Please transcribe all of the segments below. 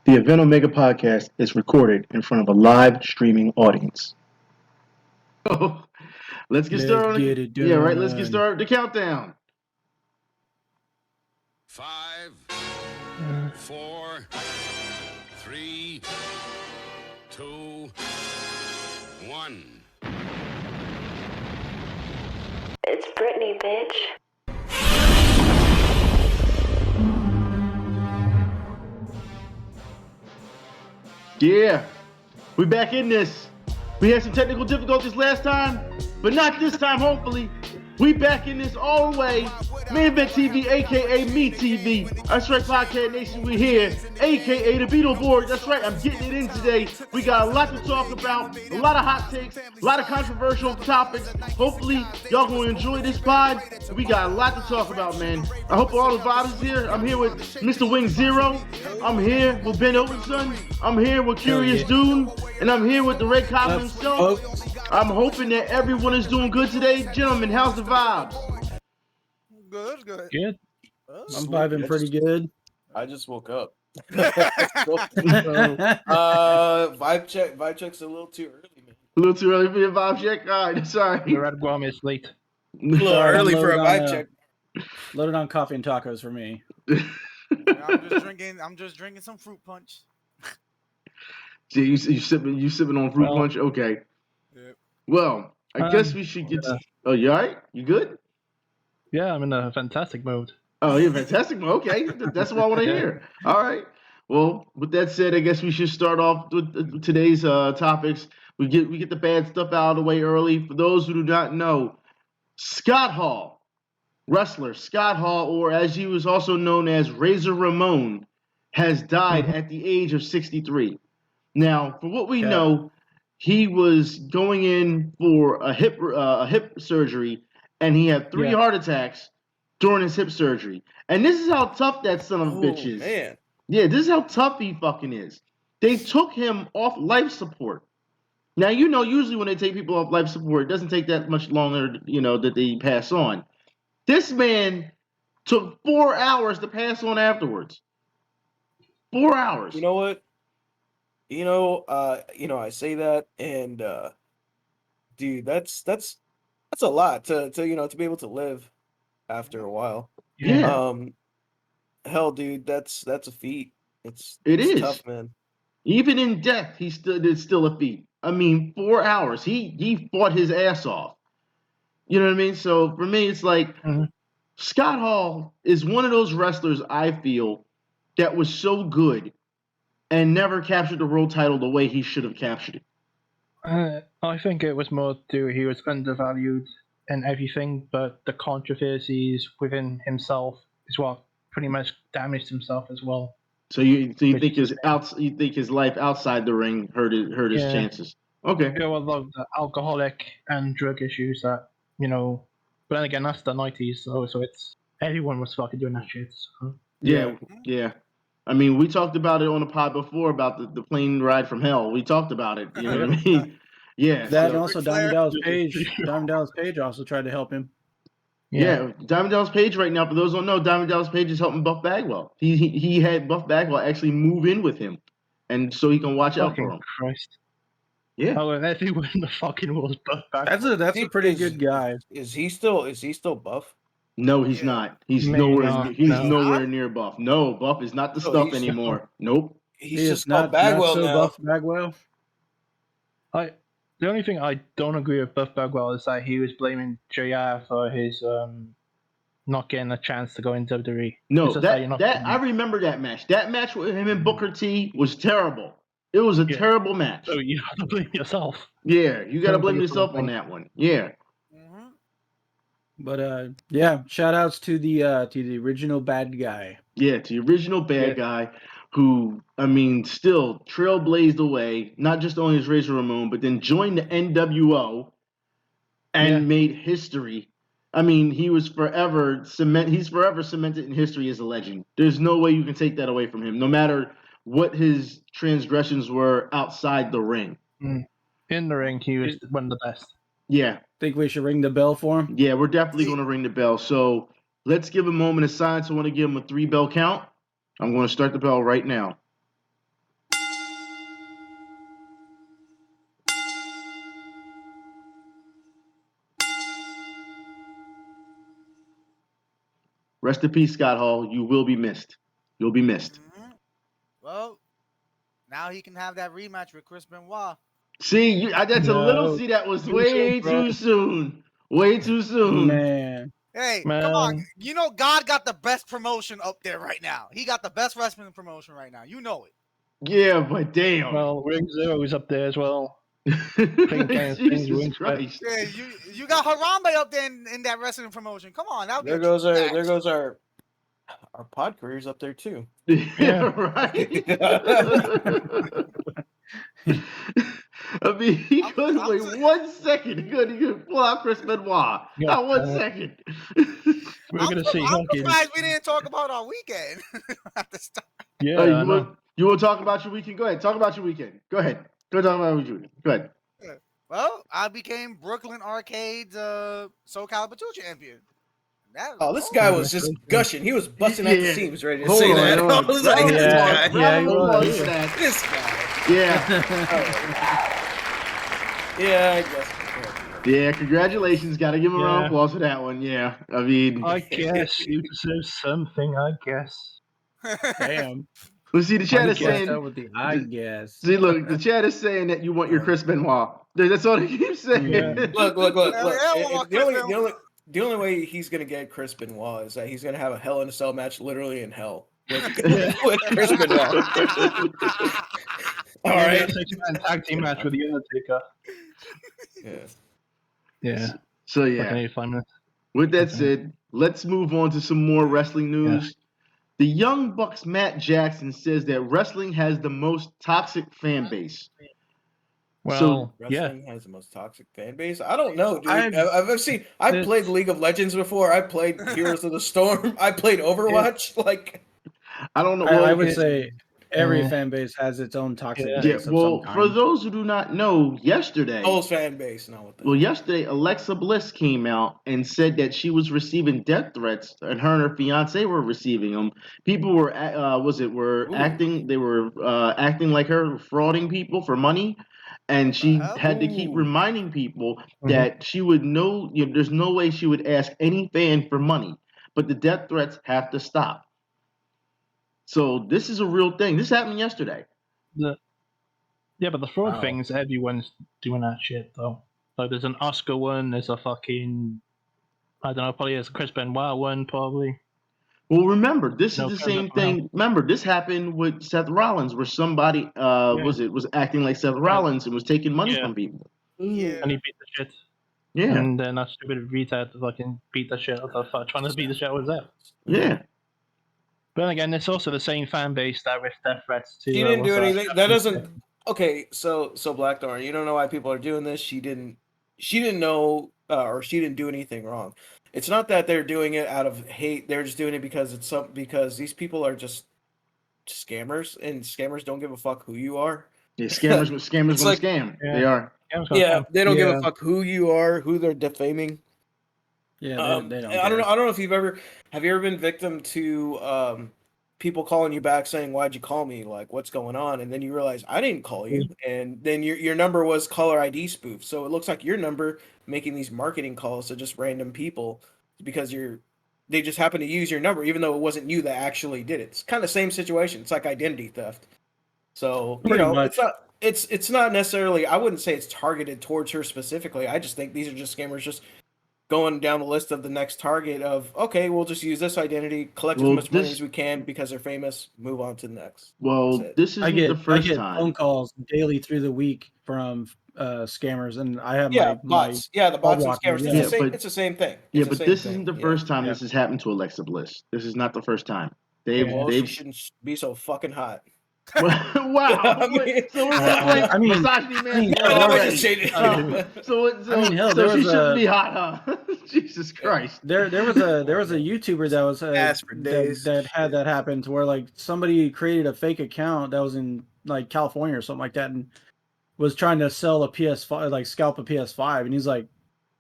The Event Omega podcast is recorded in front of a live streaming audience. Oh, let's get started. Let's get it done. Yeah, right. Let's get started. The countdown. 5, 4, 3, 2, 1. It's Britney, bitch. Yeah, we back in this. We had some technical difficulties last time, but not this time, hopefully. We back in this all the way. Main Event TV, aka Me TV. That's right, Podcast Nation, we here, aka the Beetleborg. That's right, I'm getting it in today. We got a lot to talk about, a lot of hot takes, a lot of controversial topics. Hopefully, y'all gonna enjoy this pod. We got a lot to talk about, man. I hope all the vibes is here. I'm here with Mr. Wing Zero. I'm here with Ben Owenson. I'm here with Curious Dune. And I'm here with the Red Cop himself. I'm hoping that everyone is doing good today. Gentlemen, how's the vibes? Good. Good. I'm vibing pretty good. I just woke up. Vibe check's a little too early, man. A little too early for your vibe check? All right, sorry. The Red Guam is late. A little early for a vibe check. Loaded on coffee and tacos for me. I'm just drinking some fruit punch. See, you sipping on fruit punch? Okay. Yep. Well, I guess we should get to... Oh, you all right? You good? Yeah, I'm in a fantastic mode. Oh, you're fantastic mode. Okay, that's what I want to hear. All right. Well, with that said, I guess we should start off with today's topics. We get the bad stuff out of the way early. For those who do not know, Scott Hall, wrestler Scott Hall, or as he was also known as Razor Ramon, has died at the age of 63. Now, for what we know, he was going in for a hip surgery, and he had 3 heart attacks during his hip surgery. And this is how tough that son of a bitch is. Man. Yeah, this is how tough he fucking is. They took him off life support. Now, usually when they take people off life support, it doesn't take that much longer, that they pass on. This man took 4 hours to pass on afterwards. 4 hours. You know what? I say that, and dude, that's a lot to be able to live after a while. Yeah. Hell, dude, that's a feat. It's tough, man. Even in death, it's still a feat. I mean, 4 hours. He fought his ass off. You know what I mean? So for me, it's like Scott Hall is one of those wrestlers I feel that was so good and never captured the world title the way he should have captured it. I think it was more to he was undervalued in everything, but the controversies within himself is what pretty much damaged himself as well. So you think his life outside the ring hurt his chances? Okay. There were a lot of the alcoholic and drug issues that but then again that's the 90s, so it's everyone was fucking doing that shit. So. Yeah. I mean, we talked about it on the pod before about the plane ride from hell. We talked about it. You know what I mean? Yeah. That and also Diamond Dallas Page also tried to help him. Yeah, Diamond Dallas Page right now, for those who don't know, Diamond Dallas Page is helping Buff Bagwell. He had Buff Bagwell actually move in with him, and so he can watch out for him. Christ. Yeah. Oh, everyone in the fucking world's Buff Bagwell. That's a pretty good guy. Is he still buff? No, he's not. He's nowhere near Buff. No, Buff is not the stuff anymore. Nope. He's just not Bagwell not so now. Buff Bagwell. The only thing I don't agree with Buff Bagwell is that he was blaming JR for his not getting a chance to go in WWE. No, I remember that match. That match with him and Booker T was terrible. It was a terrible match. So you have to blame yourself. Yeah, you got to blame yourself on that one. Yeah. But shout outs to the original bad guy. Yeah, to the original bad guy who, I mean, still trailblazed the way, not just on his Razor Ramon, but then joined the NWO and made history. I mean, he's forever cemented in history as a legend. There's no way you can take that away from him, no matter what his transgressions were outside the ring. In the ring, he was one of the best. Yeah. Think we should ring the bell for him? Yeah, we're definitely going to ring the bell. So let's give a moment of silence. I want to give him a 3-bell count. I'm going to start the bell right now. Rest in peace, Scott Hall. You will be missed. You'll be missed. Mhm. Well, now he can have that rematch with Chris Benoit. See, that's a little. No. See, that was Too way soon, bro. too soon. Way too soon. Man. Hey, come on. Man. You know God got the best promotion up there right now. He got the best wrestling promotion right now. You know it. Yeah, but damn. Well, Ring Zero is up there as well. Playing things Jesus wings, but Christ. Yeah, you got Harambe up there in that wrestling promotion. Come on, that'll be There a goes triple our match. there goes our pod careers up there too. Yeah, right. I mean, he I'm- couldn't I'm wait just- 1 second. He couldn't pull out Chris Benoit. Yeah, Not 1 second. we're gonna see I'm fucking. surprised we didn't talk about our weekend at the start. Yeah, Hey, I know. you want to talk about your weekend? Go ahead. Talk about your weekend. Go ahead. Go talk about your weekend. Go ahead. Well, I became Brooklyn Arcade's Soul Calibur 2 champion. Oh, this guy was just gushing. He was busting at the Yeah. seams ready to Hold say on, that. hold on. I was like, Round of this Yeah, guy. applause. yeah, Round he of applause was. for that. This guy. Yeah. Yeah, I guess. Yeah, congratulations. Got to give him a round of Yeah. applause for that one. Yeah. I mean, I guess you deserve something. I guess. Damn. well, see, the chat You is guessed saying. that with the I guess. See, look, the chat is saying that you want your Chris Benoit. That's all they keep saying. Yeah. Look. Hell yeah, I want Chris Benoit. The only way he's gonna get Chris Benoit is that he's gonna have a Hell in a Cell match, literally in hell, with Chris Benoit. All Maybe right. a 6-man tag team match with the Undertaker. Yeah. Yeah. So Fucking yeah. 85 minutes. With that said, let's move on to some more wrestling news. The Young Bucks Matt Jackson says that wrestling has the most toxic fan base. Well, yeah. Wrestling has the most toxic fan base. I don't know, dude. I've- I've played League of Legends before. I played Heroes of the Storm. I played Overwatch. Like, I don't know. I Well, would say every Yeah. fan base has its own toxic Yeah. yeah, base of well, some for kind. those who do not know, yesterday, Cole's fan base, not what the. well, yesterday Alexa Bliss came out and said that she was receiving death threats, and her fiance were receiving them. People were, Ooh. acting. They were acting like her, frauding people for money, and she hell? had to keep Ooh. reminding people that she would know. There's no way she would ask any fan for money, but the death threats have to stop. So this is a real thing. This happened yesterday. Yeah, but the fraud Wow. things, everyone's doing that shit, though. Like, there's an Oscar one, there's a fucking. I don't know, probably there's a Chris Benoit one, probably. Well, remember, this No, is the fair same enough, no. thing. Remember, this happened with Seth Rollins, where somebody was acting like Seth Rollins and was taking money Yeah. from people. Yeah. And he beat the shit. Yeah, And then that stupid retard fucking beat the shit out of trying to beat the shit out of that. yeah. But then again, it's also the same fan base that with death threats to. She didn't do anything. That doesn't. Okay, so Blackthorn, you don't know why people are doing this. She didn't know, or she didn't do anything wrong. It's not that they're doing it out of hate. They're just doing it because because these people are just scammers, and scammers don't give a fuck who you are. Yeah, scammers It's gonna like- scam. Yeah. They are. Yeah, they don't give Yeah. a fuck who you are, who they're defaming. Yeah, they don't. I don't know. care. I don't know if you've ever been victim to people calling you back saying, "Why'd you call me? Like, what's going on?" And then you realize I didn't call you, and then your number was caller ID spoof. So it looks like your number making these marketing calls to just random people because they just happen to use your number, even though it wasn't you that actually did it. It's kind of same situation. It's like identity theft. So Pretty much. it's not necessarily. I wouldn't say it's targeted towards her specifically. I just think these are just scammers just going down the list of the next target of, okay, we'll just use this identity, collect Well, as much money this- as we can because they're famous, move on to the next. Well, That's it. this I isn't get the first phone time. calls daily through the week from scammers, and I have Yeah, my bots. Yeah, the bots and walking, scammers. yeah. It's the same thing. Yeah, It's the but same this thing. isn't the Yeah. first time Yeah. this has happened to Alexa Bliss. This is not the first time. Well, They've she shouldn't be so fucking hot. wow. I mean- So we're just like I mean- misogyny man. yeah, No, I already. just shaded. hell, So there she was shouldn't a- be hot, huh? Jesus Christ. There was a YouTuber that was Ass for days. that had that happen to where like somebody created a fake account that was in like California or something like that and was trying to sell a PS5, like scalp a PS5, and he's like,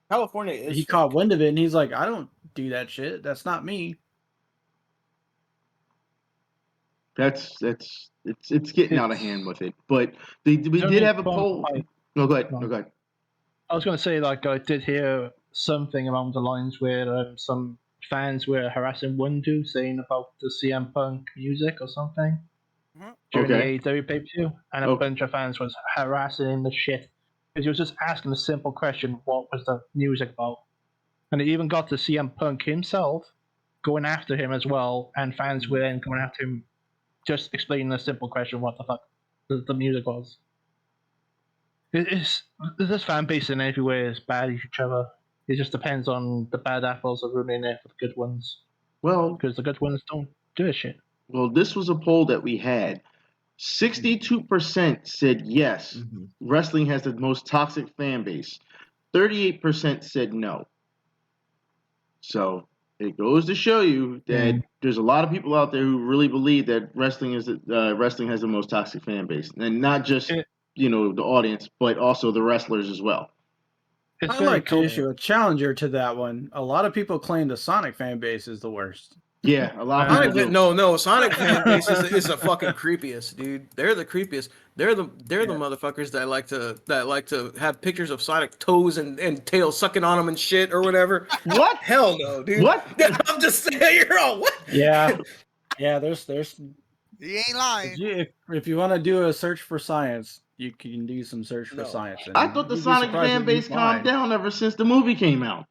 California is. he fake. caught wind of it and he's like, I don't do that shit. That's not me. It's getting out of hand with it. But we did have a poll. No, go ahead. No, go ahead. I was going to say, like, I did hear something along the lines where some fans were harassing Wundu, saying about the CM Punk music or something Mhm. during Okay. the AEW pay-per-view, and a Okay. bunch of fans was harassing the shit because he was just asking a simple question: what was the music about? And it even got to CM Punk himself going after him as well, and fans were then going after him just explaining a simple question: what the fuck the music was. It's this fan base in everywhere is bad each other. It just depends on the bad apples are ruining it for the good ones, Well, because the good ones don't do a shit. this was a poll that we had. 62% said yes, wrestling has the most toxic fan base. 38% said no. So it goes to show you that there's a lot of people out there who really believe that wrestling has the most toxic fan base, and not just the audience, but also the wrestlers as well. It's I'd very like to cool. issue a challenger to that one. A lot of people claim the Sonic fan base is the worst. Yeah, a lot of people do. No, Sonic fan base is the fucking creepiest, dude. They're the creepiest. They're the motherfuckers that like to have pictures of Sonic toes and tail sucking on them and shit or whatever. What? Hell no, dude. What? I'm just saying, you're all what? Yeah, there's He ain't lying. if you want to do a search for science, you can do some search for science. And I thought the you'd be Sonic surprised fan what you base calmed find. down ever since the movie came out.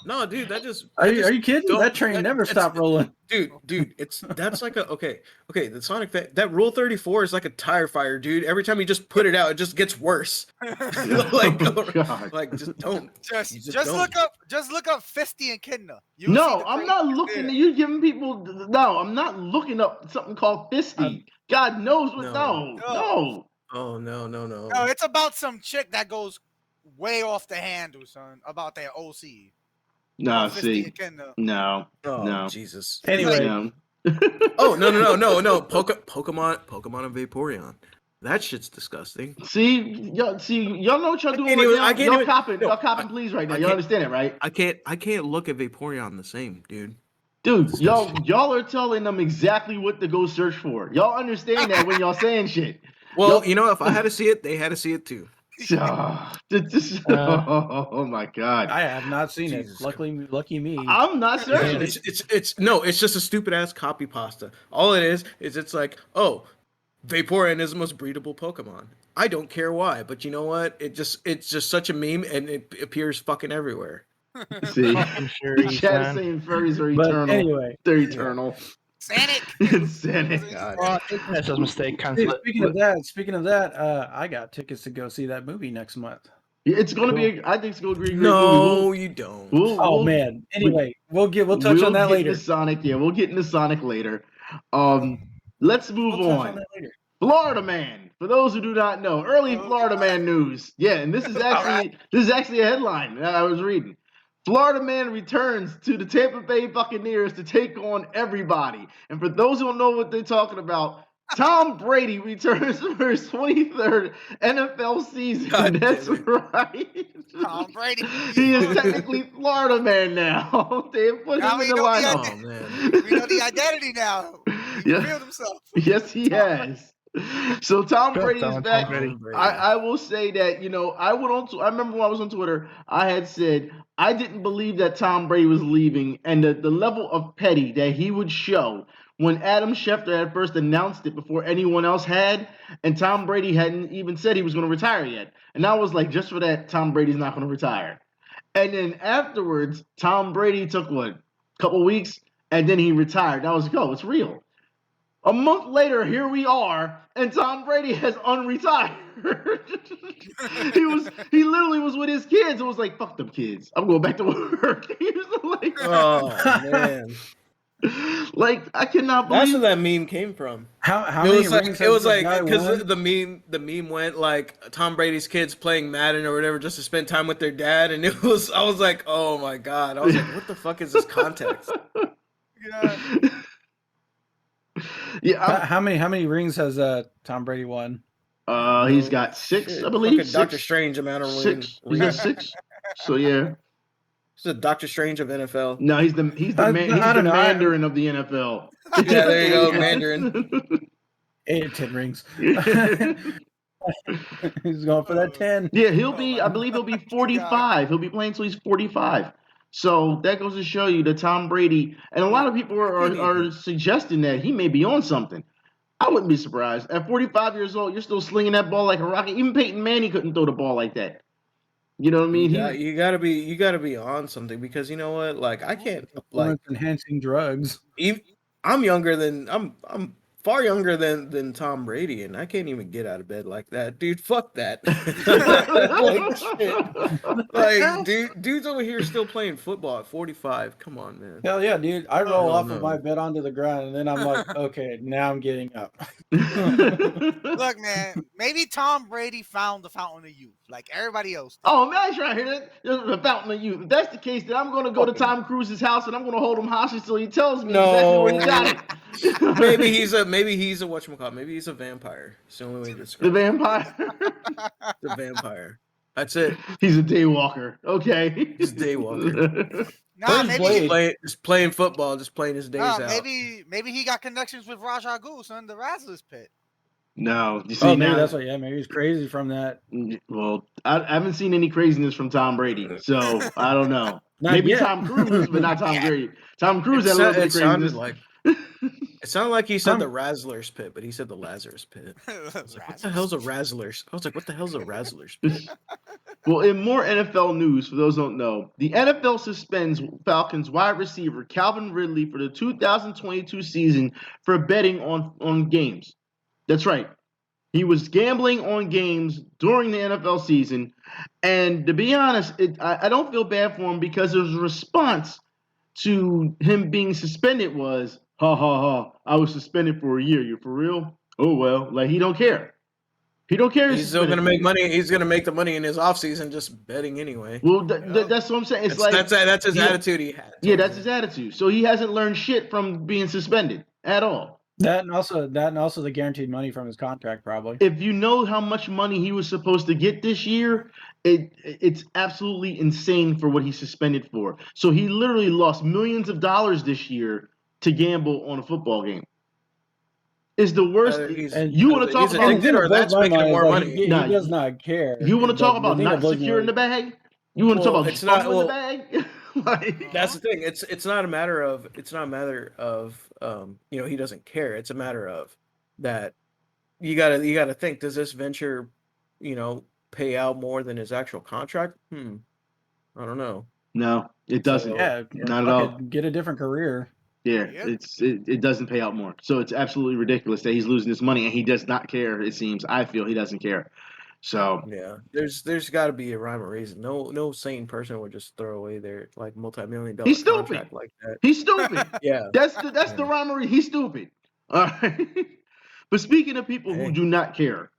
No, dude, that just Are you kidding? That train never stopped rolling. Dude, that's like a okay. The Sonic that Rule 34 is like a tire fire, dude. Every time you just put it out, it just gets worse. Just don't. Just look up Fisty and Kidna. No, I'm not looking. You giving people? No, I'm not looking up something called Fisty. God knows what? No. Oh no. No, it's about some chick that goes way off the handle, son. About their OC. No, Fisty see, and Kidna. no. Jesus. Anyway, No. Oh no. Pokemon and Vaporeon. That shit's disgusting. See, y'all know what y'all doing right now. Y'all copping, please, right now. Y'all understand it, right? I can't look at Vaporeon the same, dude. Dude, y'all are telling them exactly what to go search for. Y'all understand that when y'all saying shit. Well, if I had to see it, they had to see it too. Oh my God! I have not seen Jesus it. Lucky me. I'm not searching. It's just a stupid ass copy pasta. All it is it's like, oh, Vaporeon is the most breedable Pokemon. I don't care why, but you know what? It's just such a meme, and it appears fucking everywhere. See, the chat is saying furries are eternal. Anyway, they're eternal. Sanic. God. That's a mistake. Cancel it. Speaking of that, I got tickets to go see that movie next month. It's going to be. I think it's going to be a great No, movie. you don't. Man. Anyway, we'll touch on that later. Sonic, yeah, we'll get into Sonic later. Let's move on. Florida Man. For those who do not know, early Florida Man news. Yeah, and this is actually a headline that I was reading. Florida Man returns to the Tampa Bay Buccaneers to take on everybody. And for those who don't know what they're talking about, Tom Brady returns for his 23rd NFL season. That's right. Tom Brady. He is technically Florida Man now. They put him in the lineup. Oh man. We know the identity now. He revealed himself. Yes, he has. So Tom Brady is back. Brady. I will say that, I remember when I was on Twitter, I had said I didn't believe that Tom Brady was leaving, and the level of petty that he would show when Adam Schefter had first announced it before anyone else had, and Tom Brady hadn't even said he was going to retire yet. And I was like, just for that, Tom Brady's not going to retire. And then afterwards, Tom Brady took a couple weeks, and then he retired. And I was like, oh, it's real. A month later, here we are, and Tom Brady has unretired. He literally was with his kids and was like, fuck them kids. I'm going back to work. He was like, oh man. Like, I cannot believe that's where that meme came from. How many rings it was has like this guy because won? the meme went like Tom Brady's kids playing Madden or whatever just to spend time with their dad, and I was like, oh my god. I was like, what the fuck is this context? Yeah. How many rings has Tom Brady won? He's got 6, I believe. Fucking Doctor Strange amount of rings. He's got 6. So yeah. It's the Doctor Strange of NFL. No, he's the Mandarin of the NFL. Yeah, there you go, Mandarin. 8 or 10 rings. He's going for that 10. Yeah, I believe he'll be 45. He'll be playing till he's 45. So that goes to show you that Tom Brady and a lot of people are suggesting that he may be on something. I wouldn't be surprised. At 45 years old, you're still slinging that ball like a rocket. Even Peyton Manning couldn't throw the ball like that. You know what I mean? You gotta be on something because you know what? Like I can't like enhancing drugs. I'm far younger than Tom Brady, and I can't even get out of bed like that, dude. Fuck that. Like shit. Like dude's over here still playing football at 45. Come on, man. Hell yeah, dude. I roll off of my bed onto the ground, and then I'm like, okay, now I'm getting up. Look, man, maybe Tom Brady found the fountain of youth, like everybody else did. Oh, man, I trying to hear that. The fountain of youth. If that's the case, then I'm going to go to Tom Cruise's house and I'm going to hold him hostage till he tells me exactly where he got it. maybe he's a whatchamacallit. Maybe he's a vampire. It's the only way to describe the vampire. The vampire. That's it. He's a daywalker. Okay. He's a daywalker. Nah, maybe just playing football, just playing his days out. Maybe he got connections with Raja Goose and the Razzler's Pit. No, you see, maybe that's what. Yeah, maybe he's crazy from that. Well, I haven't seen any craziness from Tom Brady, so I don't know. Maybe yet. Tom Cruise, but not Tom Brady. Tom Cruise had a little bit of craziness. It sounded like he said the Razzler's Pit, but he said the Lazarus Pit. What the hell's a Razzler's? I was like, what the hell's a Razzler's Pit? Well, in more NFL news, for those who don't know, the NFL suspends Falcons wide receiver Calvin Ridley for the 2022 season for betting on games. That's right. He was gambling on games during the NFL season. And to be honest, I don't feel bad for him because his response to him being suspended was, ha, ha, ha, I was suspended for a year. You for real? Oh, well, like he don't care. He don't care. He's still going to make money. He's going to make the money in his offseason just betting anyway. Well, that's what I'm saying. That's his attitude he had. Yeah, that's his attitude. So he hasn't learned shit from being suspended at all. That and also the guaranteed money from his contract, probably. If you know how much money he was supposed to get this year, it's absolutely insane for what he's suspended for. So he literally lost millions of dollars this year to gamble on a football game. It's the worst. You want to talk about that's making him more money? He does not care. You want to talk about not securing the bag? You want to talk about fumbling the bag? That's the thing. It's not a matter of he doesn't care. It's a matter of that you gotta think, does this venture, pay out more than his actual contract? I don't know. No, it doesn't. Not at all. Get a different career. Yeah, it doesn't pay out more. So it's absolutely ridiculous that he's losing his money and he does not care, it seems. I feel he doesn't care. So yeah, there's got to be a rhyme or reason. No sane person would just throw away their multi-million-dollar contract like that. He's stupid. Yeah, that's the rhyme or reason. He's stupid. All right. But speaking of people who do not care,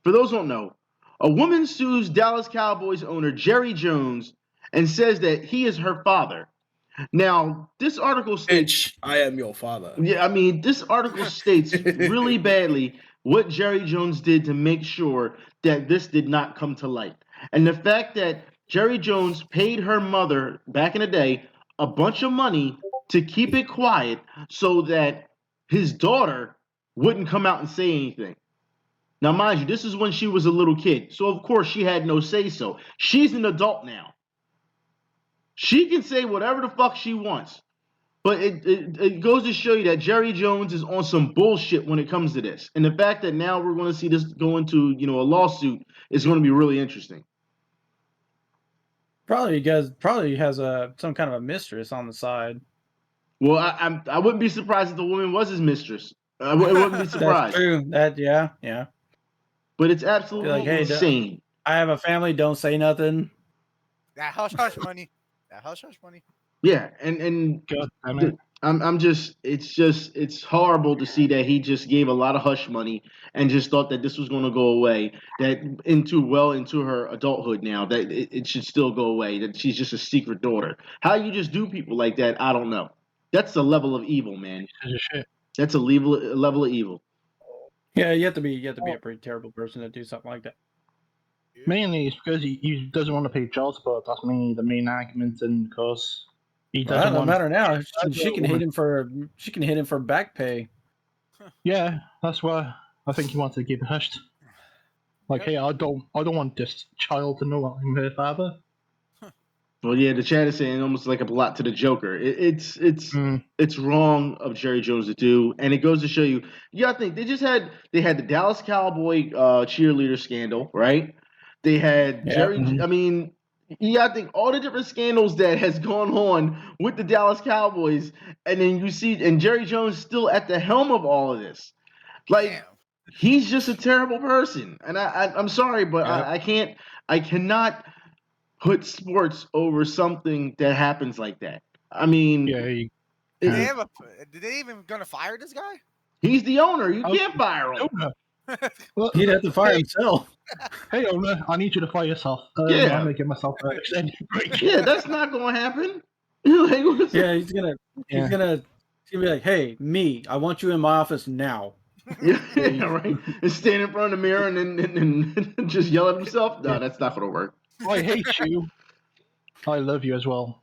for those who don't know, a woman sues Dallas Cowboys owner Jerry Jones and says that he is her father. Now, this article states, I am your father. Yeah, I mean, this article states really badly what Jerry Jones did to make sure that this did not come to light. And the fact that Jerry Jones paid her mother back in the day a bunch of money to keep it quiet so that his daughter wouldn't come out and say anything. Now, mind you, this is when she was a little kid. So, of course, she had no say-so. She's an adult now. She can say whatever the fuck she wants. But it goes to show you that Jerry Jones is on some bullshit when it comes to this. And the fact that now we're going to see this go into, a lawsuit is going to be really interesting. Probably has some kind of a mistress on the side. Well, I wouldn't be surprised if the woman was his mistress. I wouldn't be surprised. That's true. Yeah. But it's absolutely insane. I have a family. Don't say nothing. That hush money. That hush money. Yeah, and it's horrible to see that he just gave a lot of hush money and just thought that this was going to go away. That into her adulthood now, that it should still go away. That she's just a secret daughter. How you just do people like that? I don't know. That's a level of evil, man. That's a level of evil. Yeah, you have to be a pretty terrible person to do something like that. Mainly, it's because he doesn't want to pay child support. That's mainly the main argument, and because he doesn't. Well, that doesn't matter now. She can hit him for back pay. Yeah, that's why I think he wanted to keep it hushed. Like, hey, I don't want this child to know I'm her father. Well, yeah, the chat is saying almost like a lot to the Joker. It's wrong of Jerry Jones to do, and it goes to show you. Yeah, I think they had the Dallas Cowboy cheerleader scandal, right? They had Jerry. Mhm. I mean, yeah, I think all the different scandals that has gone on with the Dallas Cowboys, and then you see, and Jerry Jones still at the helm of all of this. Like, Damn. he's just a terrible person, and I'm sorry, but Yep. I cannot put sports over something that happens like that. I mean, Yeah, you Did it- they, have did they even gonna fire this guy? he's the owner. You Oh, can't fire him. owner. Well, He'd have to fire himself. hey, owner, I need you to fire yourself. Yeah. I'm making myself an extended break. Yeah, that's not going to happen. Like, what's- Yeah, he's gonna Yeah. be like, "Hey, me, I want you in my office now." yeah, right. And stand in front of the mirror and just yell at himself. No, that's not going to work. I hate you. I love you as well.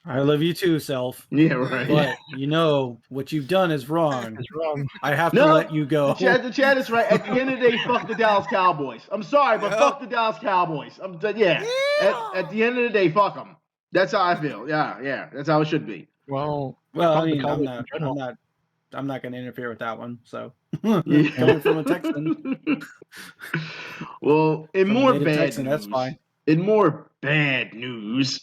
I love you too, self. Yeah, right. But you know what you've done is wrong. It's wrong. I have No, to let you go. The chat is right. At the end of the day, fuck the Dallas Cowboys. I'm sorry, but Yeah. fuck the Dallas Cowboys. At the end of the day, fuck them. That's how I feel. Yeah. That's how it should be. Well, Well, I fuck the mean, Cowboys in general. I'm not going to interfere with that one. So, Yeah. coming from a Texan, Well, in from a more native bad Texan, news, that's fine. In more bad news,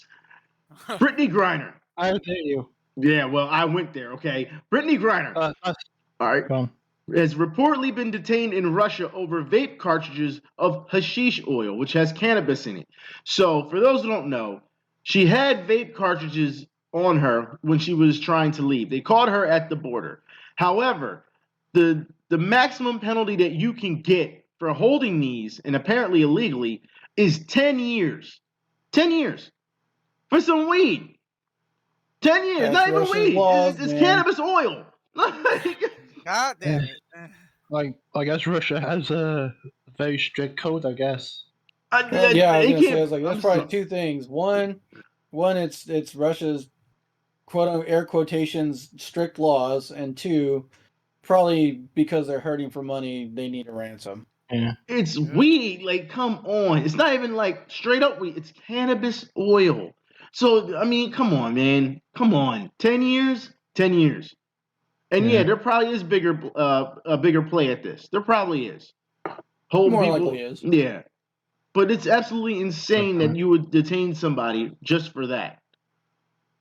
Brittany Griner. How dare you? Yeah, well, I went there. Okay, Brittany Griner. That's All right. gone. Has reportedly been detained in Russia over vape cartridges of hashish oil, which has cannabis in it. So, for those who don't know, she had vape cartridges on her when she was trying to leave. They caught her at the border. However, the maximum penalty that you can get for holding these, and apparently illegally, is 10 years. 10 years for some weed. 10 years, That's not even Russia's weed. laws, It's man. cannabis oil. God damn it. Like, I guess Russia has a very strict code, I guess. Yeah, I was they gonna say, can't- I was like, there's I'm probably so- two things. One, it's Russia's quote air quotations strict laws, and two, probably because they're hurting for money, they need a ransom. It's weed. Like, come on. It's not even like straight up weed. It's cannabis oil. So, I mean, come on, man. Come on. 10 years? 10 years. And yeah, there probably is a bigger play at this. There probably is. More likely is. Yeah. But it's absolutely insane that you would detain somebody just for that.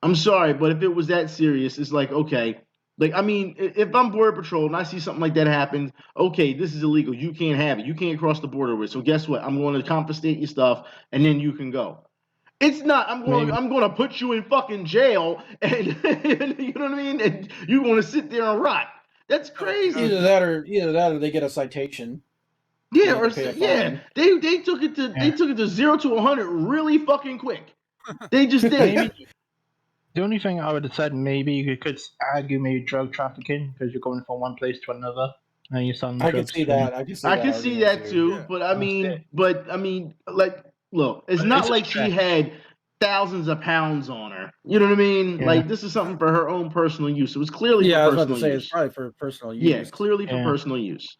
I'm sorry, but if it was that serious, it's like, okay. Like, I mean, if I'm Border Patrol and I see something like that happen, okay, this is illegal. You can't have it. You can't cross the border with it. So guess what? I'm going to confiscate your stuff, and then you can go. It's not. I'm going to put you in fucking jail, and you know what I mean. And you're going to sit there and rot. That's crazy. Either that, or they get a citation. Yeah, They or pay a yeah, fine. they took it to 0 to 100 really fucking quick. They just did. Maybe the only thing I would have said, maybe you could argue maybe drug trafficking because you're going from one place to another and you're selling I drugs. can see that. I can see I that. can see argument that too, Yeah. but I mean, like, look, it's But not it's a like she stretch. had thousands of pounds on her. You know what I mean? Yeah. Like, this is something for her own personal use. It was clearly Yeah, I for was about to personal say use. it's probably for personal use. Yeah, clearly for Yeah. personal use.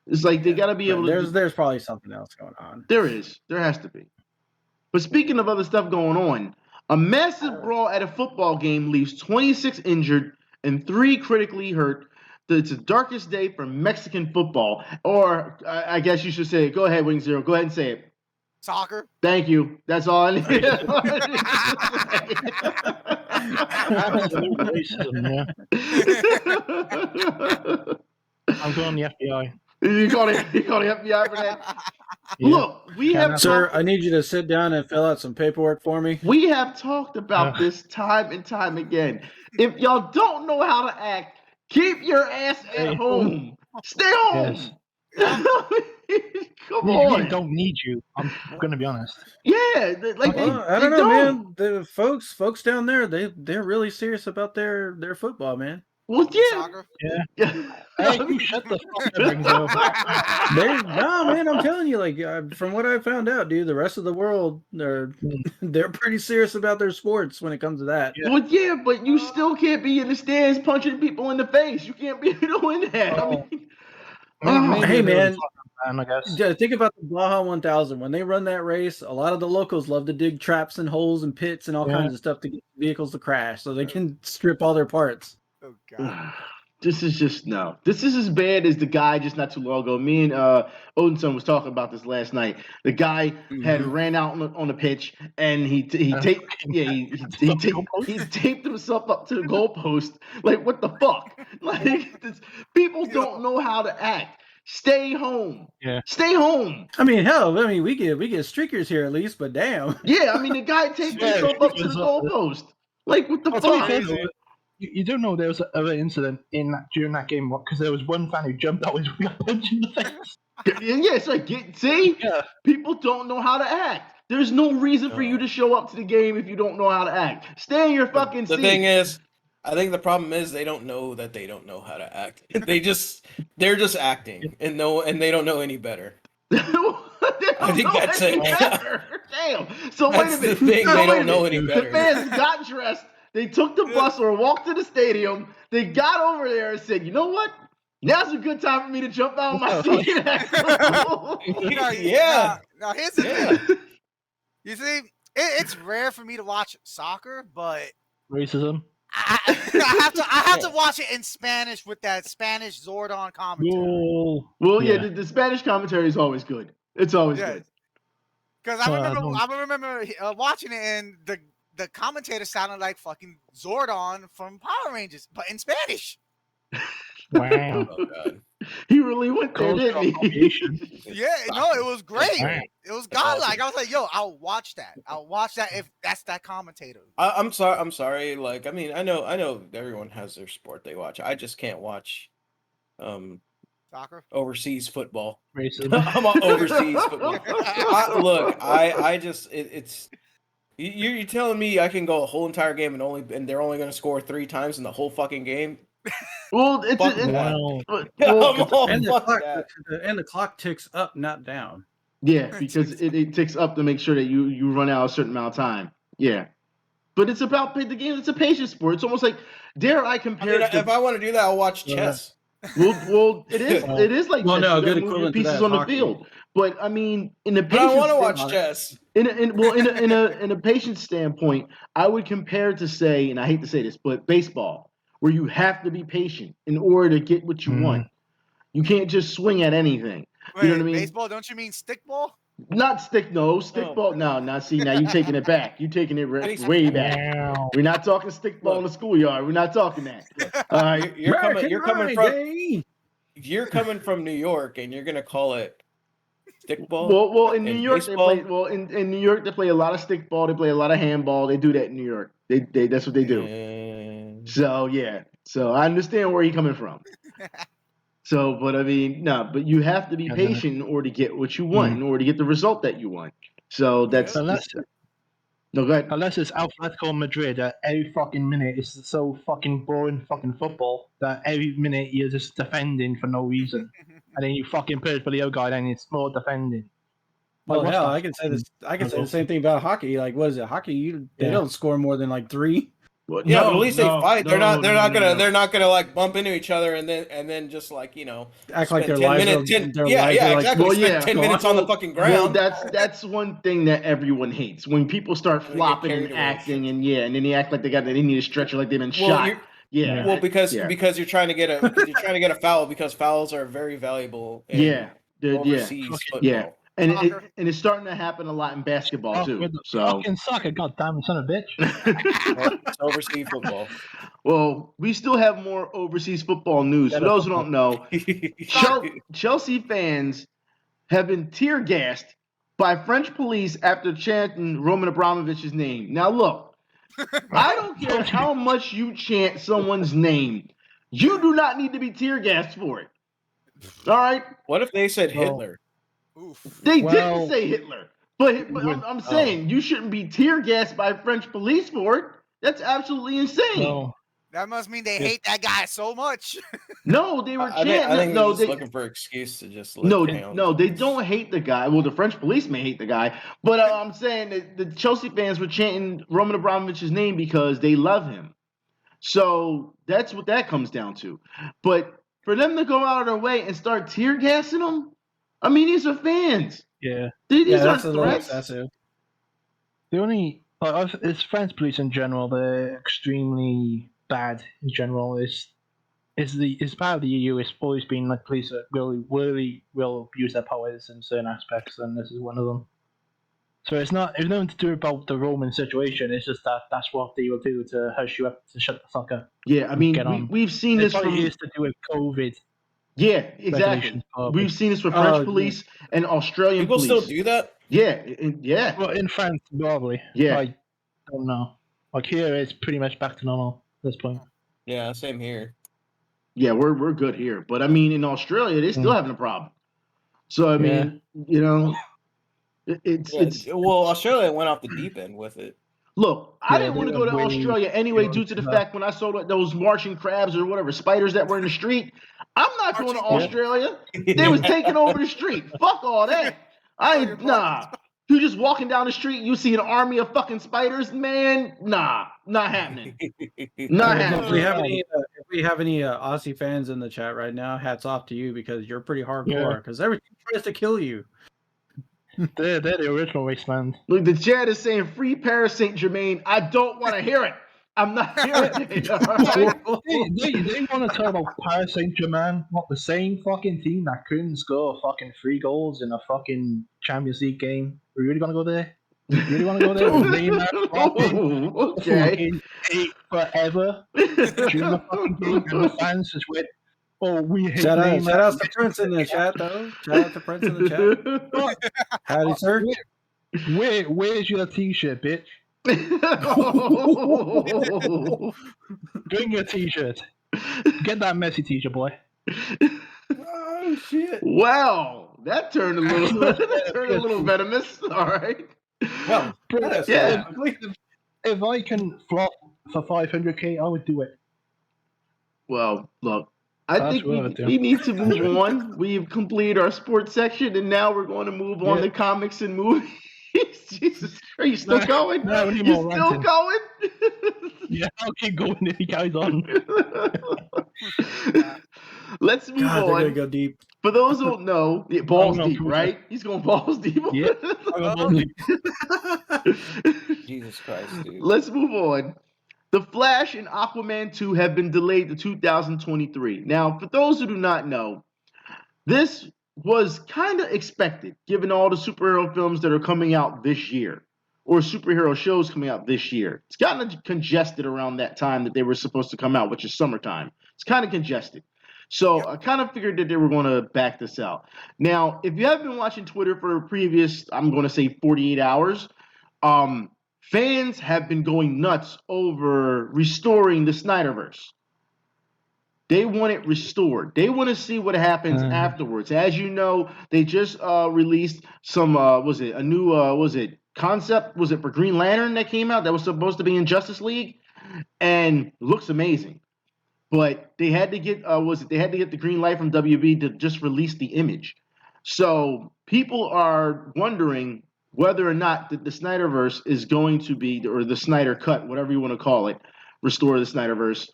It's like they got to be But able to. there's probably something else going on. There has to be. But speaking of other stuff going on, a massive brawl at a football game leaves 26 injured and 3 critically hurt. It's the darkest day for Mexican football. Or I guess you should say it. Go ahead, Wing Zero. Go ahead and say it. Soccer. Thank you. That's all I need. Absolute racism, yeah. I'm going the FBI. You call the FBI for that? Yeah. Look, we have Sir, talked, I need you to sit down and fill out some paperwork for me. we have talked about this time and time again. If y'all don't know how to act, keep your ass at Stay home. Stay home. Yes. Come We really on. don't need you. I'm going to be honest. Yeah, like they, I they don't know, don't. man. The folks down there, they're really serious about their football, man. Well, yeah. Soccer. Hey, you shut the fuck up, Ringo. No, man, I'm telling you, like from what I found out, dude, the rest of the world they're pretty serious about their sports when it comes to that. Yeah. Well, yeah, but you still can't be in the stands punching people in the face. You can't be doing that. I mean, Maybe Hey, a little man. talk fan, I guess. Yeah, think about the Baja 1000. When they run that race, a lot of the locals love to dig traps and holes and pits and all Yeah. kinds of stuff to get vehicles to crash so they can strip all their parts. Oh God. This is just no. This is as bad as the guy just not too long ago. Me and Odinson was talking about this last night. The guy had ran out on the pitch and he taped he taped himself up to the goalpost. Like what the fuck? Like people don't know how to act. Stay home. Yeah. Stay home. I mean, hell, we get streakers here at least, but damn. Yeah, I mean the guy taped himself up to the goalpost. Like what the Well, to be fuck? fair, though, you do know there was another incident during that game because there was one fan who jumped out and got punched in the face. Yeah, it's like see, Yeah. people don't know how to act. There's no reason for you to show up to the game if you don't know how to act. Stay in your fucking seat. The thing is, I think the problem is they don't know that they don't know how to act. They're just acting, and they don't know any better. I think that's it. Damn. So wait a That's minute. the thing, So they wait a don't know minute. any better. The fans got dressed. They took the bus or walked to the stadium. They got over there and said, "You know what? Now's a good time for me to jump out of my seat and act a fool." Yeah. Now here's the thing. You see, it's rare for me to watch soccer, but Racism. I have to watch it in Spanish with that Spanish Zordon commentary. Whoa. Well, yeah, Yeah. the Spanish commentary is always good. It's always Yeah. good. Because I remember watching it, and the commentator sounded like fucking Zordon from Power Rangers, but in Spanish. Wow. Oh god. He really went there, Cultural didn't he? appropriation. Yeah, no, it was great. Wow. It was godlike. I was like, yo, I'll watch that. I'll watch that if that's that commentator. I'm sorry. Like, I mean, I know everyone has their sport they watch. I just can't watch Soccer. overseas football. Racism. I'm on overseas football. I just it's you're telling me I can go a whole entire game and they're only going to score 3 times in the whole fucking game? Well, it's Fuck it, that. Wow. Well, And fuck that. the clock ticks up, not down. yeah, because it ticks up to make sure that you run out a certain amount of time. Yeah, but it's about the game. It's a patience sport. It's almost like dare I I compare mean, it to if I want to do that, I'll watch chess. well, it is like Well, chess. no, You good gotta move your equivalent to pieces that is on the hockey. field. But I mean, in the But I patience want to watch stand- chess. in a patient standpoint, I would compare it to say, and I hate to say this, but baseball, where you have to be patient in order to get what you want. You can't just swing at anything. Wait, You know what I mean? baseball? Don't you mean stickball? Not stickball. No, now see, now you taking it back. You taking it way back. Wow. We're not talking stickball in the schoolyard. We're not talking that. All right. You're coming from Day. you're coming from New York, and you're gonna call it stickball. Well, in New And York baseball? they play. Well, in New York they play a lot of stickball. They play a lot of handball. They do that in New York. They that's what they do. And- So yeah. So I understand where you're coming from. So, but I mean, no, but you have to be Yeah, patient in order to get what you want, in order to get the result that you want. So that's Unless, no, go ahead. unless it's Atletico Madrid, every fucking minute is so fucking boring fucking football that every minute you're just defending for no reason. And then you fucking play for the other guy, then it's more defending. Well, what's hell, that I can say this. I can say the fucking- same thing about hockey. Like, what is it? Hockey, they Yeah. don't score more than like 3. Well, Yeah, no, but at least they no, fight. They're no, not no. they're not gonna like bump into each other and then just like, you know, Act like spend their 10 lives minutes, are 10 their yeah, lives yeah, are like exactly. Well, Spend yeah. 10 minutes on the fucking ground. Well, that's one thing that everyone hates when people start They get flopping carried and away. acting and and then they act like they need a stretcher like they've been Well, shot. you're- Yeah. Well, because yeah. you're trying to get a foul because fouls are very valuable in Yeah. Yeah. overseas football. Yeah. And Soccer. it's starting to happen a lot in basketball Oh, too. with the So fucking soccer, goddamn son of a bitch. It's overseas football. well, we still have more overseas football news. For those who don't know, Chelsea fans have been tear gassed by French police after chanting Roman Abramovich's name. Now, look, I don't care how much you chant someone's name, you do not need to be tear gassed for it. All right? What if they said Well, Hitler? Oof. They Well- didn't say Hitler, but I'm saying you shouldn't be tear gassed by French police for it. That's absolutely insane. No. That must mean they hate that guy so much. No, they were chanting. I think no, they're just they, looking for an excuse to just No, lick down. no, they don't hate the guy. Well, the French police may hate the guy, but I'm saying that the Chelsea fans were chanting Roman Abramovich's name because they love him. So that's what that comes down to. But for them to go out of their way and start tear gassing him, I mean, these are fans. Yeah. These Yeah, aren't that's a little threats. excessive. The only it's France police in general. They're extremely bad in general. It's part of the EU. It's always been like police that really will abuse their powers in certain aspects, and this is one of them. So it's nothing to do about the Roman situation. It's just that's what they will do to hush you up, to shut the fuck up. Yeah, I mean, Get on. we've seen It this probably from. is to do with COVID. Yeah, exactly. Regulations, probably. We've seen this for French police and Australian People police. still do that? Yeah, yeah. Well, in France, probably. Yeah. I don't know. Like here, it's pretty much back to normal at this point. Yeah, same here. Yeah, we're good here, but I mean, in Australia, they're still having a problem. So I mean, you know, it's well, Australia went off the deep end with it. Look, I didn't want to go to way Australia anyway due to the fact when I saw those marching crabs or whatever spiders that were in the street. I'm not going to Australia. They was taking over the street. Fuck all that. Nah. You just walking down the street, you see an army of fucking spiders, man. Nah, not happening. Not happening. If we have any Aussie fans in the chat right now, hats off to you because you're pretty hardcore. Because everything tries to kill you. They're the original wasteland. Look, the chat is saying free Paris Saint Germain. I don't want to hear it. I'm not hearing it. All right? They want to talk about Paris Saint Germain, not the same fucking team that couldn't score fucking 3 goals in a fucking Champions League game. We really gonna go there? You really want to go there? With Neymar Okay. Ate forever during the fucking game, and the fans just went, "Oh, we hate Neymar." Shout out to Prince in the chat, though. Shout out to Prince in the chat. Howdy, sir. Where's your t-shirt, bitch? Bring your t-shirt. Get that messy t-shirt, boy. Oh shit! Wow, that turned a little venomous. All right. Well, yeah. If I can flop for 500k, I would do it. Well, look, I think we need to move on. We've completed our sports section, and now we're going to move on to comics and movies. Jesus, are you still going? No, you still going? Yeah, I'll keep going if he carries on. Let's move on. They're gonna go deep. For those who don't know, balls deep, right? He's going balls deep. Yeah. Jesus Christ, dude. Let's move on. The Flash and Aquaman 2 have been delayed to 2023. Now, for those who do not know, this was kind of expected given all the superhero films that are coming out this year, or superhero shows coming out this year. It's gotten congested around that time that they were supposed to come out, which is summertime. It's kind of congested. So I kind of figured that they were going to back this out. Now, if you haven't been watching Twitter for previous, I'm going to say 48 hours, fans have been going nuts over restoring the Snyderverse. They want it restored. They want to see what happens afterwards. As you know, they just released some, concept? Was it for Green Lantern that came out that was supposed to be in Justice League? And looks amazing. But they had to get, they had to get the green light from WB to just release the image. So people are wondering whether or not the Snyderverse is going to be, or the Snyder Cut, whatever you want to call it, restore the Snyderverse,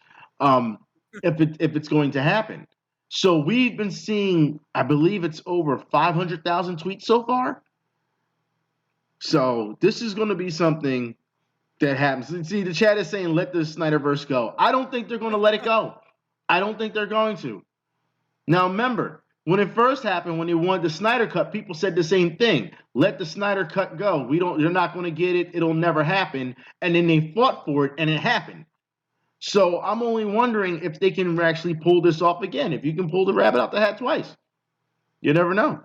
if it's going to happen. So we've been seeing, I believe it's over 500,000 tweets so far. So this is going to be something that happens. See, the chat is saying, let the Snyderverse go. I don't think they're going to let it go. I don't think they're going to. Now, remember, when it first happened, when they wanted the Snyder Cut, people said the same thing. Let the Snyder Cut go. They're not going to get it. It'll never happen. And then they fought for it, and it happened. So I'm only wondering if they can actually pull this off again. If you can pull the rabbit out the hat twice. You never know.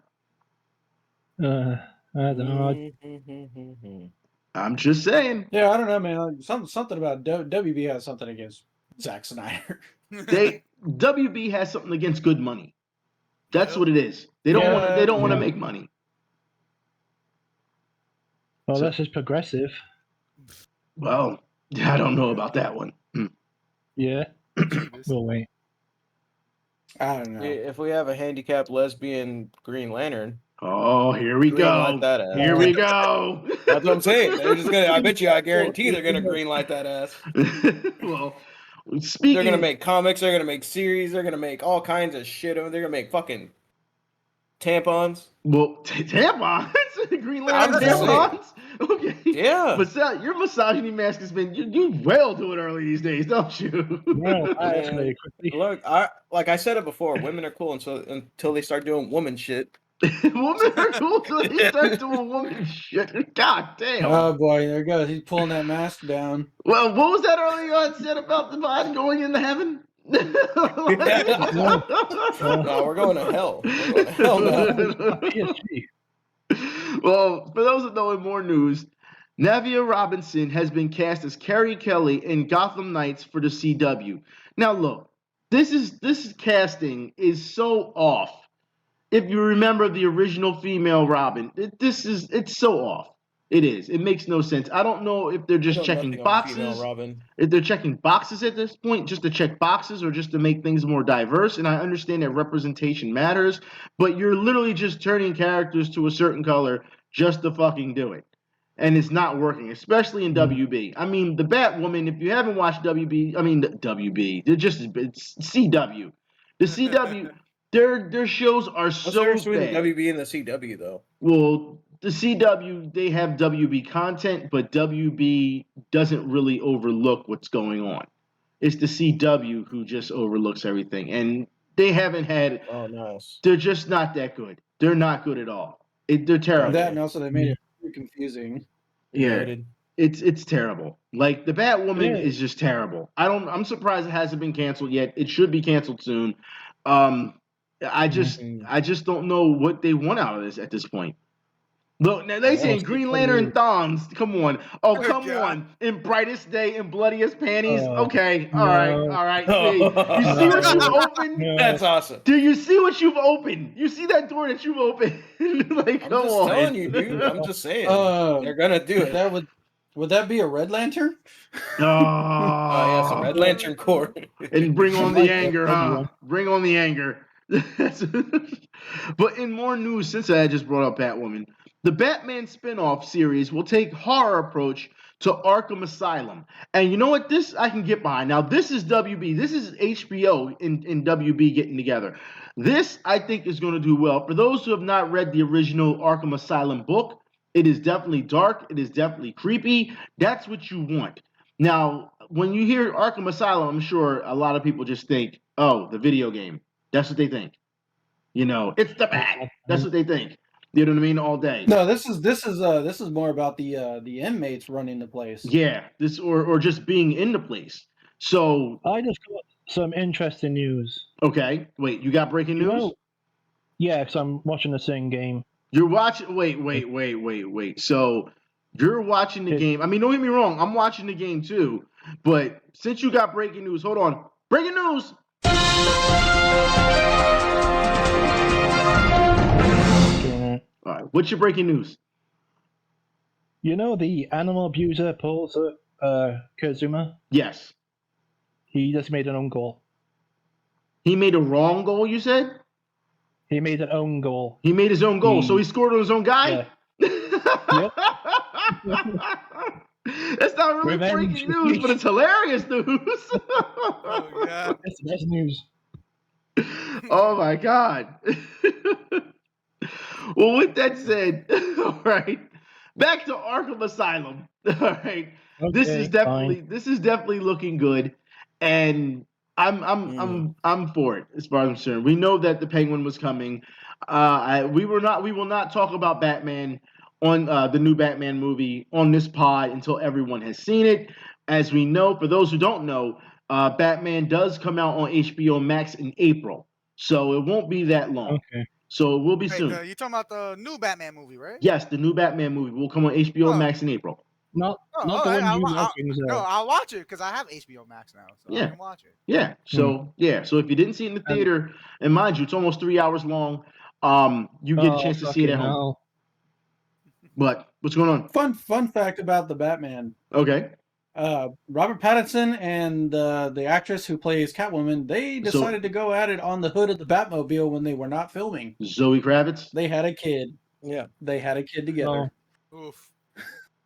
I don't know. I'm just saying. Yeah, I don't know, man. Like, something about WB has something against Zack Snyder. WB has something against good money. That's what it is. They don't want to make money. Well, that's just progressive. Well, I don't know about that one. Yeah. We'll wait. I don't know. If we have a handicapped lesbian Green Lantern. Oh, here we go. Here we go. That's what I'm saying. They're just gonna. I guarantee they're gonna greenlight that ass. Well, they're gonna make comics. They're gonna make series. They're gonna make all kinds of shit. They're gonna make fucking Tampons. Well, tampons? Green I'm Lantern just saying. tampons? Okay. Yeah. Your misogyny mask has been, you well do it early these days, don't you? Well, I Man, escalated quickly. Look, like I said it before, women are cool until they start doing woman shit. Women are cool till they start doing woman shit. God damn. Oh boy, there he goes. He's pulling that mask down. Well, what was that earlier on said about the body going into heaven? No, we're going to hell. We're going to hell now. PSG. Well, for those that know in more news, Navia Robinson has been cast as Carrie Kelly in Gotham Knights for the CW. Now, look, this casting is so off. If you remember the original female Robin, it's so off. It is. It makes no sense. I don't know if they're just I know checking nothing on female boxes. Robin. If they're checking boxes at this point, just to check boxes or just to make things more diverse. And I understand that representation matters, but you're literally just turning characters to a certain color just to fucking do it. And it's not working, especially in WB. I mean, the Batwoman, if you haven't watched WB, I mean, the WB, it's CW. The CW, their shows are What's the so difference between bad. the WB and the CW though? Well, the CW, they have WB content, but WB doesn't really overlook what's going on. It's the CW who just overlooks everything. And they haven't had, Oh, nice. they're just not that good. They're not good at all. They're terrible. That and also they made it really confusing. Yeah. Noted. It's terrible. Like the Batwoman Yeah. is just terrible. I'm surprised it hasn't been canceled yet. It should be canceled soon. I just don't know what they want out of this at this point. Look, now they saying Green Lantern thongs. Come on. Oh, come on. In brightest day and bloodiest panties. Okay. All right. See. You see what you've opened? No. That's awesome. Do you see what you've opened? You see that door that you've opened? Like, I'm come just on. telling you, dude. I'm just saying. Uh, They're gonna do it. That would that be a Red Lantern? Oh, Oh, yeah, some Red Lantern Corps. And bring on like the that anger, other huh? one. Bring on the anger. But in more news, since I just brought up Batwoman, the Batman spin-off series will take horror approach to Arkham Asylum. And you know what? This I can get behind. Now, this is WB. This is HBO and WB getting together. This, I think, is going to do well. For those who have not read the original Arkham Asylum book, it is definitely dark. It is definitely creepy. That's what you want. Now, when you hear Arkham Asylum, I'm sure a lot of people just think, oh, the video game. That's what they think. You know, it's the Bat. That's what they think. You know what I mean? All day. No, this is more about the inmates running the place. Yeah, this or just being in the place. So, I just got some interesting news. okay, wait, you got breaking You news? know, yeah, because I'm watching the same game. You're watching. Wait. So, you're watching the It- game. I mean, don't get me wrong. I'm watching the game too. But since you got breaking news, hold on. Breaking news. All right, what's your breaking news? You know the animal abuser Paul Kazuma? Yes. He just made an own goal. He made a wrong goal, you said? He made an own goal. He made his own goal, so he scored on his own guy? Yep. That's not really Revenge. breaking news, but it's hilarious news. Oh, yeah. That's the best news. Oh my god. Well, with that said, all right, back to Arkham Asylum. All right, this is definitely looking good, and I'm for it as far as I'm concerned. We know that the Penguin was coming. We will not talk about Batman on the new Batman movie on this pod until everyone has seen it. As we know, for those who don't know, Batman does come out on HBO Max in April, so it won't be that long. Okay. So it will be Wait, soon. you're talking about the new Batman movie, right? Yes, the new Batman movie will come on HBO Max in April. Not the one you watching. No, I'll watch it because I have HBO Max now, so Yeah. I can watch it. Yeah. So so if you didn't see it in the theater, and mind you, it's almost 3 hours long. You get a chance to see it at home. hell. But what's going on? Fun fact about the Batman. Okay. Robert Pattinson and the actress who plays Catwoman, they decided to go at it on the hood of the Batmobile when they were not filming. Zoe Kravitz. They had a kid. Yeah. They had a kid together. Oof.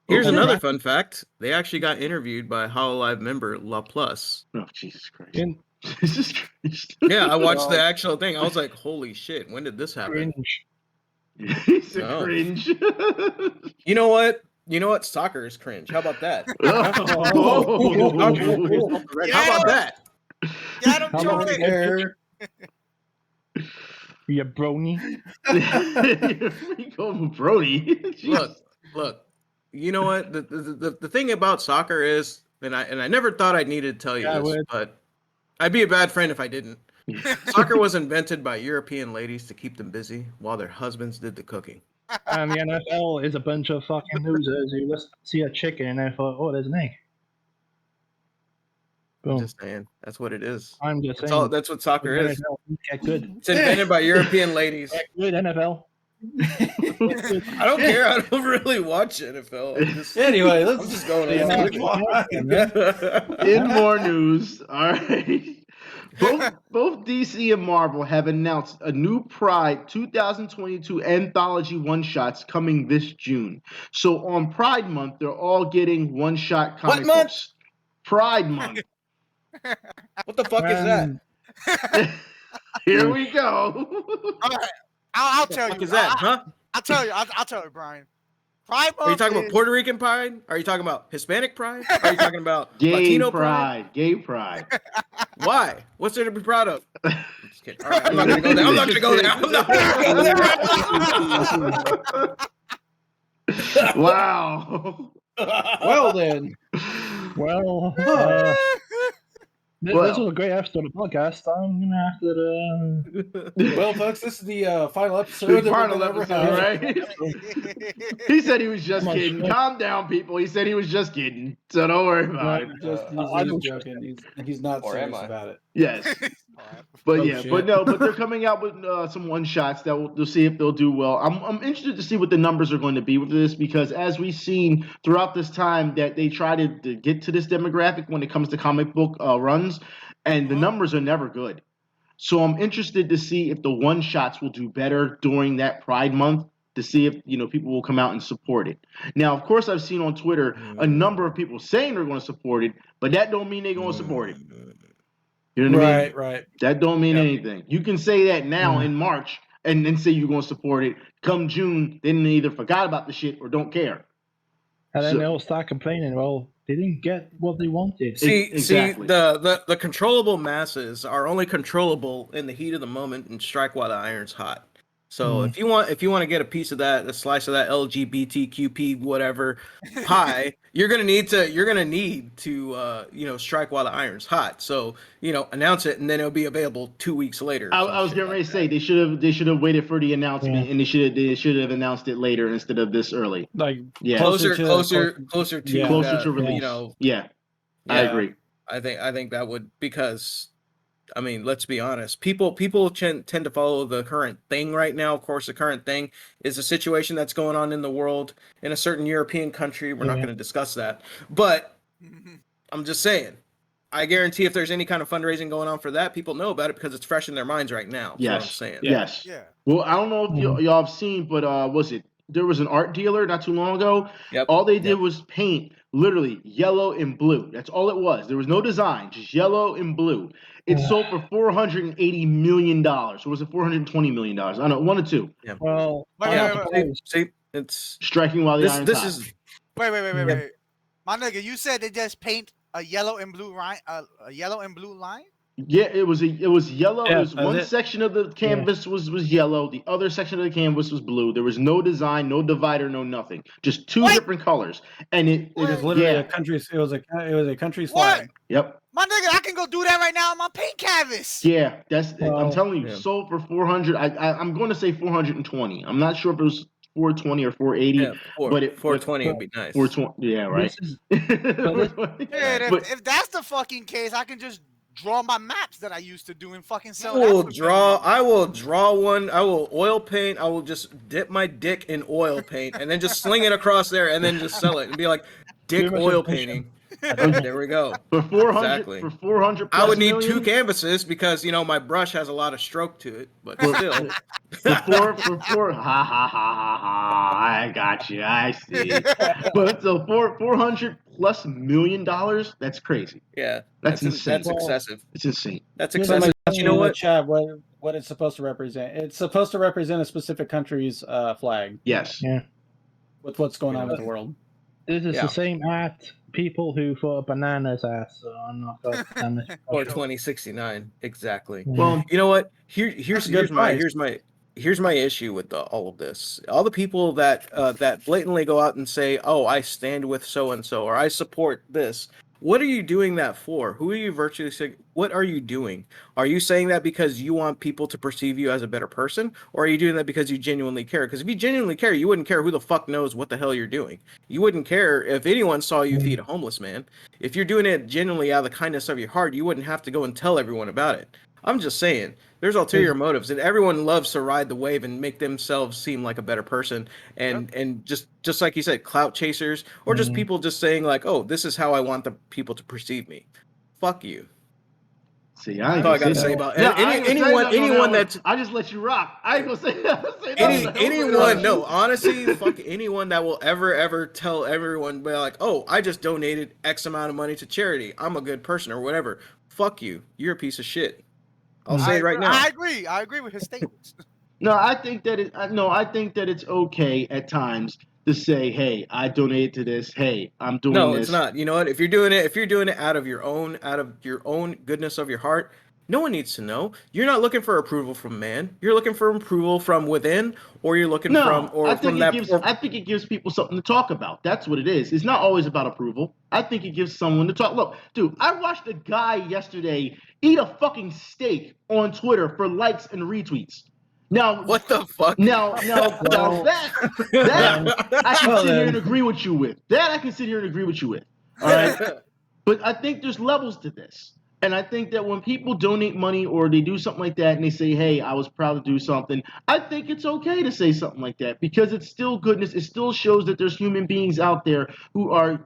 Here's Okay. another fun fact. They actually got interviewed by Hololive member La Plus. Oh Jesus Christ. Jesus Christ. Yeah, I watched the actual thing. I was like, holy shit, when did this happen? Cringe. He's a Oh. cringe. You know what? You know what? Soccer is cringe. How about that? Oh. How about that? Get him, How Jump about Jordan. there. You brony. We call him Brody. Jeez. Look. You know what? The thing about soccer is, and I never thought I'd needed to tell you Yeah, I this, would. but I'd be a bad friend if I didn't. Soccer was invented by European ladies to keep them busy while their husbands did the cooking. And the NFL is a bunch of fucking losers who just see a chicken and they thought, oh, there's an egg. I'm Boom. just saying, that's what it is. I'm just That's saying. all. That's what soccer The is. NFL, get good. It's invented by European ladies. Get good, NFL. I don't care. I don't really watch NFL. I'm just, Anyway, let's I'm just going Yeah, along with it. In more news, all right. Both DC and Marvel have announced a new Pride 2022 anthology one-shots coming this June. So on Pride Month, they're all getting one-shot comic month? books. Pride Month. What the fuck is that? Here we go. All right, I'll What the tell fuck you. is that, huh? I'll tell you. I'll tell you, Brian. Pride Are you Month talking about is- Puerto Rican pride? Are you talking about Hispanic pride? Are you talking about Gay Latino pride. Gay pride. Why? What's there to be proud of? I'm just kidding. All right, I'm not gonna go there. I'm not gonna go there. I'm not gonna go there. Wow. Well then, Well, this Well. was a great episode of the podcast. I'm going to have to... well, folks, this is the final episode The that we're final gonna ever episode, have. right? He said he was just Come on, kidding. Schmidt. Calm down, people. He said he was just kidding. So don't worry about it. He's joking. He's not Or am serious I? about it. Yes. But Oh, yeah, shit. but no, but they're coming out with some one shots that we'll see if they'll do well. I'm interested to see what the numbers are going to be with this, because as we've seen throughout this time that they try to get to this demographic when it comes to comic book runs, and the numbers are never good. So I'm interested to see if the one shots will do better during that Pride Month, to see if people will come out and support it. Now, of course, I've seen on Twitter a number of people saying they're going to support it, but that don't mean they're going to support it. You know what I mean? Right. That don't mean anything. You can say that now in March and then say you're going to support it. Come June, then they either forgot about the shit or don't care. And then So- they'll start complaining, well, they didn't get what they wanted. See, Exactly. the controllable masses are only controllable in the heat of the moment and strike while the iron's hot. So if you want to get a piece of that, a slice of that LGBTQP whatever pie, you're gonna need to strike while the iron's hot. So announce it, and then it'll be available 2 weeks later. I was getting ready to say they should have waited for the announcement, and they should have announced it later instead of this early. Like Yeah, closer to closer to release. Yeah. I agree. I think that would, because I mean, let's be honest. People tend to follow the current thing right now. Of course, the current thing is a situation that's going on in the world in a certain European country. We're not going to discuss that, but I'm just saying. I guarantee if there's any kind of fundraising going on for that, people know about it because it's fresh in their minds right now. That's what I'm saying. Yes. Yeah. Well, I don't know if y'all have seen, but there was an art dealer not too long ago. Yep. All they did was paint literally yellow and blue. That's all it was. There was no design, just yellow and blue. It sold for $480 million. Or was it $420 million? I don't know, one or two. Yeah. Well, Wait. See, it's Striking while the iron's this hot. is Wait. My nigga, you said they just paint a yellow and blue line. A yellow and blue line. Yeah, it was yellow. Yeah, it was that's one it. section of the canvas was yellow. The other section of the canvas was blue. There was no design, no divider, no nothing. Just two different colors. And it What? It was literally yeah. a country. It was a country's flag. Yep. My nigga, I can go do that right now on my paint canvas. Yeah, that's. I'm Well, telling you, sold for 400. I'm going to say 420. I'm not sure if it was 420 or 480. But it 420 would be nice. 420. Yeah, right. This is, Dude, But- if that's the fucking case, I can just draw my maps that I used to do and fucking I sell. will that for draw one. I will oil paint. I will just dip my dick in oil paint and then just sling it across there and then just sell it and be like, dick Too much oil information. painting. There we go. for 400. Exactly. For 400. I would need plus two million, canvases because my brush has a lot of stroke to it, but still. for four. Ha ha ha ha ha. I got you. I see. But so 400 plus $1 million, that's crazy. Yeah, That's insane. That's excessive. It's insane. That's Here's excessive. somebody You know in the what? chat what it's supposed to represent. It's supposed to represent a specific country's flag Yes. Yeah. with what's going on with the world. This is Yeah. the same at people who thought bananas ass, so I'm not going to stand this. Or 2069, exactly. Well, You know what? That's a good price. Here's my issue with all of this. All the people that that blatantly go out and say, "Oh, I stand with so and so," or "I support this." What are you doing that for? Who are you virtually saying? What are you doing? Are you saying that because you want people to perceive you as a better person, or are you doing that because you genuinely care? Because if you genuinely care, you wouldn't care who the fuck knows what the hell you're doing. You wouldn't care if anyone saw you feed a homeless man. If you're doing it genuinely out of the kindness of your heart, you wouldn't have to go and tell everyone about it. I'm just saying, there's ulterior motives, and everyone loves to ride the wave and make themselves seem like a better person, and just like you said, clout chasers, or just people just saying like, oh, this is how I want the people to perceive me. Fuck you. See, I ain't That's all I gonna gotta say about No, I ain't gonna say nothing on anyone that one. that's I just let you rock. I ain't gonna say nothing. anyone. No, honestly, fuck anyone that will ever tell everyone, be like, oh, I just donated X amount of money to charity. I'm a good person or whatever. Fuck you. You're a piece of shit. I'll say it right now. I agree with his statements. No, I think that it's okay at times to say, "Hey, I donated to this. Hey, I'm doing No, this." it's not. You know what? If you're doing it out of your own goodness of your heart, no one needs to know. You're not looking for approval from man. You're looking for approval from within, or you're looking I think it gives people something to talk about. That's what it is. It's not always about approval. I think it gives someone to talk. Look, dude, I watched a guy yesterday eat a fucking steak on Twitter for likes and retweets. Now, what the fuck? Now that I can sit here and agree with you with. That I can sit here and agree with you with. All right. But I think there's levels to this. And I think that when people donate money or they do something like that and they say, hey, I was proud to do something, I think it's okay to say something like that because it's still goodness. It still shows that there's human beings out there who are,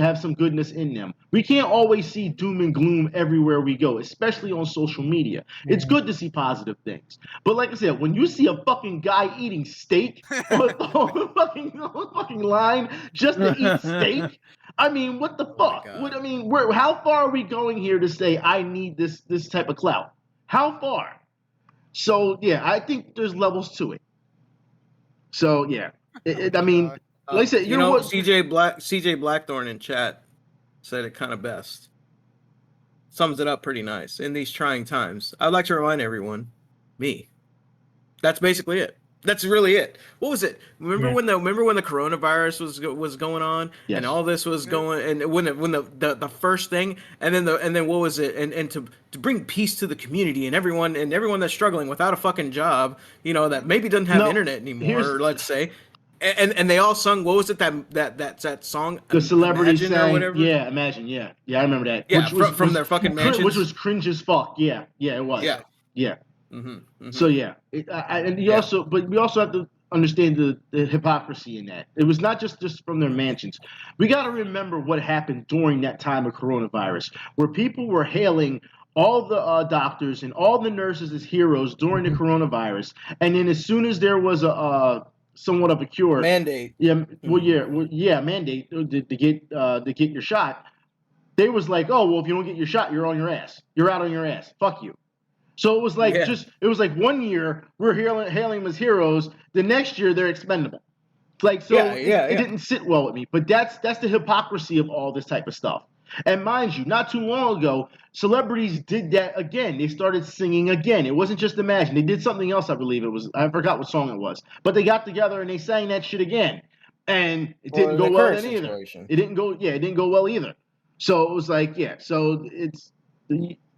have some goodness in them. We can't always see doom and gloom everywhere we go, especially on social media. It's good to see positive things. But like I said, when you see a fucking guy eating steak on a fucking line just to eat steak, I mean, what the fuck? How far are we going here to say I need this type of clout? How far? So yeah, I think there's levels to it. So yeah, like I said, CJ Blackthorn in chat said it kind of best. Sums it up pretty nice. In these trying times, I'd like to remind everyone, me. That's basically it. That's really it. What was it? Remember when the coronavirus was going on and all this was going, and when the first thing and then what was it? And to bring peace to the community and everyone that's struggling without a fucking job, that maybe doesn't have internet anymore, let's say. And they all sung, what was it that song? The celebrity Imagine sang, or whatever? yeah, Imagine, yeah, I remember that. Yeah, from their fucking mansions, which was cringe as fuck. Yeah, it was. Yeah. Mm-hmm. So yeah, we also have to understand the hypocrisy in that. It was not just from their mansions. We got to remember what happened during that time of coronavirus, where people were hailing all the doctors and all the nurses as heroes during the coronavirus, and then as soon as there was a somewhat of a cure mandate, mandate to get your shot, they was like, oh well, if you don't get your shot, you're on your ass. You're out on your ass. Fuck you. So it was like it was like 1 year we're hailing them as heroes. The next year they're expendable. It didn't sit well with me. But that's the hypocrisy of all this type of stuff. And mind you, not too long ago, celebrities did that again. They started singing again. It wasn't just Imagine. They did something else, I believe it was. I forgot what song it was. But they got together and they sang that shit again. And it didn't go well then either. It didn't go well either. So it was like, so it's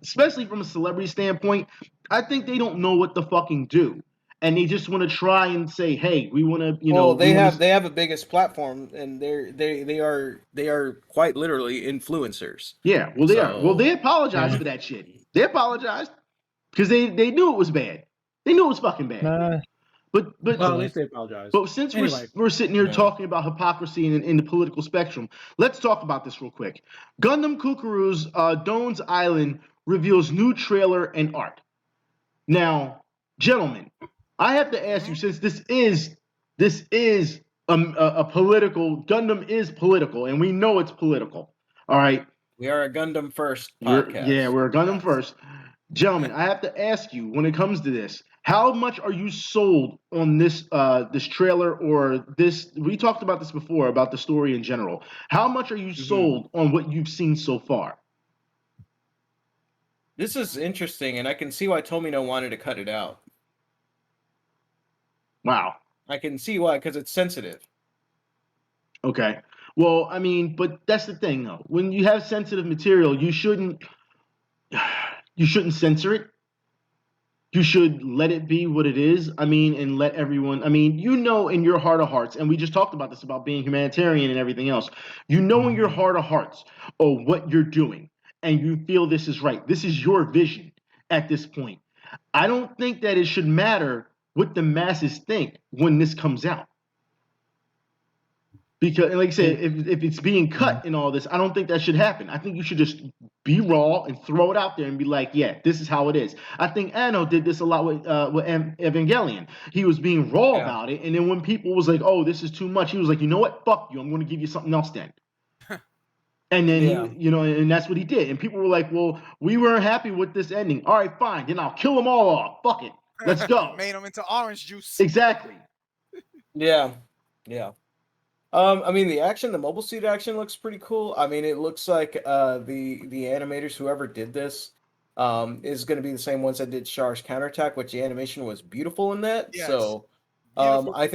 especially from a celebrity standpoint, I think they don't know what to fucking do, and they just want to try and say, "Hey, we want to," Well, they have the biggest platform, and they are quite literally influencers. Yeah, well, they are. Well, they apologized for that shit. They apologized because they knew it was bad. They knew it was fucking bad. But at least they apologized. But since we're sitting here talking about hypocrisy in the political spectrum, let's talk about this real quick. Gundam Kukuru's Doan's Island reveals new trailer and art. Now, gentlemen, I have to ask you, since this is a political Gundam is political, and we know it's political. All right, We are a Gundam first podcast. we're a Gundam Yes. first, gentlemen. I have to ask you when it comes to this, how much are you sold on this this trailer or this? We talked about this before about the story in general. How much are you sold on what you've seen so far? This is interesting, and I can see why Tomino wanted to cut it out. Wow. I can see why, because it's sensitive. Okay. Well, I mean, but that's the thing though. When you have sensitive material, you shouldn't censor it. You should let it be what it is. I mean, and let everyone, I mean, you know in your heart of hearts, and we just talked about this about being humanitarian and everything else. You know in your heart of hearts what you're doing, and you feel this is right. This is your vision at this point. I don't think that it should matter what the masses think when this comes out. Because, like I said, if it's being cut and all this, I don't think that should happen. I think you should just be raw and throw it out there and be like, yeah, this is how it is. I think Anno did this a lot with Evangelion. He was being raw about it, and then when people was like, oh, this is too much, he was like, you know what? Fuck you. I'm going to give you something else then. And then, and that's what he did. And people were like, well, we weren't happy with this ending. All right, fine. Then I'll kill them all off. Fuck it. Let's go. Made them into orange juice. Exactly. Yeah. I mean, the mobile suit action looks pretty cool. I mean, it looks like the animators, whoever did this, is going to be the same ones that did Char's Counterattack, which the animation was beautiful in that. Yes. So, I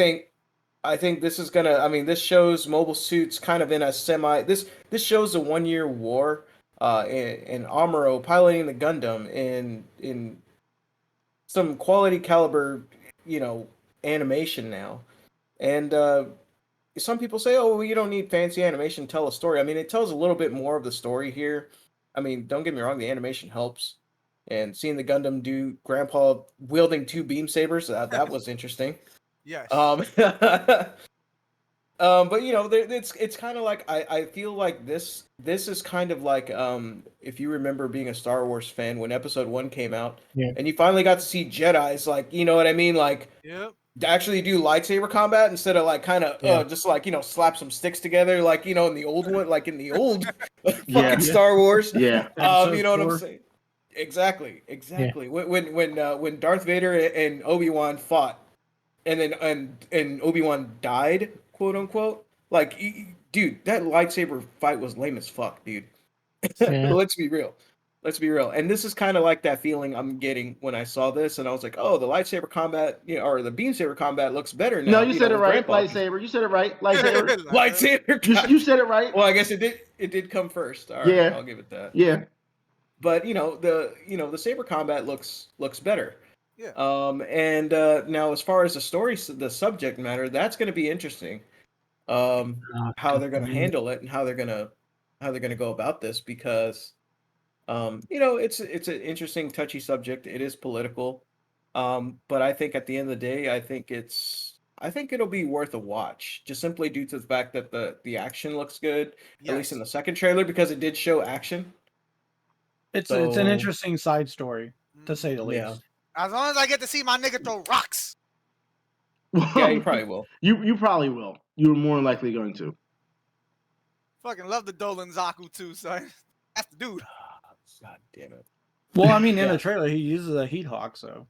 think this is gonna. I mean, this shows mobile suits kind of in a semi. This shows a 1-year war, in Amuro piloting the Gundam in some quality caliber, animation now, and. Some people say, oh, well, you don't need fancy animation to tell a story. I mean, it tells a little bit more of the story here. I mean, don't get me wrong, the animation helps. And seeing the Gundam do Grandpa wielding 2 beam sabers, that was interesting. Yes. But it's kind of like I feel like this is kind of like if you remember being a Star Wars fan when Episode 1 came out, and you finally got to see Jedi's, like, you know what I mean, like. Yep. Actually do lightsaber combat instead of like kind of just like slap some sticks together like in the old one, like in the old fucking Star Wars. Yeah. You know what I'm saying? Exactly. When Darth Vader and Obi-Wan fought, and then and Obi-Wan died, quote unquote. Like, dude, that lightsaber fight was lame as fuck, dude. Let's be real. And this is kind of like that feeling I'm getting when I saw this, and I was like, oh, the lightsaber combat, or the beam saber combat looks better now. No, you said it right. Lightsaber. You said it right. Lightsaber. Lightsaber. You said it right. Well, I guess it did come first. All right, I'll give it that. Yeah. But the saber combat looks better. Yeah. And now as far as the story, the subject matter, that's going to be interesting. How they're going to handle it and how they're going to go about this, because it's an interesting, touchy subject. It is political, but I think at the end of the day, I think it'll be worth a watch, just simply due to the fact that the action looks good, at least in the second trailer, because it did show action. It's an interesting side story, to say the least. As long as I get to see my nigga throw rocks. Yeah, you probably will. You probably will. You're more likely going to. Fucking love the Dolan Zaku too, son. That's the dude. God damn it. Well, I mean, in the trailer, he uses a heat hawk, so.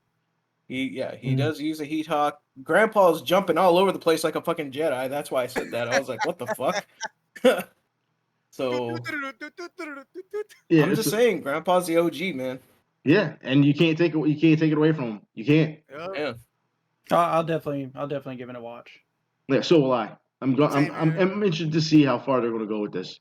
He does use a heat hawk. Grandpa's jumping all over the place like a fucking Jedi. That's why I said that. I was like, what the fuck? So, I'm just saying, Grandpa's the OG, man. Yeah, and you can't take it away from him. You can't. Yeah. I'll definitely give it a watch. Yeah, so will I. I'm interested to see how far they're going to go with this.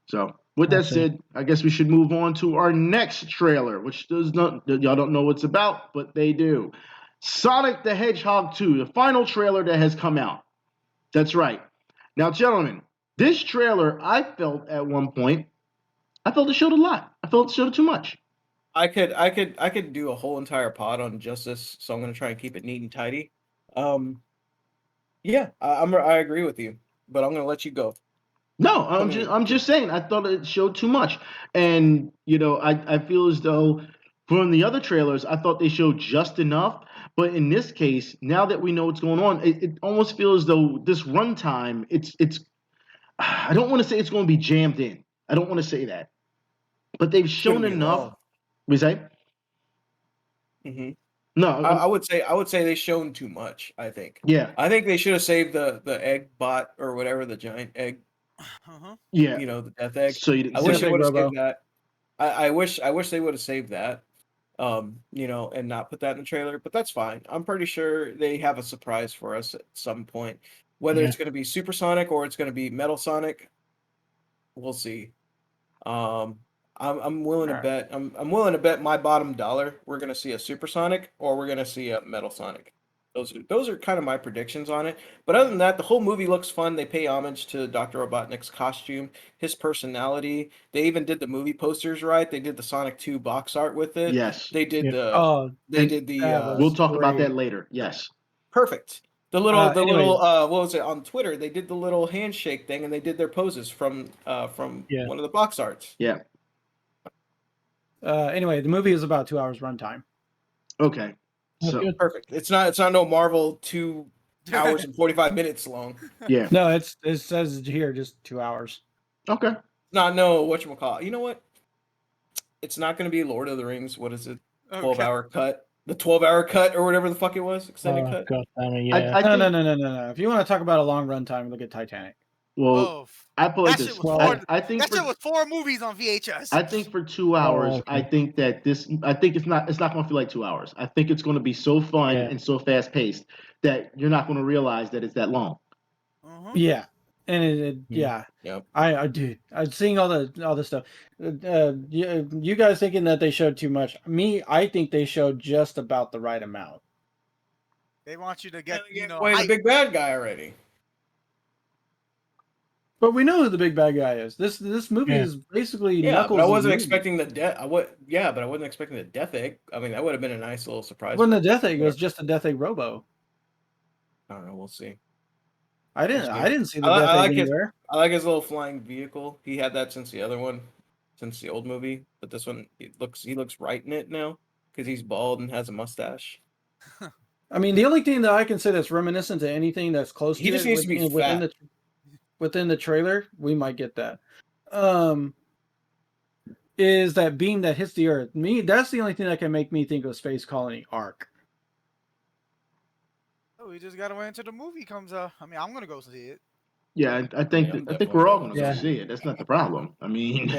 So, with that said, I guess we should move on to our next trailer, which y'all don't know what it's about, but they do. Sonic the Hedgehog 2, the final trailer that has come out. That's right. Now, gentlemen, this trailer, I felt at one point, it showed a lot. I felt it showed too much. I could do a whole entire pod on just this, so I'm going to try and keep it neat and tidy. Yeah, I agree with you, but I'm going to let you go. No, I'm just saying. I thought it showed too much, and I feel as though From the other trailers, I thought they showed just enough. But in this case, now that we know what's going on, it almost feels as though this runtime, it's. I don't want to say it's going to be jammed in. I don't want to say that, but they've It's gonna shown be enough. long. We say hmm no. I would say they've shown too much. I think they should have saved the egg bot or whatever, the giant egg. Yeah, The death egg. So you didn't. I wish say they it. would have saved that. I wish they would have saved that. And not put that in the trailer, but that's fine. I'm pretty sure they have a surprise for us at some point. Whether it's going to be Supersonic or it's going to be Metal Sonic, we'll see. I'm willing to bet. I'm willing to bet my bottom dollar we're going to see a Supersonic or we're going to see a Metal Sonic. Those are kind of my predictions on it. But other than that, the whole movie looks fun. They pay homage to Dr. Robotnik's costume, his personality. They even did the movie posters right. They did the Sonic 2 box art with it. Yes. They did We'll talk about that later. Yes. Perfect. The little Anyway. what was it on Twitter? They did the little handshake thing and they did their poses from one of the box arts. Yeah. Anyway, the movie is about 2 hours runtime. Okay. So perfect. It's not no Marvel 2 hours and 45 minutes long. Yeah. No, it says here just 2 hours. Okay. No, whatchamacallit. You know what? It's not going to be Lord of the Rings. What is it? 12-hour cut. The 12-hour cut or whatever the fuck it was. Extended cut. God damn it, yeah. No. If you want to talk about a long runtime, look at Titanic. Well, I put like this. I think that shit was 4 movies on VHS. I think for 2 hours, I think that I think it's not going to feel like 2 hours. I think it's going to be so fun and so fast paced that you're not going to realize that it's that long. Yeah, and yeah. Yep. I'm seeing all the stuff. You guys thinking that they showed too much? I think they showed just about the right amount. They want you to get the big bad guy already. But we know who the big bad guy is. This movie is basically Knuckles. But I wasn't expecting the death. But I wasn't expecting the death egg. I mean, that would have been a nice little surprise. When the death egg was just a death egg robo. I don't know. We'll see. I didn't see the death egg anywhere. I like his little flying vehicle. He had that since the other one, since the old movie. But this one, he looks right in it now because he's bald and has a mustache. I mean, the only thing that I can say that's reminiscent to anything that's close to he just needs to be fat. Within the trailer, we might get that. Is that beam that hits the Earth? That's the only thing that can make me think of Space Colony Arc. Oh, we just gotta wait until the movie comes out. I mean, I'm gonna go see it. Yeah, I think we're all gonna go see it. That's not the problem. I mean,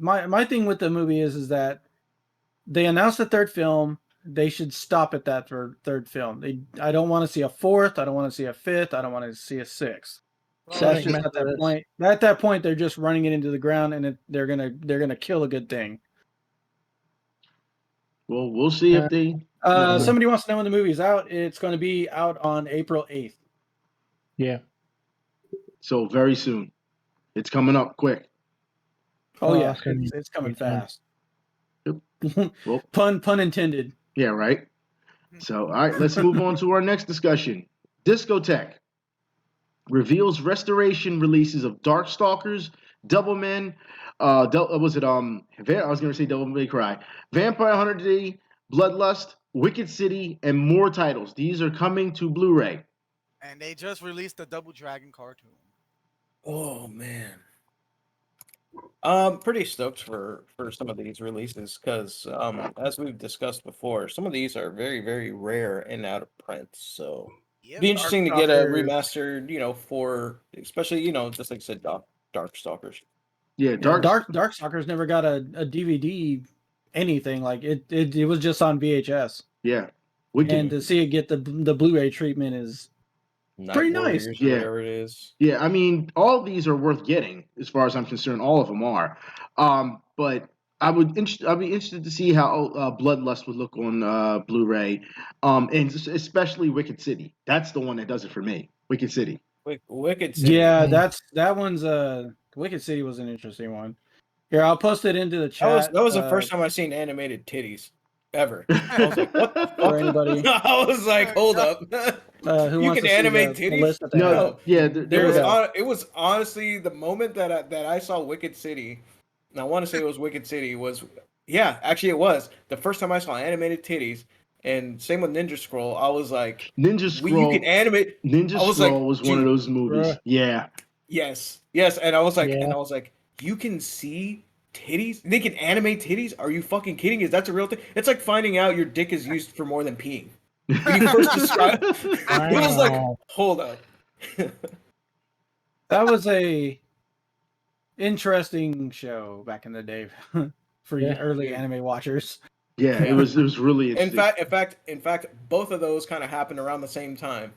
my thing with the movie is that they announced the third film. They should stop at that third film. I don't want to see a fourth. I don't want to see a fifth. I don't want to see a sixth. That's just at that point. At that point, they're just running it into the ground, and they're gonna kill a good thing. Well, we'll see if they. Somebody wants to know when the movie's out. It's going to be out on April 8th. Yeah. So very soon. It's coming up quick. Oh yeah, it's coming fast. Yep. Well, pun intended. Yeah, right. So, all right, let's move on to our next discussion. Discotech reveals restoration releases of Darkstalkers, Devilman, I was going to say Devil May Cry, Vampire Hunter D, Bloodlust, Wicked City, and more titles. These are coming to Blu-ray. And they just released the Double Dragon cartoon. Oh man. I'm pretty stoked for some of these releases because, as we've discussed before, some of these are very, very rare and out of print. So it'd be interesting to get a remastered, for especially, just like I said, Darkstalkers. Yeah, Darkstalkers never got a DVD anything like it. It was just on VHS. Yeah, and to see it get the Blu-ray treatment is pretty nice. Yeah, whatever it is. Yeah, I mean, all of these are worth getting, as far as I'm concerned. All of them are. But I'd be interested to see how Bloodlust would look on Blu-ray, and especially Wicked City. That's the one that does it for me. Wicked City. Wicked City. Yeah, that one's Wicked City was an interesting one. Here, I'll post it into the chat. That was the first time I seen animated titties ever. I was like, what the fuck? For anybody. I was like, hold up. You can animate titties? No, yeah. It was honestly the moment that I saw Wicked City, and I want to say it was Wicked City, was Yeah, actually, it was the first time I saw animated titties, and same with Ninja Scroll. I was like, Ninja you can Scroll. animate. Ninja I was Scroll like, was one of gee, those movies. Bruh. Yeah. yes, yes, and I was like, Yeah. you can see titties. They can animate titties. Are you fucking kidding? Is that a real thing? It's like finding out your dick is used for more than peeing. When you first described, it was like, Wow. hold up. That was a interesting show back in the day for Yeah. early anime watchers. Yeah, Yeah. it was really In interesting. fact, both of those kind of happened around the same time.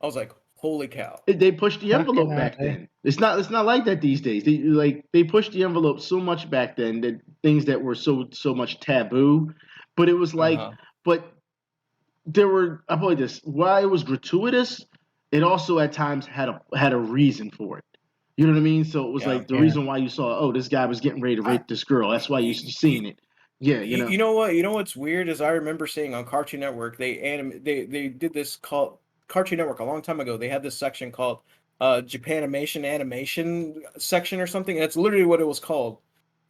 I was like, holy cow. They pushed the Fucking envelope hell, back eh? then. It's not like that these days. They pushed the envelope so much back then that things that were so much taboo. But it was like, Uh-huh. but there were, I put it this, while it was gratuitous, it also at times had a reason for it. You know what I mean? So it was Yeah. like the Yeah. reason why you saw, oh, this guy was getting ready to rape this girl. That's why you seen it. Yeah, you know. You know what? You know what's weird is I remember seeing on Cartoon Network they did this called Cartoon Network a long time ago. They had this section called Japanimation animation section or something. And it's literally what it was called.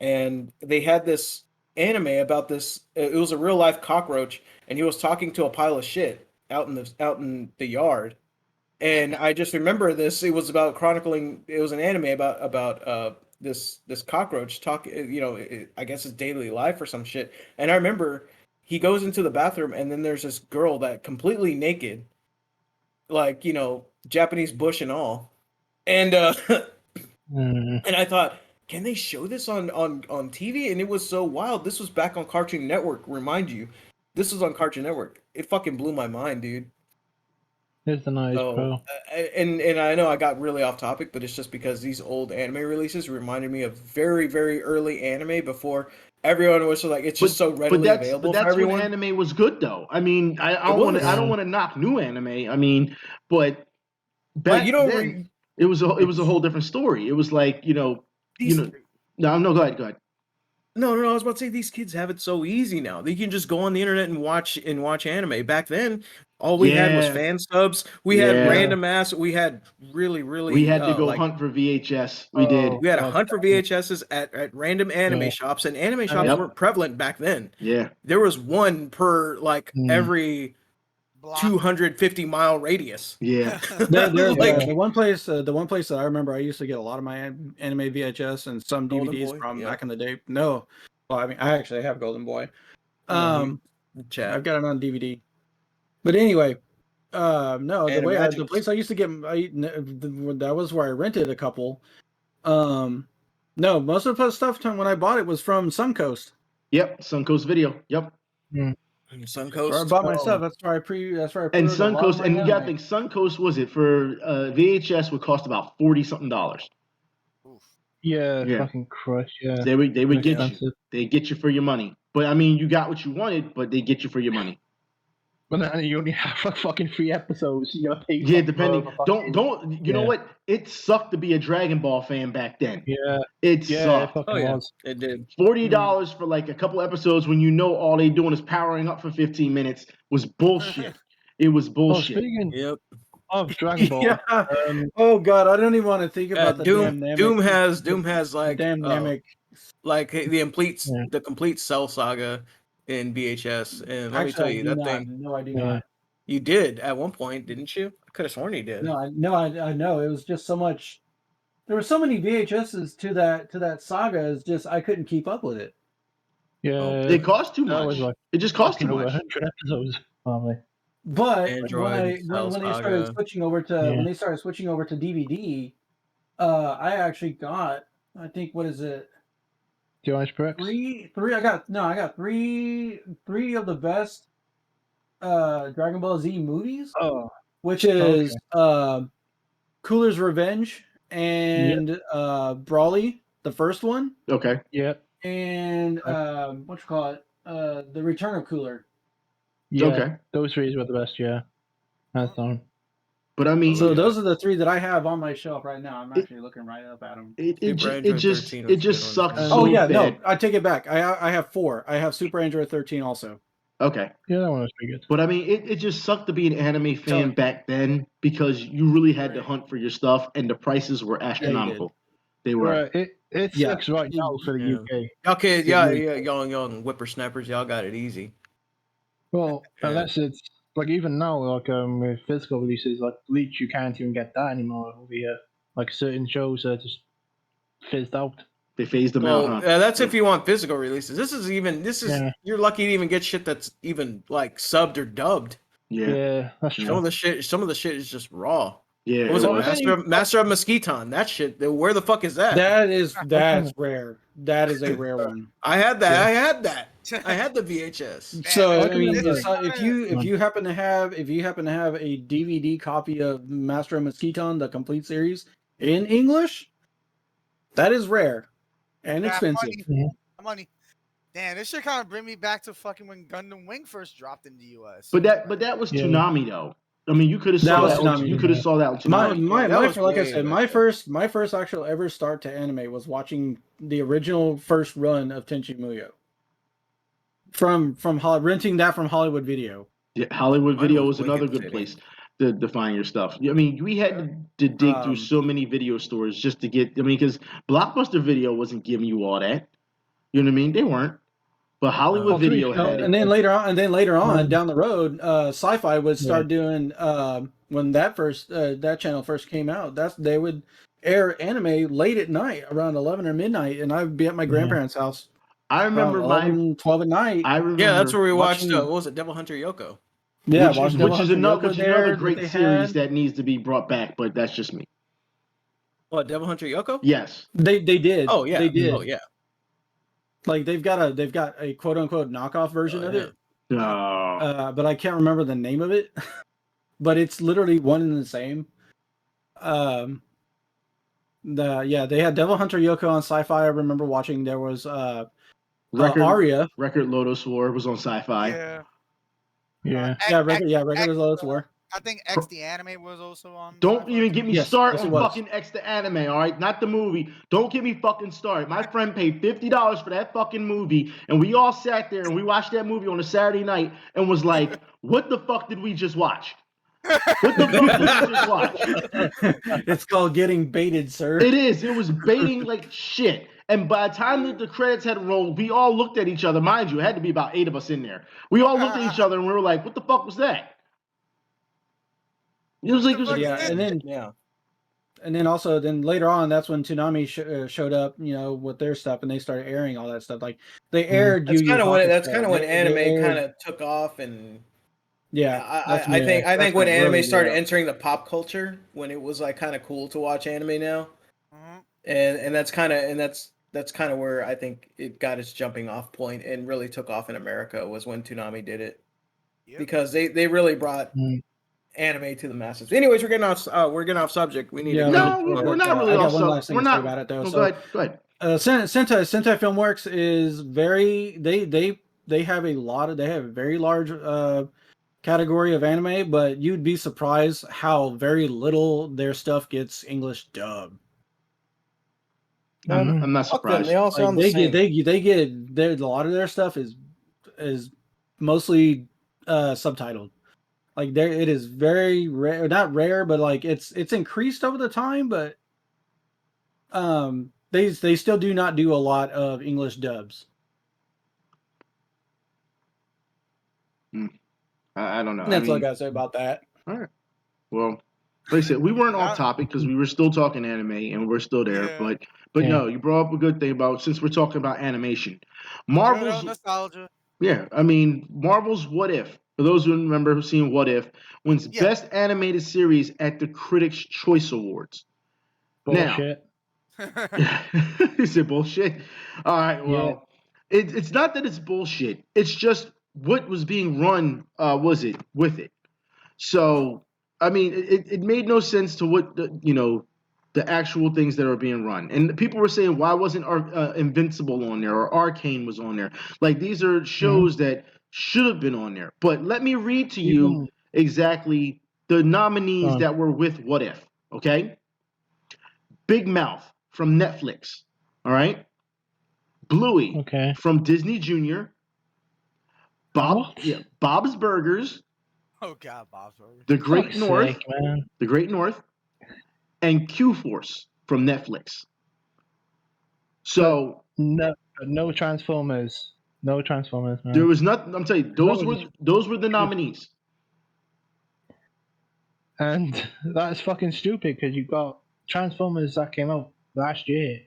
And they had this anime about this. It was a real life cockroach, and he was talking to a pile of shit out in the yard. And I just remember this. It was about chronicling. It was an anime about this cockroach talk. I guess his daily life or some shit. And I remember he goes into the bathroom, and then there's this girl that completely naked, like Japanese bush and all. And Mm. and I thought, can they show this on TV? And it was so wild. This was back on Cartoon Network. Remind you, this was on Cartoon Network. It fucking blew my mind, dude. Here's the noise, So, bro. and I know I got really off topic, but it's just because these old anime releases reminded me of very, very early anime before everyone was like, it's just so readily available But for that's when everyone. anime was good though. I mean, I It don't want was. to I don't want to knock new anime. I mean, but But you back don't then it was a whole different story. It was like, these. no, go ahead. No, I was about to say these kids have it so easy now. They can just go on the internet and watch anime. Back then, all we had was Yeah. fan subs. We had Yeah. random ass. We had really, really. We had to go like, hunt for VHS. We did. We had to God, hunt for VHSs at random anime Yeah. shops, and anime shops Yep. weren't prevalent back then. Yeah. There was one per every Block. 250-mile radius. Yeah. There's Like- the one place that I remember I used to get a lot of my anime VHS and some Golden DVDs Boy? from Yeah. back in the day. No, well, I mean, I actually have Golden Boy. Yeah, Chat. I've got it on DVD. But anyway, no, Animagics. the place I used to get, that was where I rented a couple. No, most of the stuff when I bought it was from Suncoast. Yep. Suncoast Video. Yep. Suncoast. Where I bought my stuff. That's where I And pre-ordered a lot of Suncoast, my and you gotta anime. think Suncoast was it for VHS would cost about $40-something. Yeah, Yeah. fucking Christ, yeah. They would get you. Expensive. They get you for your money. But I mean, you got what you wanted, but they get you for your money. But then you only have like fucking 3 episodes. You gotta pay. Yeah, fucking depending. for fucking- Don't. You know yeah. what? It sucked to be a Dragon Ball fan back then. Yeah, It yeah, it sucked. fucking Oh yeah, was. it did. $40 for like a couple episodes when you know all they doing is powering up for 15 minutes was bullshit. It was Oh, bullshit. speaking Yep. of Dragon Ball, Yeah. Oh God, I don't even want to think about the damn Doom Namek. has like damn Namek. the complete Cell saga in VHS, and let me tell Actually, you I do that not. thing. No, I do Yeah. not. You did at one point, didn't you? I could have sworn you did. No, I know. It was just so much. There were so many VHSs to that saga. It's just I couldn't keep up with it. yeah, It cost too that much. was like It just cost too fucking over much. 100 episodes, probably. But Android, Cell when they Saga. started switching over to Yeah. when they started switching over to DVD, I actually got, I think, what is it? Do you want bricks? I got three of the best Dragon Ball Z movies, Oh, which is Cooler's Revenge and Brawly, the first one, Okay. yeah, and what you call it, The Return of Cooler. yeah. Okay. Those 3 were the best. Yeah, hands down. But I mean, So those are the 3 that I have on my shelf right now. I'm actually looking right up at them. it Super just Android it just 13 was it just the good sucked one. so Oh yeah, bad. no, I take it back. I have 4. I have Super Android 13 also. Okay. Yeah, that one was pretty good. But I mean, it just sucked to be an anime fan Totally. back then because you really had to hunt for your stuff and the prices were astronomical. They were. Right, It's Yeah. 6 right now for the Yeah. UK. Okay, yeah, young whippersnappers, y'all got it easy. Well, Yeah. unless it's like even now, like with physical releases, like Bleach, you can't even get that anymore over here. Like certain shows are just fizzed out. They phased them Well, out, huh? that's if you want physical releases. This is Yeah. you're lucky to even get shit that's even like subbed or dubbed. Yeah. That's Some true. of the shit is just raw. Yeah. What was it? Well, Master of Mosquiton. That shit. Where the fuck is that? That's rare. That is a rare one. I had that. Yeah. I had that. I had the VHS. So I I mean, remember- if you happen to have a DVD copy of Master of Mosquiton, the complete series in English, that is rare and expensive. Money. Damn, this shit kind of bring me back to fucking when Gundam Wing first dropped in the US. But that was Yeah. Toonami though. I mean, you could have That saw was that. Toonami. You could have saw that on Toonami. Like I said, my first actual ever start to anime was watching the original first run of Tenchi Muyo. From renting that from Hollywood Video. Yeah, Hollywood Mine Video was was another Wicked good City. place to find your stuff. I mean, we had to dig through so many video stores just to get. I mean, because Blockbuster Video wasn't giving you all that. You know what I mean? They weren't. But Hollywood Video had it. And then later on down the road, Sci-Fi would start doing when that channel first came out. They would air anime late at night around 11 or midnight, and I would be at my grandparents' house. I remember 11, 12 at night. I remember. Yeah, that's where we watched. watching- What was it? Devil Hunter Yoko. Yeah, which is another great series that needs to be brought back. But that's just me. What, Devil Hunter Yoko? Yes, they did. Oh yeah, they did. Oh yeah. Like they've got a quote unquote knockoff version of it. But I can't remember the name of it. But it's literally one and the same. They had Devil Hunter Yoko on Sci-Fi. I remember watching. There was Aria. Record Lotus War was on Sci-Fi. Yeah. Record Lotus War. I think X the anime was also on. Don't even get me started yes, on it was. fucking X the anime, all right? Not the movie. Don't get me fucking started. My friend paid $50 for that fucking movie, and we all sat there and we watched that movie on a Saturday night and was like, what the fuck did we just watch? What the fuck did we just watch? It's called getting baited, sir. It is. It was baiting like shit. And by the time that the credits had rolled, we all looked at each other. Mind you, it had to be about 8 of us in there. We all looked at each other and we were like, what the fuck was that? It was like, and then also later on, that's when Toonami showed up, with their stuff, and they started airing all that stuff. Like they aired. That's kind of when anime kind of took off, and I think when anime started entering the pop culture, when it was like kind of cool to watch anime now, and that's kind of where I think it got its jumping off point and really took off in America was when Toonami did it, because they really brought anime to the masses. Anyways, we're getting off subject. We need to go. We're not really off subject. We're not about it though. Go ahead. Sentai Filmworks is very they have a very large category of anime, but you'd be surprised how very little their stuff gets English dub. I'm not surprised. They all sound the same. They get a lot of their stuff is mostly subtitled. Like it is very rare, not rare, but like it's increased over the time, but they still do not do a lot of English dubs. I don't know. That's all I gotta say about that. All right. Well, like I said, we weren't off topic because we were still talking anime and we're still there. Yeah. But no, you brought up a good thing about, since we're talking about animation, Marvel's nostalgia. Yeah, I mean, Marvel's What If. For those who remember seeing What If, wins Best Animated Series at the Critics' Choice Awards. Bullshit. Now, is it bullshit? All right, well, it's not that it's bullshit. It's just what was being run with it. So, I mean, it made no sense to what the actual things that are being run. And people were saying, why wasn't Invincible on there or Arcane was on there? Like, these are shows that should have been on there. But let me read to you exactly the nominees that were with What If, okay? Big Mouth from Netflix, all right? Bluey from Disney Junior. Bob's Burgers. Oh God, Bob's Burgers. The Great North, and Q Force from Netflix. So no Transformers. No Transformers, man. there was nothing. I'm telling you, No, those were the nominees. And that's fucking stupid because you got Transformers that came out last year,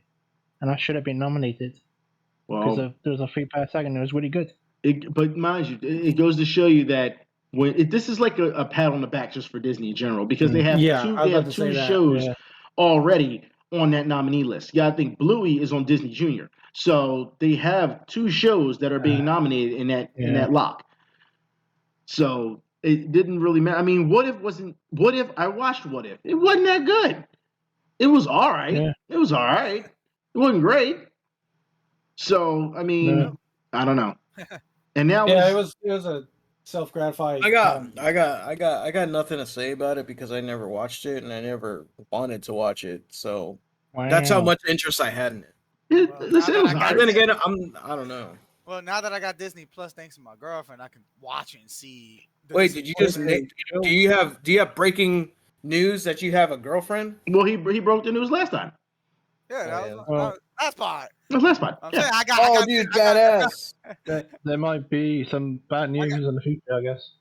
and that should have been nominated because Well, there was a 3 per second. It was really good. but mind you, it goes to show you that this is like a pat on the back just for Disney in general because they have Yeah, two I was about to say that. shows Yeah. already on that nominee list. Yeah, I think Bluey is on Disney Junior, so they have 2 shows that are being nominated in that lock. So it didn't really matter. I mean, What If I watched What If? It wasn't that good. It was all right. Yeah. It was all right. It wasn't great. So I mean, No. I don't know. And now Yeah, it was a self-gratifying. I got nothing to say about it because I never watched it and I never wanted to watch it. So that's how Wow. much interest I had in it. Listen, it was all But right. then again, I don't know. Well, now that I got Disney Plus, thanks to my girlfriend, I can watch it and see. Wait, did you just do you have breaking news that you have a girlfriend? Well, he broke the news last time. Yeah, Well, that's part. That was last time. I'm Yeah. saying I Oh, got dude, I got- badass. there might be some bad news in the future, I guess.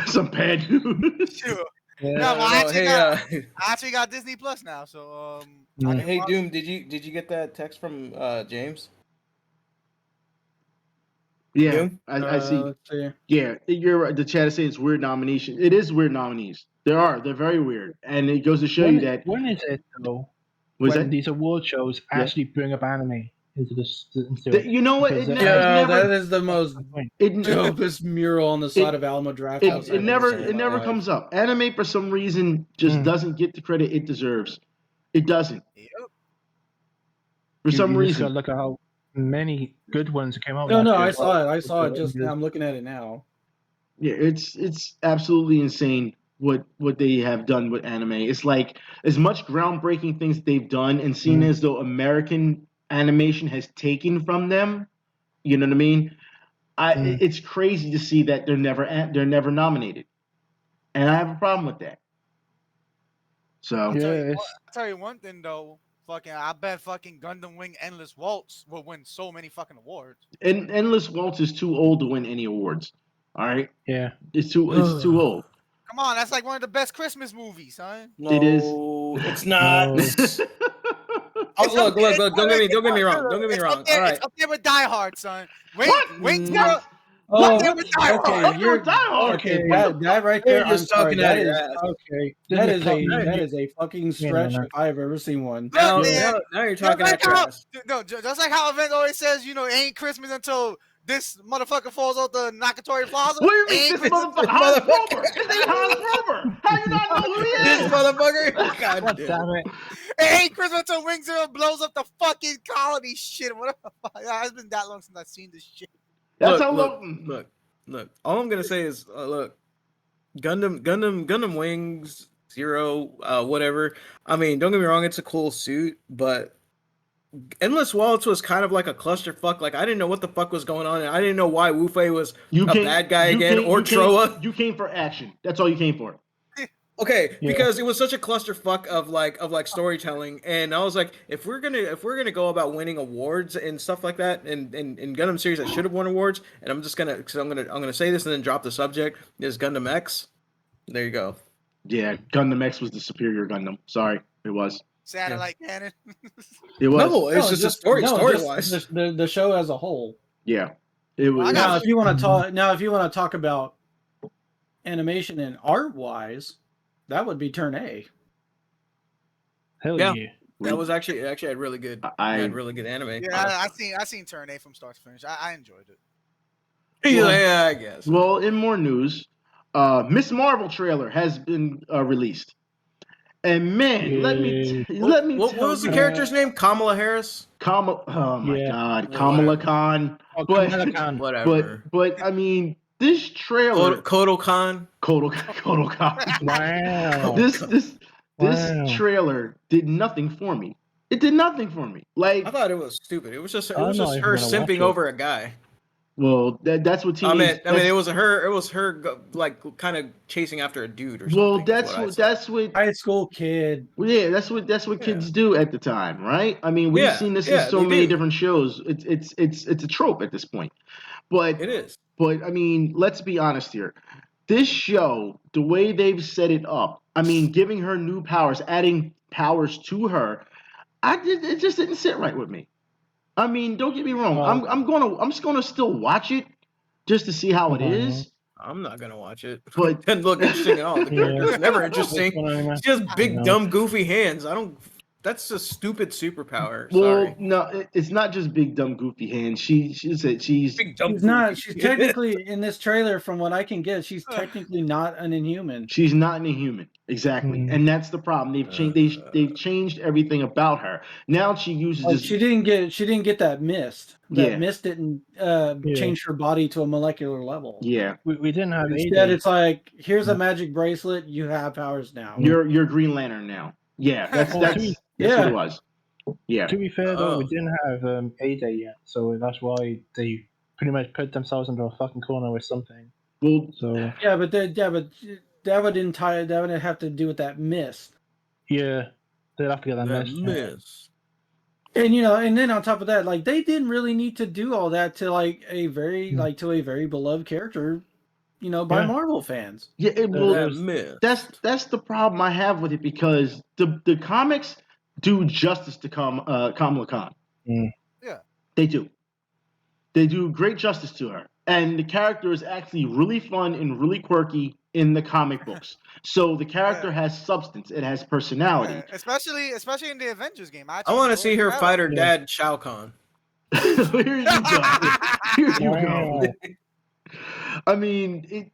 Some bad news. Sure. Yeah. No, well, I actually, Hey, I actually got Disney Plus now, so I Mm. can hey, watch- Doom, did you get that text from James? Yeah, Doom? I see. Let's see. Yeah, you're right. The chat is saying it's weird nomination. It is weird nominees. They're very weird, and it goes to show you that. When is it though? Was when that? these award shows Yeah. actually bring up anime into You know what? Because It, that- Yeah, never. that is the most It, dopest mural on the side of Alamo Draft House. it I've never ever seen in my life. comes up. Anime for some reason just doesn't get the credit it deserves. It doesn't. Yep. For some you just reason. gotta look at how many good ones came out. No, last no, year. I saw it. I saw it just now. I'm looking at it now. Yeah, it's absolutely insane what they have done with anime. It's like as much groundbreaking things they've done and seen as though American animation has taken from them. You know what I mean? It's crazy to see that they're never nominated, and I have a problem with that. So I'll tell you Yeah, what- I'll tell you one thing though. Fucking, I bet fucking Gundam Wing Endless Waltz will win so many fucking awards. and Endless Waltz is too old to win any awards. All right, yeah. it's too old. Come on, that's like one of the best Christmas movies, son. No, It is. It's not. It's look, okay- don't get me wrong. Don't get me It's wrong. up there- All right. It's up there with Die Hard, son. Wing What? Zero. Oh, Up there with Die Hard. okay, you're Die Hard. okay. What That right there, You're I'm just sorry. talking out That of your is ass. Okay. that is a fucking stretch no. if I've ever seen one. Now, Look, man, now you're just talking like out your how, ass. no, just like how Event always says, you know, it ain't Christmas until this motherfucker falls off the Nakatomi Plaza. What do you mean, Ain't this Christmas- motherfucker? Hans Gruber. His name Hans Gruber. How you not know who he This is? motherfucker. God God damn. damn it. It ain't Christmas until Wing Zero blows up the fucking colony shit. What the fuck? It's been that long since I've seen this shit. That's how look, low. look. All I'm gonna say is, look, Gundam Wings Zero, whatever. I mean, don't get me wrong, it's a cool suit, but Endless Waltz was kind of like a clusterfuck. Like I didn't know what the fuck was going on, and I didn't know why Wu Fei was a bad guy again, or Troa. You came for action. That's all you came for. Okay, Yeah. because it was such a clusterfuck of like storytelling, and I was like, if we're gonna go about winning awards and stuff like that, and in Gundam series that should have won awards, and I'm gonna say this and then drop the subject is Gundam X. There you go. Yeah, Gundam X was the superior Gundam. Sorry, it was. Satellite cannon. It was. No, it's just a story wise. The show as a whole. Yeah, it was. I got- Now, if you want to talk about animation and art wise, that would be Turn A. Hell Yeah. yeah. That was actually had really good. Had really good anime. Yeah, I seen Turn A from start to finish. I enjoyed it. Yeah, I guess. Well, in more news, Miss Marvel trailer has been released, and man, let me What tell was the you, character's name? Kamala Harris. Oh my Yeah. God, Kamala Khan. Oh, But- Kamala Khan. Whatever. But I mean, this trailer, Kodo Khan. Kodo Khan. Wow. This Wow. trailer did nothing for me. It did nothing for me. Like I thought it was stupid. It was just I'm not even her gonna watch simping it. over a guy. Well, that's what I teenage. mean, it was her. It was her, like, kind of chasing after a dude or something. Well, is that's I what saw. that's what. High school kid. Well, yeah, that's what kids do at the time, right? I mean, we've seen this in so they many do. different shows. It's a trope at this point. But It is. But I mean, let's be honest here. This show, the way they've set it up, I mean, giving her new powers, adding powers to her, it just didn't sit right with me. I mean, don't get me wrong. Well- I'm just gonna still watch it just to see how it is. I'm not gonna watch it. But- It doesn't look interesting at all. The Yeah. character's never interesting. It's just big, know. dumb, goofy hands. I don't. That's a stupid superpower. Well, Sorry. no, it's not just big dumb goofy hands. She's Big, dumb, She's not. goofy. She's technically in this trailer, from what I can get, she's technically not an Inhuman. She's not an Inhuman, exactly, and that's the problem. They've changed. They've changed everything about her. Now she uses. Oh, this, she didn't get that mist. That Yeah. mist didn't change her body to a molecular level. Yeah, We didn't have Instead, AJ. it's like, here's a magic bracelet. You have powers now. you're Green Lantern now. Yeah, that's Well, that's yeah. what it was. Yeah, To be fair though, we Oh. didn't have AJ yet, so that's why they pretty much put themselves into a fucking corner with something. well, So Yeah, but that would have to do with that mist. yeah, they'd have to get that That messed. miss. And and then on top of that, like, they didn't really need to do all that to like a very beloved character, by Yeah. Marvel fans. yeah. That miss. That's the problem I have with it because the comics do justice to Kamala Khan. Mm. Yeah. They do. They do great justice to her, and the character is actually really fun and really quirky in the comic books. So the character has substance. It has personality. Yeah, especially in the Avengers game. I want to see her fight her dad, Shao Kahn. Here you go. Here you go. I mean,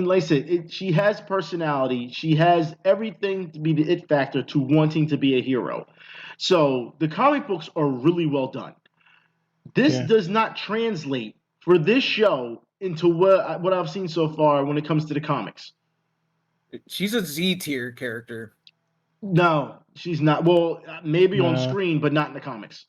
like I said, she has personality. She has everything to be the it factor to wanting to be a hero. So the comic books are really well done. This does not translate for this show into what I've seen so far when it comes to the comics. She's a Z tier character. No, she's not. Well, maybe on No. screen, but not in the comics.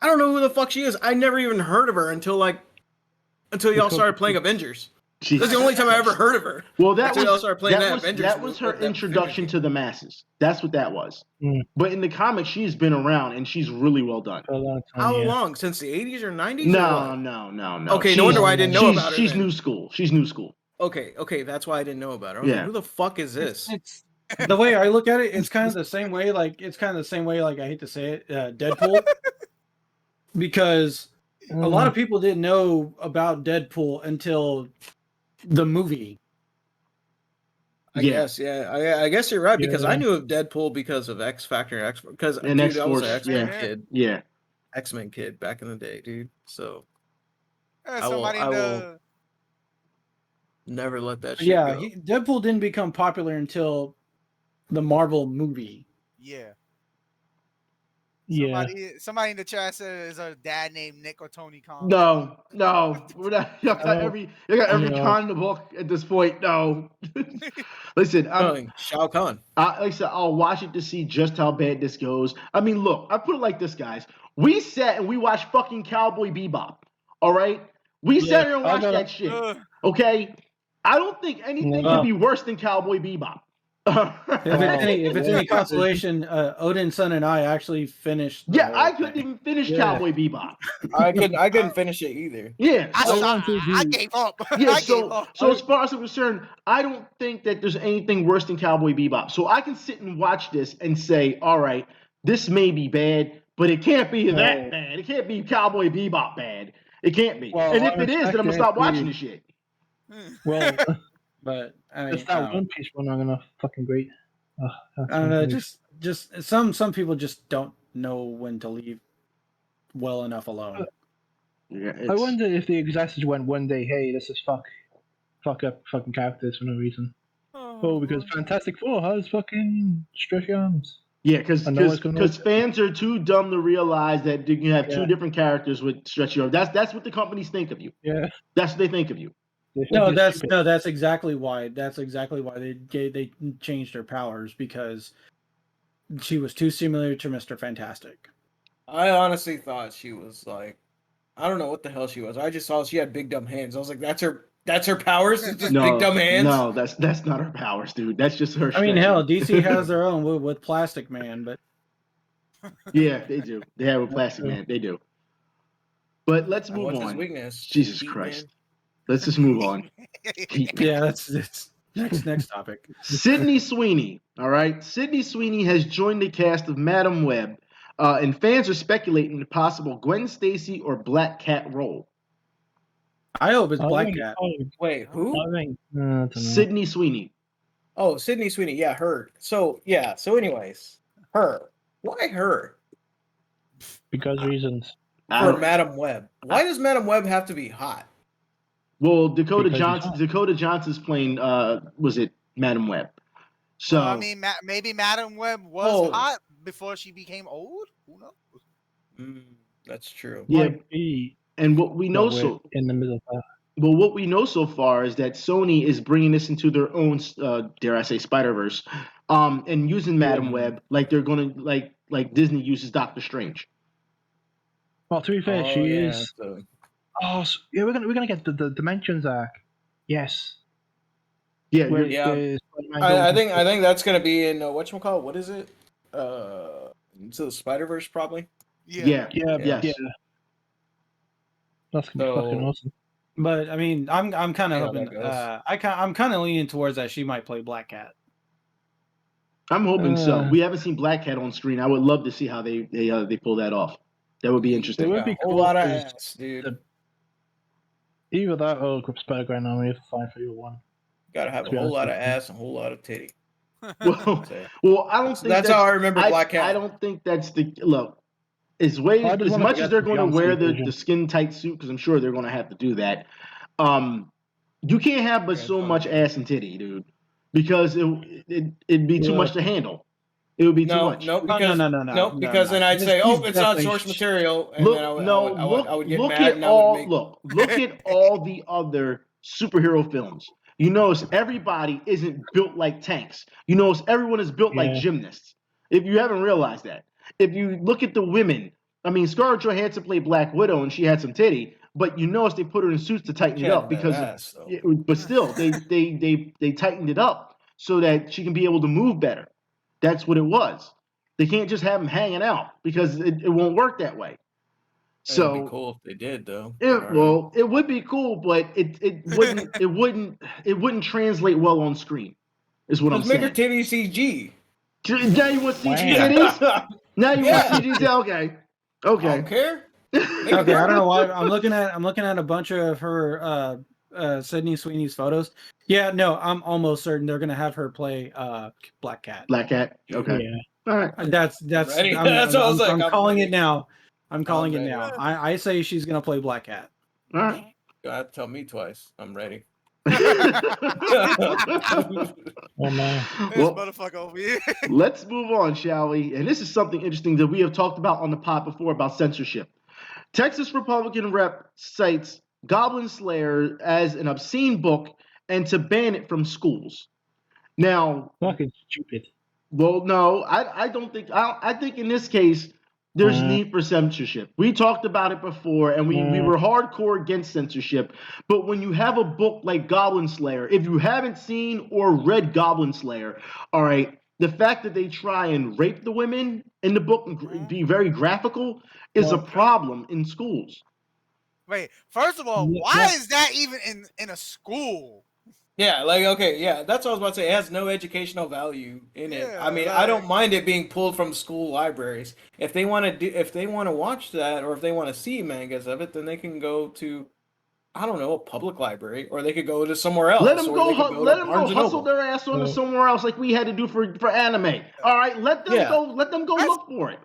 I don't know who the fuck she is. I never even heard of her until y'all started playing Avengers. That's the only time I ever heard of her. Well, that Until y'all was started playing that was, Avengers. that was her that introduction to the masses. That's what that was. Mm. But in the comics, she's been around and she's really well done. For a long time, How yeah. long? Since the 80s or 90s? No. Okay, no wonder why I didn't know about her. She's then. new school. She's new school. Okay, that's why I didn't know about her. I was Yeah. like, who the fuck is this? It's the way I look at it. It's kind of the same way. Like, I hate to say it, Deadpool, because a lot of people didn't know about Deadpool until the movie. I guess you're right because I knew of Deadpool because of X Factor because And dude, I was an X-Force, X-Men yeah. kid, Yeah. X-Men kid back in the day, dude. So Yeah, I somebody will never let that shit Yeah, go. Deadpool didn't become popular until the Marvel movie. Yeah. Yeah. Somebody in the chat says a dad named Nick or Tony Khan. No. We're not, you got every con in the book at this point. No. Listen, Shao Kahn. like I said, I'll watch it to see just how bad this goes. I mean, look, I put it like this, guys. We sat and we watched fucking Cowboy Bebop. All right? We sat here and watched that shit. Okay? I don't think anything could be worse than Cowboy Bebop. If it's any consolation, Odin's son and I actually finished. I couldn't even finish Cowboy Bebop. I couldn't finish it either. Yeah. I gave up. Yeah, I gave up. so as far as I'm concerned, I don't think that there's anything worse than Cowboy Bebop. So I can sit and watch this and say, all right, this may be bad, but it can't be that bad. It can't be Cowboy Bebop bad. It can't be. Well, and if it is, then I'm gonna stop watching the shit. Well, but I mean, it's that One Piece one I'm gonna fucking great. I don't know. Just some people just don't know when to leave well enough alone. Yeah, I wonder if the executives went one day, hey, this is fuck up fucking characters for no reason. Oh, because Fantastic Four has fucking stretchy arms. Yeah, because fans are too dumb to realize that you can have two different characters with stretchy arms. That's what the companies think of you. Yeah, that's what they think of you. That's exactly why. That's exactly why they changed her powers, because she was too similar to Mr. Fantastic. I honestly thought she was like I don't know what the hell she was. I just saw she had big dumb hands. I was like, that's her powers? It's just No, big dumb hands? no, that's not her powers, dude. That's just her. I mean, stretching. hell, DC has their own with Plastic Man, but Yeah, they do. They have a Plastic Man. They do. But let's And move what's his on. weakness? Jesus Heat Christ. Man? Let's just move on. yeah, that's next topic. Sydney Sweeney. All right. Sydney Sweeney has joined the cast of Madam Web, and fans are speculating the possible Gwen Stacy or Black Cat role. I hope it's I Black think- Cat. Wait, who? I think. I don't know. Sydney Sweeney. Oh, Sydney Sweeney. Yeah, her. So, yeah. So, anyways, her. Why her? Because reasons. I For don't- Madam Web. Why does Madam Web have to be hot? Well, Dakota Because he's Johnson. hot. Dakota Johnson's playing. Was it Madam Web? So Well, I mean, maybe Madam Web was Oh. hot before she became old. Who knows? That's true. yeah, Might be and what we know that we're in the middle of that. Well, what we know so far is that Sony is bringing this into their own, dare I say, Spider-Verse, and using Madam Web like they're going to like Disney uses Doctor Strange. Well, to be fair, Oh, she yeah, is. so- Oh, yeah, we're gonna get the Dimensions arc. Yes. Yeah, Where, Yeah. where Spider-Man I goes think that's gonna be in whatchamacallit? What is it? Into the Spider-Verse probably. yeah, Yeah, yes. yeah. That's gonna be fucking So- awesome. But I mean, I'm kind of See how that hoping. goes. I'm kind of leaning towards that she might play Black Cat. I'm hoping so. Uh. We haven't seen Black Cat on screen. I would love to see how they pull that off. That would be interesting. It would Yeah, be a whole cool lot of 'cause ass, dude. the- Either that or Spider-Gwen Army is fine for either one. Gotta have a to be whole honest lot of with you. ass and a whole lot of titty. Well, So, well, I don't so think that's how I remember Black Cat. I don't think that's the look. I just As wanna much get as they're the going to Beyonce wear version. the skin tight suit, because I'm sure they're going to have to do that. You can't have but Yeah, so it's much fine. ass and titty, dude, because it'd be too Yeah. much to handle. It would be too No, much. no, because no, because then I'd This- say, oh, he's it's not definitely source material, and Look, then I would get look mad, at and I would all make. look at all the other superhero films. You notice everybody isn't built like tanks. You notice everyone is built like Yeah. gymnasts. If you haven't realized that, if you look at the women, I mean, Scarlett Johansson played Black Widow and she had some titty, but you notice they put her in suits to tighten She it had up because, that ass, though. but still, they tightened it up so that she can be able to move better. That's what it was. They can't just have them hanging out because it won't work that way. It'd be So cool if they did, though. it would be cool, but it wouldn't translate well on screen. Is what I'm Let's make her saying. titty CG. Now you want CG Wow. titties? Now you Yeah. want CG? Okay, I don't okay. care. Okay, I don't know why. I'm looking at a bunch of her Sydney Sweeney's photos. Yeah, no, I'm almost certain they're gonna have her play Black Cat. Black Cat. Okay. Yeah. All right. That's Ready? I'm, That's what I was I'm, like, I'm I'm calling ready. it now. I'm calling it ready. now. I say she's gonna play Black Cat. All right. You have to tell me twice. I'm ready. Oh man. This Well, motherfucker over here. let's move on, shall we? And this is something interesting that we have talked about on the pod before about censorship. Texas Republican rep cites Goblin Slayer as an obscene book and to ban it from schools. Now, Fucking stupid. well, no, I don't think. I think in this case, there's need for censorship. We talked about it before, and we were hardcore against censorship. But when you have a book like Goblin Slayer, if you haven't seen or read Goblin Slayer, all right, the fact that they try and rape the women in the book and be very graphical is a problem in schools. Wait, first of all, why is that even in a school? Yeah, like okay, yeah, that's what I was about to say. It has no educational value in it. Yeah, I mean, I don't mind it being pulled from school libraries. If they want to watch that, or if they want to see mangas of it, then they can go to, I don't know, a public library, or they could go to somewhere else. Let them or go. they could to Let them go Barnes and hustle Noble. their ass on to somewhere else, like we had to do for anime. All right, let them go. Let them go look for it.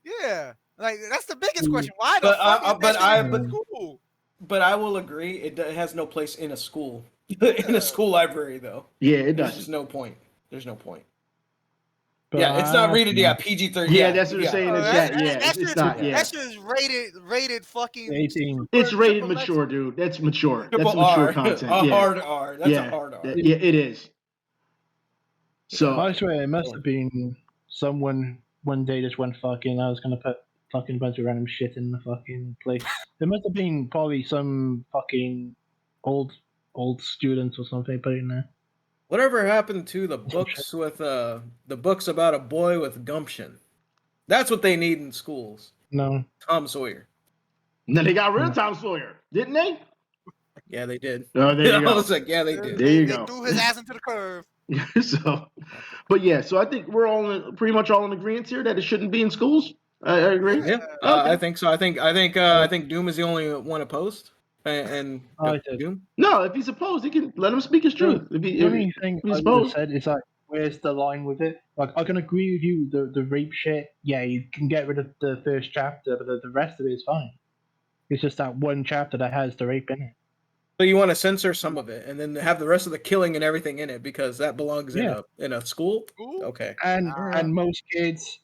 Yeah, like that's the biggest question. Why the fuck is that shit in school? But I will agree, it has no place in a school, in a school library though. Yeah, it There's does. just no point. There's no point. But Yeah, it's not rated. Yeah, PG-13. Yeah, that's what they're saying in the chat. That- Yeah, that it's shit- not. Yeah, That shit is rated fucking 18. it's rated triple mature, dude. That's mature. That's Triple mature R, content. a Yeah, hard R. That's yeah, a hard R. yeah, it is. So I swear it must have been someone one day just went fucking. I was gonna put fucking bunch of random shit in the fucking place. There must have been probably some fucking old students or something put in there. Whatever happened to the books with the books about a boy with gumption? That's what they need in schools. No. Tom Sawyer. And then they got rid of Tom Sawyer, didn't they? Yeah, they did. Oh, there you I go. was like, yeah, they did. There you They go. threw his ass into the curve. So, but yeah, so I think we're all pretty much all in agreement here that it shouldn't be in schools. I agree. Yeah, Okay. I think so. I think Doom is the only one opposed. And I did. Doom. No, if he's opposed, he can let him speak his truth. The only thing he's I would have said is like, where's the line with it? Like, I can agree with you, the rape shit. Yeah, you can get rid of the first chapter, but the rest of it is fine. It's just that one chapter that has the rape in it. So you want to censor some of it and then have the rest of the killing and everything in it because that belongs in a school? Okay. And most kids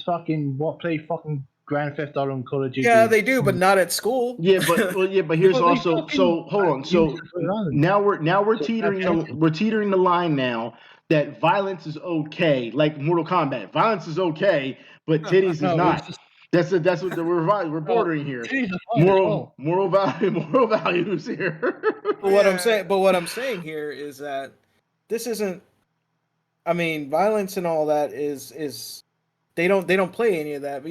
fucking play fucking Grand Theft Auto and Call of Duty. Yeah, they do, but not at school. Yeah, but here's also hold on. So now we're teetering the line now that violence is okay, like Mortal Kombat. Violence is okay, but titties is not. That's what we're bordering here. Moral values here. But what I'm saying here is that this isn't. I mean, violence and all that is they don't play any of that,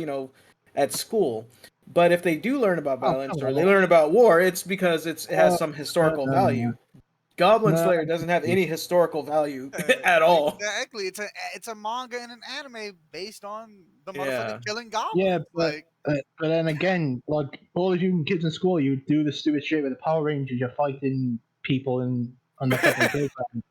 at school. But if they do learn about violence or they learn about war, it's because it has some historical value. Goblin Slayer doesn't have any historical value at all. Exactly, it's a manga and an anime based on the motherfucking killing goblins. Yeah, but then again, like all of you kids in school, you do the stupid shit with the Power Rangers. You're fighting people on the fucking playground.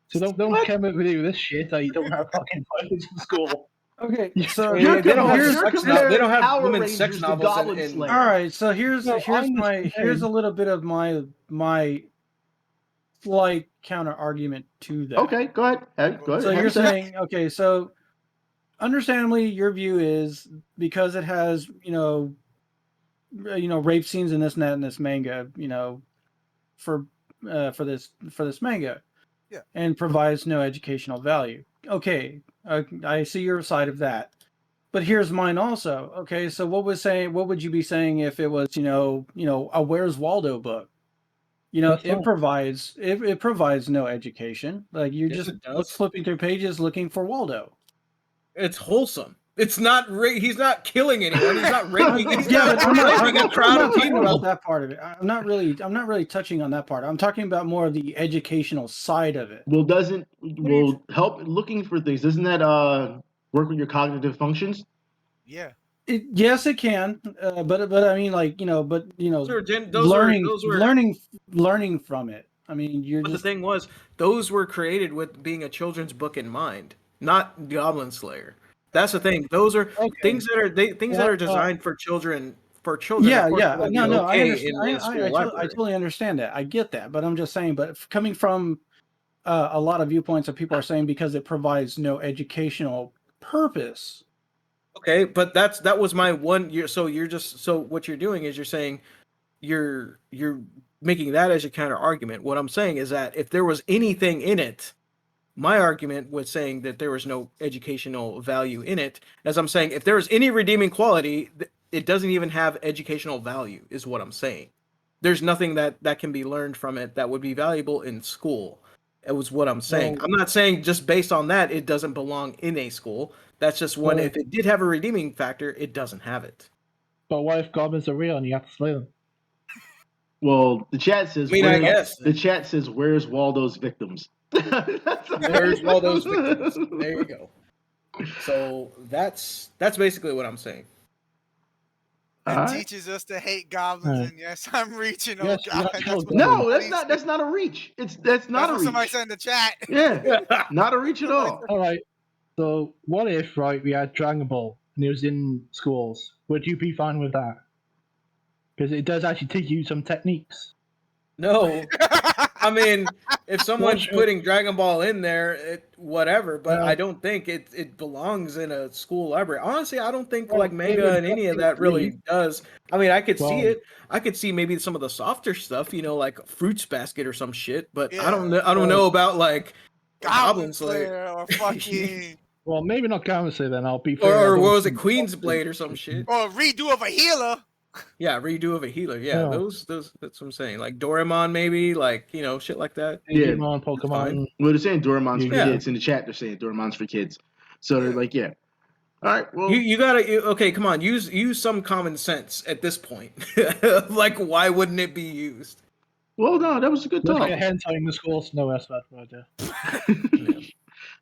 So don't come up with this shit that you don't have fucking violence in school. Okay, so they don't have women's sex novels. All right, so here's a little bit of my slight counter argument to that. Okay, go ahead. So you're saying, okay, so understandably, your view is because it has rape scenes in this and that in this manga, for this manga, and provides no educational value. Okay, I see your side of that, but here's mine also. Okay, so what would you be saying if it was a Where's Waldo book? It provides no education. Like you're just flipping through pages looking for Waldo. It's wholesome. It's not he's not killing anyone. He's not raping. I'm not talking about that part of it. I'm not really touching on that part. I'm talking about more of the educational side of it. Well, help looking for things. Doesn't that work with your cognitive functions? Yeah. Yes, it can. But I mean, learning from it. I mean, the thing was, those were created with being a children's book in mind, not Goblin Slayer. That's the thing. Those are things that are designed for children. For children. Yeah. No. I totally understand that. I get that. But I'm just saying. But coming from a lot of viewpoints that people are saying because it provides no educational purpose. Okay, but that was my one year. So what you're doing is you're saying you're making that as your counter argument. What I'm saying is that if there was anything in it, my argument was saying that there was no educational value in it. As I'm saying, if there was any redeeming quality, it doesn't even have educational value, is what I'm saying. There's nothing that can be learned from it that would be valuable in school. It was what I'm saying. I'm not saying just based on that it doesn't belong in a school. That's just one. If it did have a redeeming factor, it doesn't have it. But what if goblins are real and you have to slay them? Well, the chat says. I guess the chat says, "Where's Waldo's victims?" Where's Waldo's victims? There you go. So that's basically what I'm saying. It teaches us to hate goblins, and yes, I'm reaching. Yes, no, that's not a reach. That's not a reach. Somebody said in the chat. Yeah, not a reach at all. All right. So what if we had Dragon Ball and it was in schools? Would you be fine with that? Because it does actually teach you some techniques. No, I mean, if someone's putting Dragon Ball in there, whatever. But I don't think it belongs in a school library. Honestly, I don't think manga and any of that really does. I mean, I could see it. I could see maybe some of the softer stuff, like Fruits Basket or some shit. But I don't know about Goblin Slayer or fucking Well, maybe not Gamma then. I'll be fair. Or I what don't was it, think- Queen's Blade or some shit? Or a redo of a healer. Yeah, redo of a healer. Yeah, Yeah. those that's what I'm saying. Like Doraemon, maybe, like, you know, shit like that. Yeah. Digimon, That's fine. Pokemon. Well, they're saying Doraemon's for Yeah. kids. In the chat, they're saying Doraemon's for kids. So they're Yeah. like, yeah. All right. Well, You gotta okay, come on, use some common sense at this point. Like, why wouldn't it be used? well, no, that was a good Let's talk. get hentai in the schools. No, that's bad idea.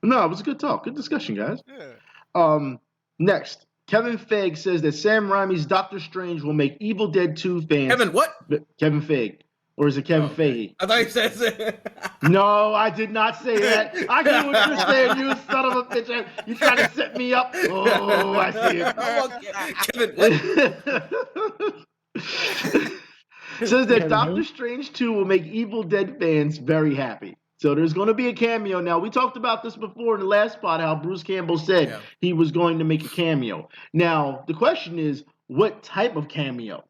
No, it was a good talk. Good discussion, guys. Yeah. Next, Kevin Feige says that Sam Raimi's Doctor Strange will make Evil Dead 2 fans. Kevin, what? Kevin Feige. Or is it Kevin Oh, okay. Feige? I thought you said No, I did not say that. I get what you're saying, you son of a bitch. You trying to set me up? Oh, I see it. Kevin, what? Says that Kevin Doctor who? Strange 2 will make Evil Dead fans very happy. So there's going to be a cameo. Now, we talked about this before in the last spot, how Bruce Campbell said he was going to make a cameo. Now, the question is, what type of cameo?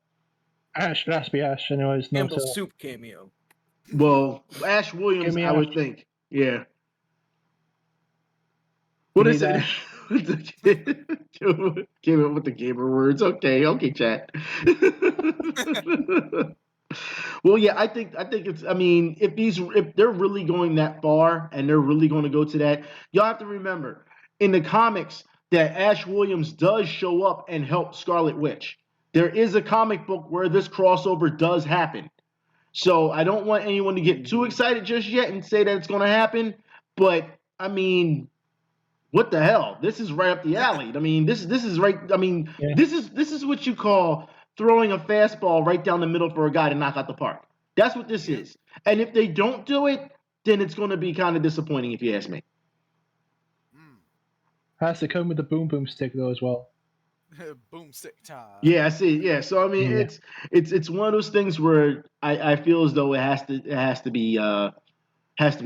Ash, it has to be Ash, anyways. No, Campbell so. Soup cameo. Well, Ash Williams, Give me I would Ash. think. Yeah. What Give is me it? Ash. Came up with the gamer words. Okay, chat. Well, yeah, I think it's. I mean, if they're really going that far and they're really going to go to that, y'all have to remember in the comics that Ash Williams does show up and help Scarlet Witch. There is a comic book where this crossover does happen. So I don't want anyone to get too excited just yet and say that it's going to happen. But I mean, what the hell? This is right up the alley. I mean, this is right. I mean, this is what you call throwing a fastball right down the middle for a guy to knock out the park. That's what this is. And if they don't do it, then it's going to be kind of disappointing, if you ask me. Has to come with the boom boom stick though as well. Boomstick time. Yeah, I see. Yeah, so I mean, it's one of those things where I feel as though it has to be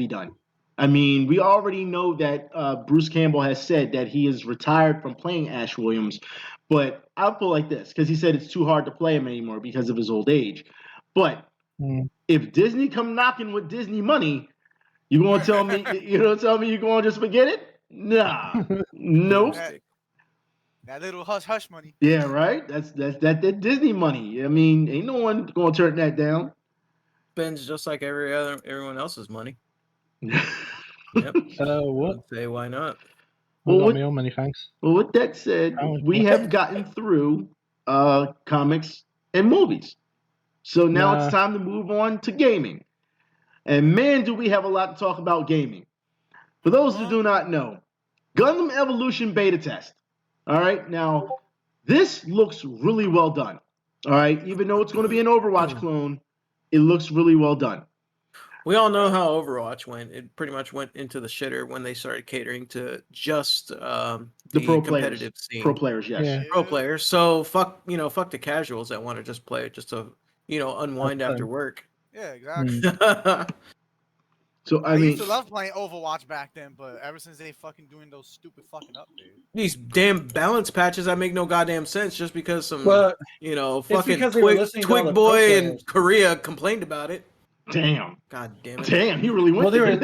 done. I mean, we already know that Bruce Campbell has said that he is retired from playing Ash Williams, but I'll put it like this because he said it's too hard to play him anymore because of his old age. But if Disney come knocking with Disney money, you gonna tell me you're gonna just forget it? Nah, nope. That little hush hush money. Yeah, right. That's that Disney money. I mean, ain't no one gonna turn that down. Spends just like everyone else's money. Yep. What? I'd say why not? Well, got my own money, thanks. Well, with that said, we have gotten through comics and movies. So now it's time to move on to gaming. And man, do we have a lot to talk about gaming. For those who do not know, Gundam Evolution beta test. All right, now this looks really well done. All right, even though it's going to be an Overwatch clone, it looks really well done. We all know how Overwatch went. It pretty much went into the shitter when they started catering to just the pro competitive players. scene. Pro players, yes. Yeah. Pro players. So fuck the casuals that want to just play it just to unwind after work. Yeah, exactly. So I used to love playing Overwatch back then, but ever since they fucking doing those stupid fucking updates, these damn balance patches that make no goddamn sense just because some fucking Twig boy in Korea complained about it. Damn. God damn it. Damn, he really went there.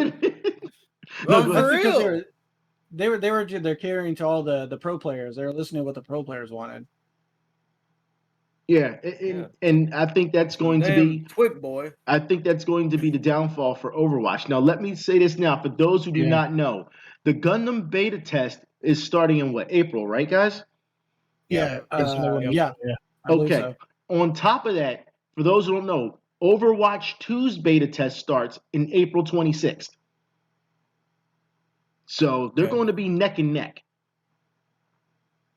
No, for real. They're catering to all the pro players. They were listening to what the pro players wanted. Yeah, and I think that's going to be Twig boy. I think that's going to be the downfall for Overwatch. Now, let me say this now for those who do not know, the Gundam beta test is starting in what, April, right, guys? Yeah. Okay. So. On top of that, for those who don't know, Overwatch 2's beta test starts in April 26th. So they're going to be neck and neck.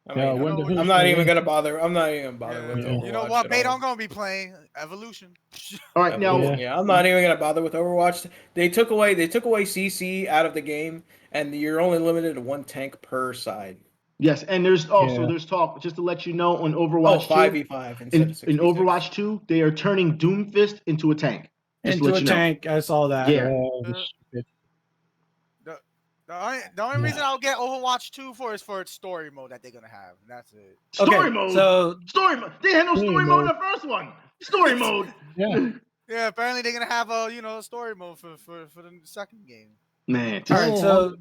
I mean, I'm not even gonna bother. I'm not even bother with Overwatch. You know what beta I'm gonna be playing? Evolution. All right, now. Yeah, I'm not even gonna bother with Overwatch. They took away CC out of the game, and you're only limited to one tank per side. Yes, and there's also there's talk just to let you know on Overwatch 5v5 in Overwatch 2, they are turning Doomfist into a tank. Into a tank. I saw that. Yeah. The only reason I'll get Overwatch 2 is for its story mode that they're gonna have. That's it. Story mode. So story mode. They had no story mode in the first one. Story mode. Yeah. Apparently they're gonna have a story mode for the second game. Man. All right. So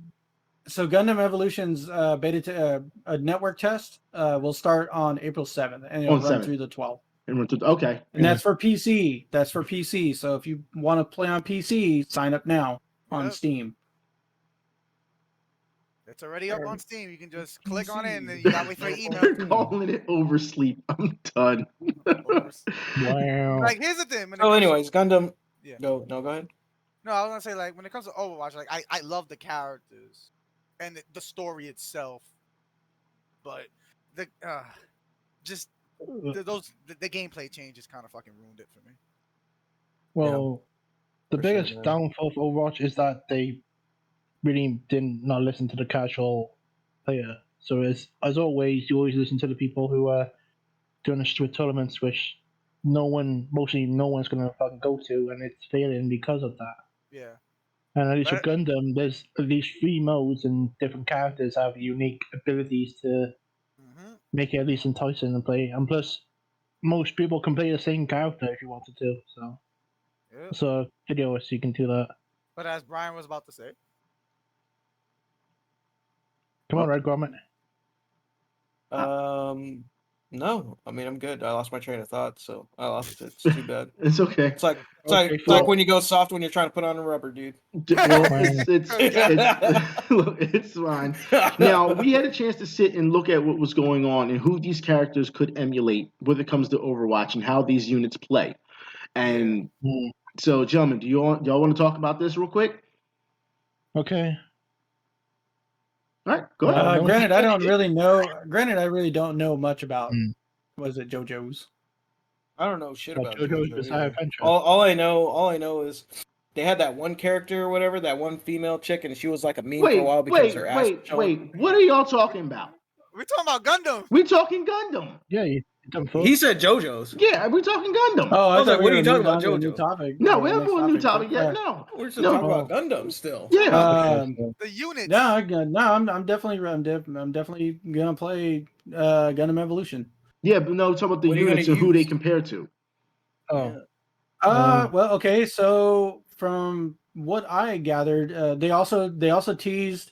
So Gundam Evolution's a network test will start on April 7th, and it'll On run 7th. through the 12th. Okay. And that's for PC. That's for PC. So if you want to play on PC, sign up now on Yep. Steam. It's already up on Steam. You can just click on it, and then you gotta wait for your email. They're calling it oversleep. I'm done. Wow. Like, here's the thing. When it So, comes to- anyways, Gundam. Yeah. Go ahead. No, I was gonna say, like, when it comes to Overwatch, like, I love the characters and the story itself, but the just the gameplay changes kind of fucking ruined it for me. Well, the for biggest sure, yeah. downfall of Overwatch is that they really did not listen to the casual player. So as always, you always listen to the people who are doing the street tournaments, which mostly no one's gonna fucking go to, and it's failing because of that. Yeah. And at least with But- Gundam, there's at least 3 modes, and different characters have unique abilities to Mhm. make it at least enticing to play. And plus, most people can play the same character if you wanted to. So, Yeah. so video, so you can do that. But as Brian was about to say, Come on, Red Gromit. No, I mean I'm good. I lost my train of thought, so I lost it. It's too bad. It's okay. It's like Okay, it's like cool. when you go soft when you're trying to put on a rubber, dude. Well, look, it's fine. Now, we had a chance to sit and look at what was going on and who these characters could emulate when it comes to Overwatch and how these units play. And Hmm. so, gentlemen, y'all want to talk about this real quick? Okay. All right, go ahead. Granted, I don't really know. Granted, I really don't know much about. Mm. Was it JoJo's? I don't know shit Well, about JoJo's JoJo Bizarre either. Adventure. All I know is they had that one character or whatever, that one female chick, and she was like a meme for a while because her ass was showing. What are y'all talking about? we're talking about Gundam. We talking Gundam. Yeah, you done full. He said JoJo's. Yeah, we talking Gundam. Oh, I was like, thought what are we you were talking about, moving on to a new JoJo? topic. No, we next haven't got a new topic but, yet. No. We're just No. talking about Gundam still. Yeah. The units. I'm definitely gonna play Gundam Evolution. Yeah, but no, talk about the What are you units gonna and who they use? compare to. Oh, Well, okay. So from what I gathered, they also teased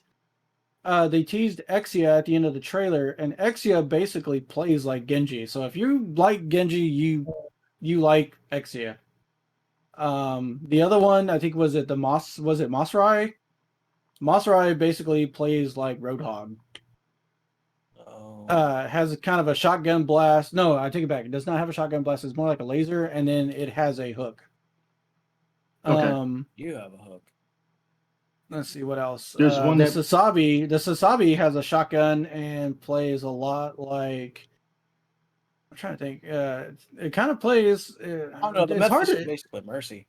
Exia at the end of the trailer, and Exia basically plays like Genji. So if you like Genji, you like Exia. The other one, I think, was it Masrai? Masrai basically plays like Roadhog. Oh. Has kind of a shotgun blast. No, I take it back. It does not have a shotgun blast. It's more like a laser, and then it has a hook. Okay. You have a hook. Let's see what else. There's one the that- Sasabi has a shotgun and plays a lot like. I'm trying to think. It kind of plays. Oh no, the it's hard method is to. basically Mercy.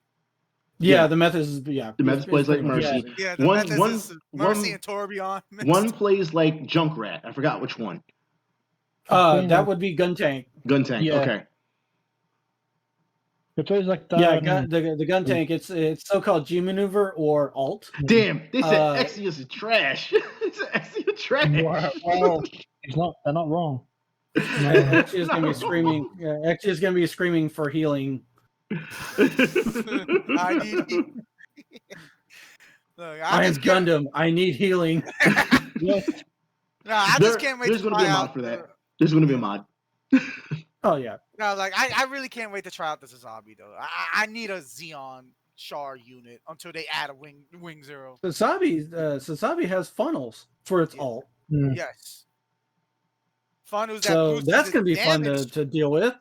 Yeah, the method is. Yeah, The method it's plays like pretty much Mercy. Mercy. Yeah, the One- methods one- is Mercy one- and Torbjorn. One plays like Junkrat. I forgot which one. That would be Gun Tank. Gun Tank. Yeah. Okay. it plays like that. Yeah, the Gun Tank. It's so-called G maneuver or alt. Damn, they said Uh, Exia's trash. It's Exia trash. Wow. They're not wrong. Exia's gonna be screaming. Exia's gonna be screaming for healing. I need. Look, I am just can't- Gundam. I need healing. Yes. No, I just can't wait There's to gonna be try a mod out for that. the- There's going to be a mod. Oh yeah. No, like I really can't wait to try out the Sasabi though. I need a Xeon Char unit until they add a wing zero. Sasabi has funnels for its Yeah. alt, Mm. Yes. Fun who's that so boosts that's his gonna be fun damage. to deal with.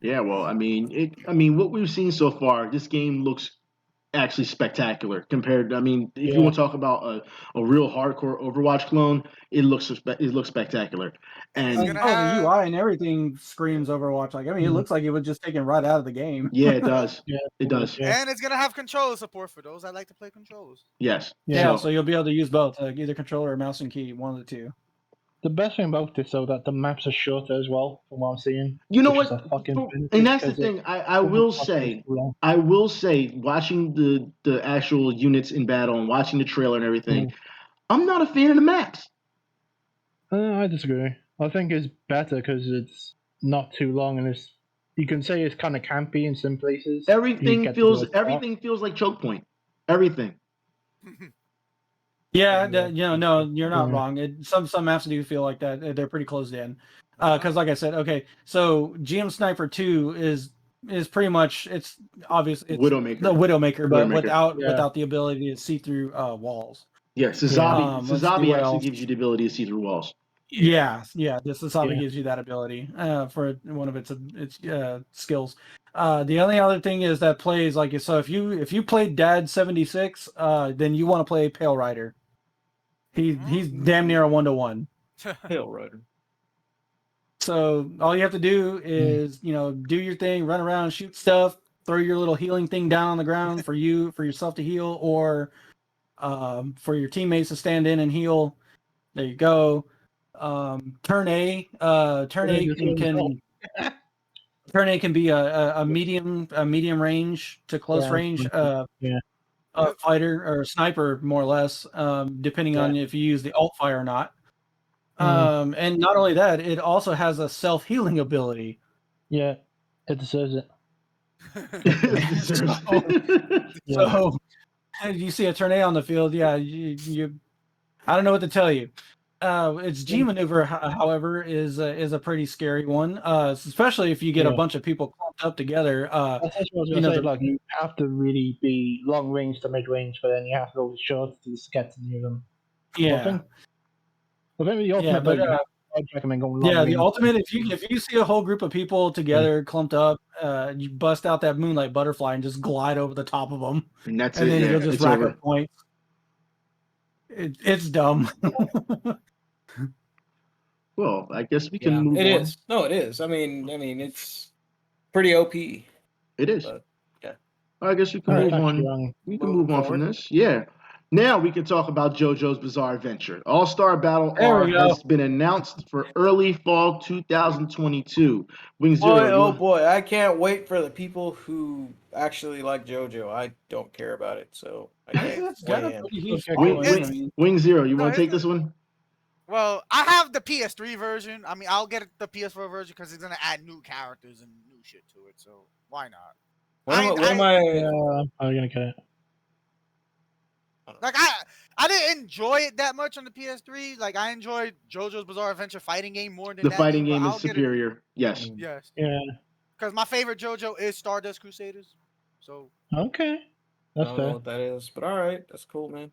Yeah, well, I mean, what we've seen so far, this game looks actually spectacular compared to, I mean, if you Yeah. want to talk about a real hardcore Overwatch clone, it looks spectacular. And it's And gonna Oh, have- the UI and everything screams Overwatch. Like, I mean, it Mhm. looks like it was just taken right out of the game. yeah, it does. Yeah. It does. Yeah. And it's gonna have controller support for those that like to play controllers. Yes. Yeah, So- so you'll be able to use both, either controller or mouse and key, one of the two. The best thing about this, though, that the maps are shorter as well, from what I'm seeing. You know which is what? a fucking benefit, And that's the 'cause it- thing. I will say, watching the actual units in battle and watching the trailer and everything, I'm not a fan of the maps. I disagree. I think it's better because it's not too long and it's. You can say it's kind of campy in some places. You Everything get to feels do a lot. like choke point. Everything. Yeah, And, no, you're not Yeah. wrong. Some maps do feel like that. They're pretty closed in. Because like I said, okay, so GM Sniper 2 is pretty much it's obvious it's Widowmaker. the Widowmaker, but Widowmaker. without the ability to see through walls. Yeah, Sazabi Let's see Sazabi what actually else. gives you the ability to see through walls. Yeah, this Sazabi Yeah. gives you that ability for one of its skills. The only other thing is that plays like so if you played Dad 76, then you want to play Pale Rider. He's damn near a 1-to-1. Pale Rider. So all you have to do is do your thing, run around, shoot stuff, throw your little healing thing down on the ground for yourself to heal, or for your teammates to stand in and heal. There you go. Turn A can be a medium range to close range Yeah. fighter or sniper, more or less, depending on if you use the alt fire or not. And not only that, it also has a self healing ability. Yeah. It deserves it. So you see a turn A on the field, yeah, you I don't know what to tell you. Its G maneuver, however, is a pretty scary one, especially if you get a bunch of people clumped up together. That's what I was going to say. Like, you have to really be long range to mid range, but then you have to go short to just get to near them. Yeah. I think the ultimate, but I'd recommend going long yeah, range. the ultimate, if you see a whole group of people together clumped up, you bust out that moonlight butterfly and just glide over the top of them, and that's and it. then Yeah, you'll just it's rack over. up points. It's dumb. Well, I guess we can move on. It is. No, it is. I mean, it's pretty OP. It is. But, yeah. I guess we can move on. Young. We can move on from this. Yeah. Now we can talk about JoJo's Bizarre Adventure. All-Star Battle There R we go. has been announced for early fall 2022. Wing Boy, Zero. oh boy, I can't wait for the people who actually like JoJo. I don't care about it, so I can't It's got a weigh in. pretty huge Okay, following. Wing- Wing Zero, you No, want to take it's- this one? Well, I have the PS3 version. I mean, I'll get the PS4 version because it's gonna add new characters and new shit to it. So why not? What am Yeah, I? I'm going to get it. Like I didn't enjoy it that much on the PS3. Like I enjoyed JoJo's Bizarre Adventure fighting game more than The that fighting but game is I'll get it. superior. Yes. Yes, Yeah. because my favorite JoJo is Stardust Crusaders. So Okay. I That's don't know fair. what that is, but all right, that's cool, man.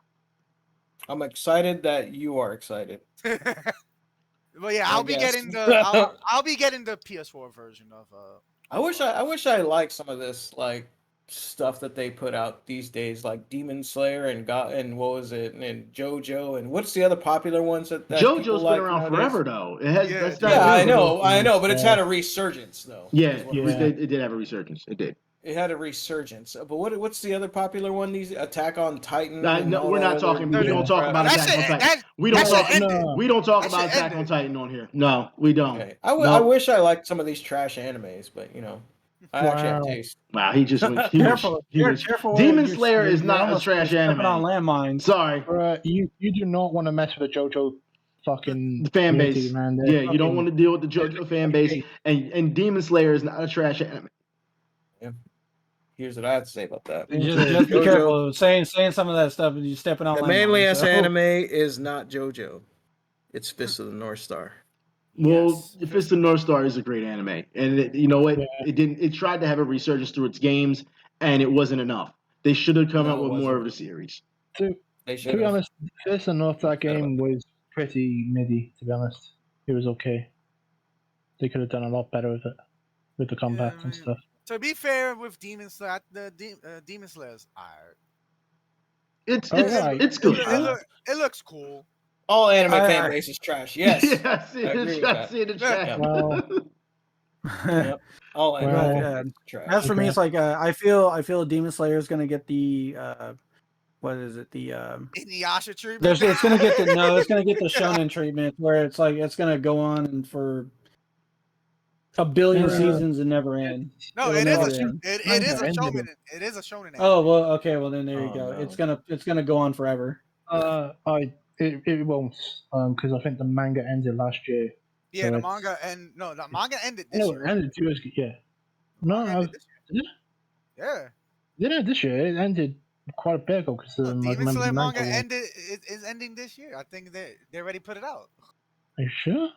I'm excited that you are excited. But yeah, I I'll be guess. getting the I'll be getting the PS4 version of I wish I liked some of this like stuff that they put out these days, like Demon Slayer and what was it, and JoJo, and what's the other popular ones that people JoJo's like been around nowadays? forever though. It has. Yeah, That's not Yeah, new. I know, but it's had a resurgence though. Yeah, is what I'm Yeah. saying. it did have a resurgence. It did. It had a resurgence. But what's the other popular one? These Attack on Titan. No, and all we're that not other talking. We don't talk crap. about That Attack on shit- Titan. that- We don't that talk. shit ended. We don't talk That about shit Attack on ended. Titan on here. No, we don't. Okay. I No. wish I liked some of these trash animes, but I actually have Wow. taste. Wow, he just went. Careful, Huge. careful. Demon You're- Slayer is you're not a almost trash stepping anime. on landmines. Sorry, You do not want to mess with the JoJo fucking the fan community, base. man. Yeah, you don't want to deal with the JoJo fan base, and Demon Slayer is not a trash anime. Here's what I have to say about that. Just be JoJo. careful saying some of that stuff. And you're stepping on The landmines. manliest so. anime is not JoJo. It's Fist of the North Star. Well, Yes. Fist of the North Star is a great anime, and you know what? Yeah. It didn't. It tried to have a resurgence through its games, and it wasn't enough. They should have come No, out it with more wasn't. of the series. To They should be have. honest, Fist and North, that Forgot about game was pretty midi, to be honest. It was okay. They could have done a lot better with it, with the combat and stuff. To be fair with Demon Slayer, Demon Slayer's alright. It's Alright. it's good. It looks cool. All anime I- fan base is trash. Yes. Yeah, I see I agree it. with I that. see it in chat. Yeah. Well, Yep. All anime Well, fan yeah. base is trash. As for me, Okay. it's like I feel Demon Slayer is gonna get the what is it Inuyasha treatment. it's gonna get the shonen treatment where it's like it's gonna go on and for a billion Yeah. seasons and never end. No, It'll it never is a end. it is a Ended shonen. It is a shonen. anime. Oh well, okay, well then there you Oh, go. no. It's gonna go on forever. it won't, because I think the manga ended last year. Yeah, so the it's- manga ended this No, year. it ended 2 years ago. Yeah. No, Manga ended this year. did it? Yeah. Did it this year? It ended quite a bit ago because I Demon remember Slayer the manga manga one. is ending this year. I think they already put it out. Are you sure?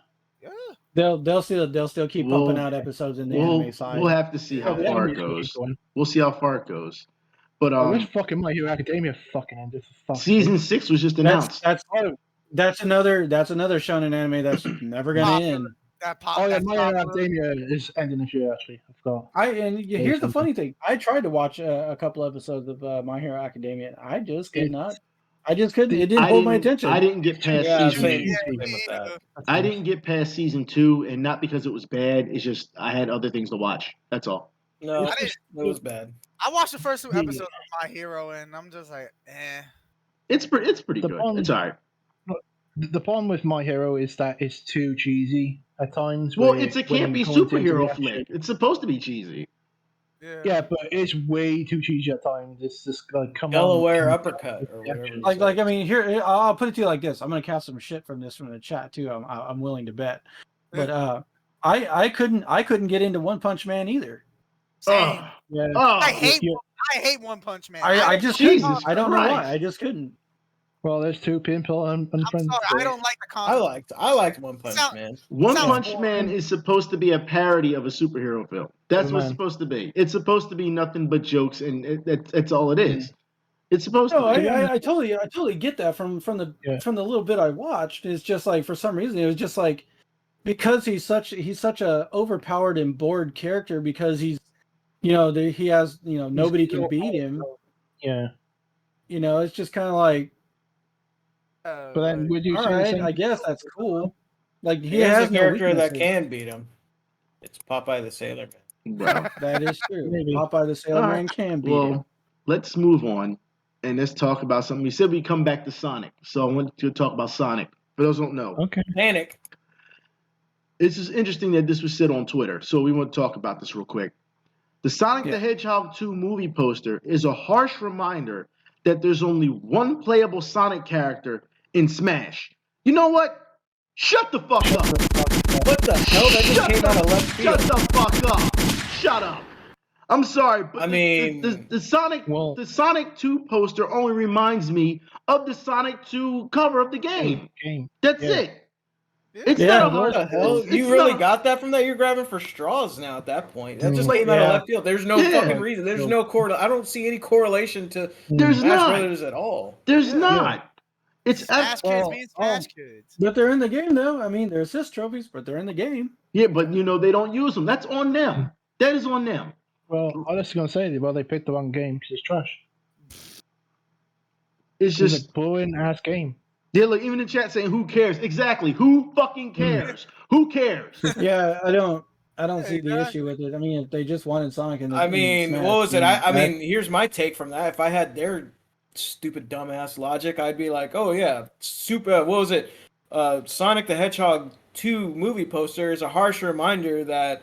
Yeah. They'll still keep pumping out episodes in the anime side. We'll have to see Yeah. how the far anime it is gonna keep goes. going. We'll see how far it goes. But Oh, where's fucking My Hero Academia fucking ended? For fuck's season sake. 6 was just announced. That's another shonen anime that's never gonna Popular. end. Oh yeah, That's My Hero popular. Academia is ending this year. Actually, I forgot. Here's the something. funny thing. I tried to watch a couple episodes of My Hero Academia. I just could not. I just couldn't. It didn't hold my attention. I didn't get past Yeah, season. same Yeah, with that. I didn't get past season 2, and not because it was bad. It's just I had other things to watch. That's all. No, I it didn't- was bad. I watched the first 2 episodes of My Hero, and I'm just like, eh. It's pretty The good. problem- It's all right. The problem with My Hero is that it's too cheesy at times. Well, where it's a when campy you go into superhero the action- flick. It's supposed to be cheesy. Yeah. Yeah, but it's way too cheesy at times. It's just like, come Delaware on. uppercut or whatever. you Like said. I mean, here I'll put it to you like this. I'm gonna cast some shit from the chat too. I'm willing to bet. But I couldn't get into One Punch Man either. Same. Oh, Yeah. oh, I hate One Punch Man. I just Jesus couldn't. I don't know why. Christ. I just couldn't. Well, there's 2 Pimple and I'm friends. sorry, I don't like the concept. I liked One Punch Sound- Man. One Sounds Punch boring. Man is supposed to be a parody of a superhero film. That's what it's Man. supposed to be. It's supposed to be nothing but jokes, and that's all it is. It's supposed No, to be. I totally get that from the little bit I watched. It's just like for some reason it was just like because he's such a overpowered and bored character because he's he has nobody can beat him. Yeah. It's just kind of like But then would you all say the right, same I guess that's cool. Like he Here's has a no character that weaknesses. can beat him. It's Popeye the Sailor Man. Well, That is true. Maybe. Popeye the Sailor all Man right. can beat him. Well, let's move on and let's talk about something. We said we come back to Sonic, so I want to talk about Sonic. For those who don't know, Okay. Panic. it's just interesting that this was said on Twitter, so we want to talk about this real quick. The Sonic the Hedgehog 2 movie poster is a harsh reminder that there's only one playable Sonic character in Smash. You know what? Shut the fuck up. What the hell? That just came out of left field. Shut the fuck up. Shut up. I'm sorry, but I mean, the Sonic 2 poster only reminds me of the Sonic 2 cover of the game. That's it. It's not a what the hell? it's You really not a- got that from that? You're grabbing for straws now at that point. That just Mm, came out of yeah. left field. There's no Yeah. fucking reason. There's no I don't see any correlation to There's Smash not. Brothers at all. There's not. It's Smash Kids being Smash Kids. But they're in the game though. I mean, they're assist trophies, but they're in the game. Yeah, but they don't use them. That's on them. That is on them. Well, I was just gonna say, they picked the wrong game because it's trash. It's It's just a boring ass game. yeah. Look, even in the chat saying, "Who cares?" Exactly. Who fucking cares? Who cares? Yeah, I don't see the issue with it. I mean, if they just wanted Sonic in the I mean, Smash, what was it? I that- mean, here's my take from that. If I had their stupid dumbass logic, I'd be like, oh yeah, what was it? Sonic the Hedgehog 2 movie poster is a harsh reminder that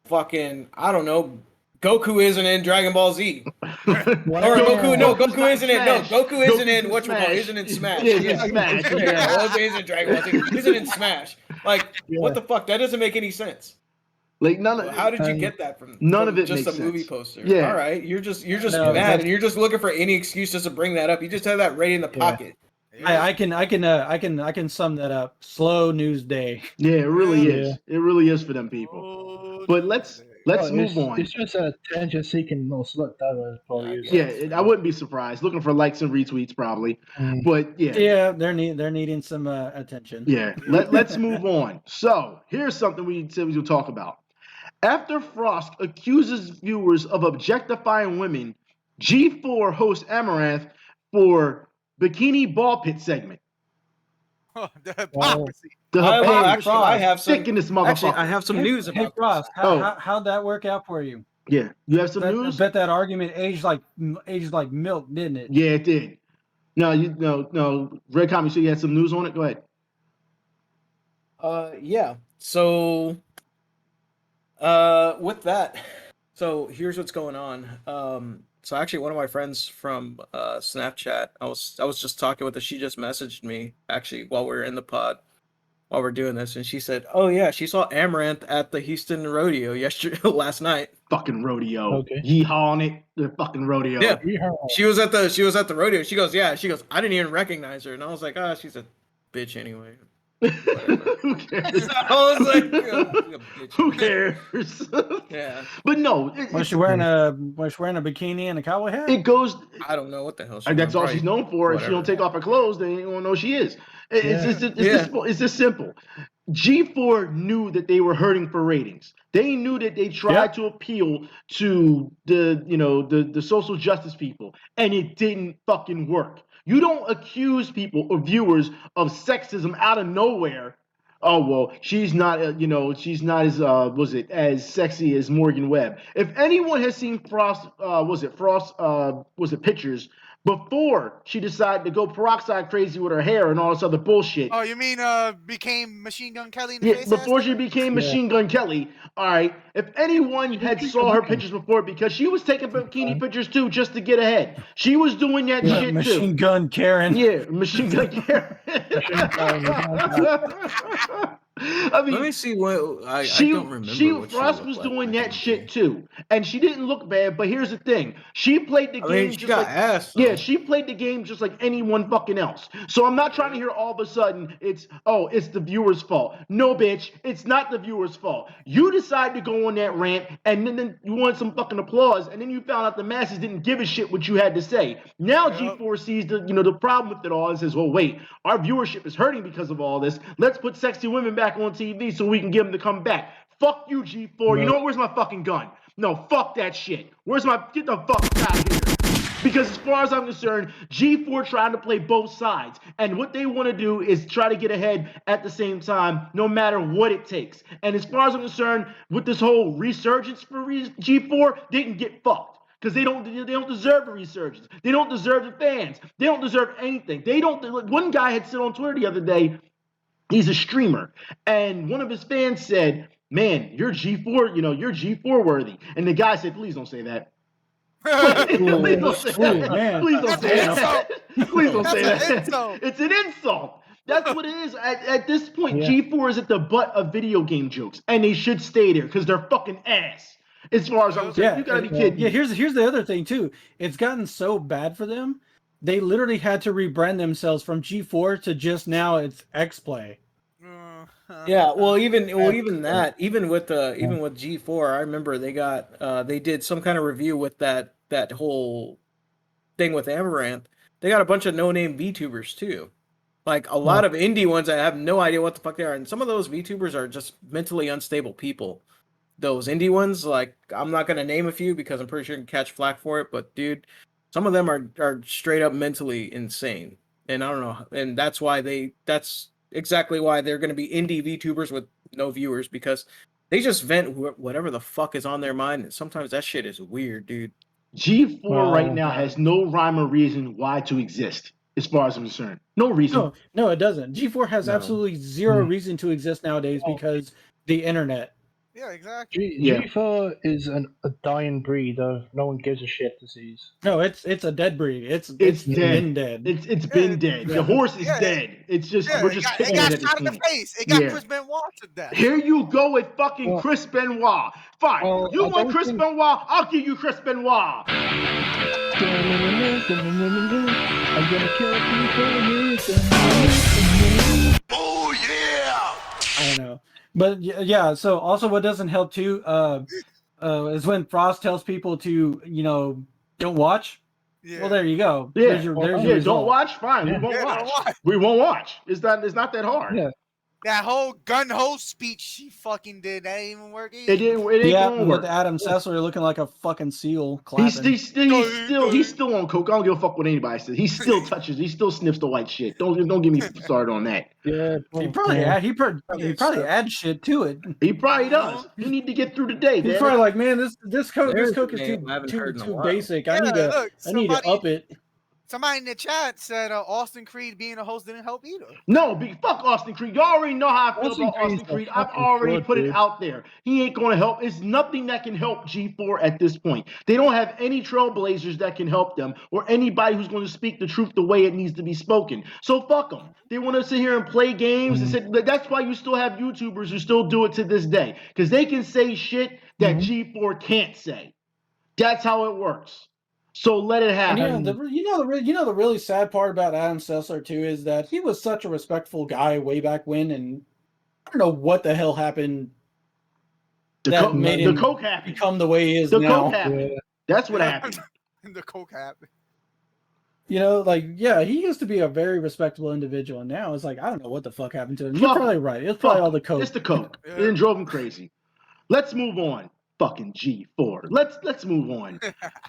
fucking, I don't know, Goku isn't in Dragon Ball Z. Or Goku isn't in. No, Goku isn't in. Isn't in Smash. Yeah, he's in Smash. Yeah, Goku isn't in Dragon Ball Z. Isn't in Smash. Like, what the fuck? That doesn't make any sense. Like none of How did you get that from? None of it just makes a movie sense. poster. Yeah. All right. You're just No, mad, and you're just looking for any excuse just to bring that up. You just have that right in the pocket. I can sum that up. Slow news day. Yeah, it really Yeah. is. It really is for them people. Oh, But let's move on. It's just a attention-seeking little slut. That was probably used. Yeah, I wouldn't be surprised. Looking for likes and retweets probably. Mm. But yeah. Yeah, they're needing some attention. Yeah, let's move on. So here's something we said we would talk about. After Frost accuses viewers of objectifying women, G4 hosts Amaranth for Bikini Ball Pit segment. the hypocrisy. The hypocrisy. I have some. Sick in this motherfucker. Actually, I have some news Hey, about Frost, Oh. how'd that work out for you? Yeah, you have some I news? bet that argument aged like milk, didn't it? Yeah, it did. No. Red Comic, so you had some news on it? Go ahead. Yeah. So, with that, so here's what's going on. So actually, one of my friends from Snapchat, I was just talking with her. She just messaged me actually while we were in the pod, while we're doing this, and she said, "Oh yeah, she saw Amaranth at the Houston rodeo last night." Fucking rodeo. Okay. Yeehaw on it. The fucking rodeo. Yeah. Yeehaw. She was at the rodeo. She goes, "Yeah." She goes, "I didn't even recognize her," and I was like, "Ah, she's a bitch anyway." Who cares? I was like, "Oh, bitch." Who cares? Yeah. But no, Was she wearing a bikini and a cowboy hat? it goes. I don't know what the hell. That's all she's known for. If she don't whatever. take off her clothes, then you ain't gonna know she is. Yeah. It's this simple. G4 knew that they were hurting for ratings. They knew that they tried to appeal to the social justice people, and it didn't fucking work. You don't accuse people or viewers of sexism out of nowhere. Oh well, she's not she's not as as sexy as Morgan Webb. If anyone has seen Frost pictures before she decided to go peroxide crazy with her hair and all this other bullshit. Oh, you mean became Machine Gun Kelly in the Yeah, face? before she became Machine Gun Kelly. All right. If anyone had saw her pictures before, because she was taking bikini pictures too, just to get ahead. She was doing that shit Machine too. Gun Karen. Yeah, Machine Gun Karen. I mean, Let me see what I don't remember. What Frost she was looked doing like that shit too, and she didn't look bad. But here's the thing: she played the game she just got like ass. yeah, she played the game just like anyone fucking else. So I'm not trying to hear all of a sudden it's the viewer's fault. No, bitch, it's not the viewer's fault. You decided to go on that rant, and then you wanted some fucking applause, and then you found out the masses didn't give a shit what you had to say. Now G4 sees the problem with it all and says, well, wait, our viewership is hurting because of all this. Let's put sexy women back on TV so we can get them to come back. Fuck you, G4. No. You know what? Where's my fucking gun? No, fuck that shit. Get the fuck out of here. Because as far as I'm concerned, G4 trying to play both sides. And what they want to do is try to get ahead at the same time, no matter what it takes. And as far as I'm concerned, with this whole resurgence for G4, they can get fucked. Because they don't deserve a resurgence. They don't deserve the fans. They don't deserve anything. One guy had said on Twitter the other day, he's a streamer, and one of his fans said, man, you're G4, you're G4 worthy. And the guy said, please don't say that. Please don't say that. Man. Please don't say that. Please don't say That's an that. insult. It's an insult. That's what it is. At this point, Yeah. G4 is at the butt of video game jokes, and they should stay there because they're fucking ass. As far as I'm saying, you gotta be kidding me. Yeah, here's the other thing too. It's gotten so bad for them. They literally had to rebrand themselves from G4 to just now it's X-Play. Yeah, well, even that, even with G4, I remember they did some kind of review with that whole thing with Amaranth. They got a bunch of no-name VTubers too, like a lot of indie ones that have no idea what the fuck they are, and some of those VTubers are just mentally unstable people. Those indie ones, like I'm not gonna name a few because I'm pretty sure you can catch flack for it, but dude, some of them are straight up mentally insane, and I don't know, and that's exactly why they're going to be indie VTubers with no viewers, because they just vent whatever the fuck is on their mind, and sometimes that shit is weird, dude. G4 right now has no rhyme or reason why to exist, as far as I'm concerned. No reason. No, it doesn't. G4 has absolutely zero reason to exist nowadays because the internet. Yeah, exactly. G4 is a dying breed of no one gives a shit disease. No, it's a dead breed. It's dead. been dead. It's been dead. The horse is dead. It's just we're just kicking it at shot in this the point. face. It got Chris Benoit to death. Here you go with fucking Chris Benoit. Fine. You want Chris Benoit? I'll give you Chris Benoit. I'm gonna kill people. Oh yeah! I don't know. But yeah, so also what doesn't help too is when Frost tells people to, don't watch. Yeah. Well, there you go. Yeah. There's your Don't watch. Fine. We won't watch. We won't watch. It's not that hard. Yeah. That whole gun ho speech she fucking did, that didn't even work either. It ain't gonna work. With Adam Sessler looking like a fucking seal clapping. He's still on coke. I don't give a fuck what anybody says. He still sniffs the white shit. Don't get me started on that. Yeah. He probably adds shit to it. He probably does. You need to get through the day. He's probably like, man, this coke is There's a too name I haven't heard in a while. basic. Yeah, I need to up it. Somebody in the chat said Austin Creed being a host didn't help either. No, fuck Austin Creed. You already know how I feel Austin about Austin Creed's a Creed. I've fucking already fraud, put it dude. out there. He ain't going to help. It's nothing that can help G4 at this point. They don't have any trailblazers that can help them or anybody who's going to speak the truth the way it needs to be spoken. So fuck them. They want to sit here and play games and sit. That's why you still have YouTubers who still do it to this day because they can say shit that G4 can't say. That's how it works. So let it And happen. the really sad part about Adam Sessler too is that he was such a respectful guy way back when, and I don't know what the hell happened that made him coke happened. become the way he is The now. coke happened. Yeah. That's what happened. The coke happened. You know, like, yeah, he used to be a very respectable individual, and now it's like, I don't know what the fuck happened to him. You're Fuck probably him. right. It's probably all the coke. It's the coke. Yeah. It drove him crazy. Let's move on. Fucking G4. Let's move on.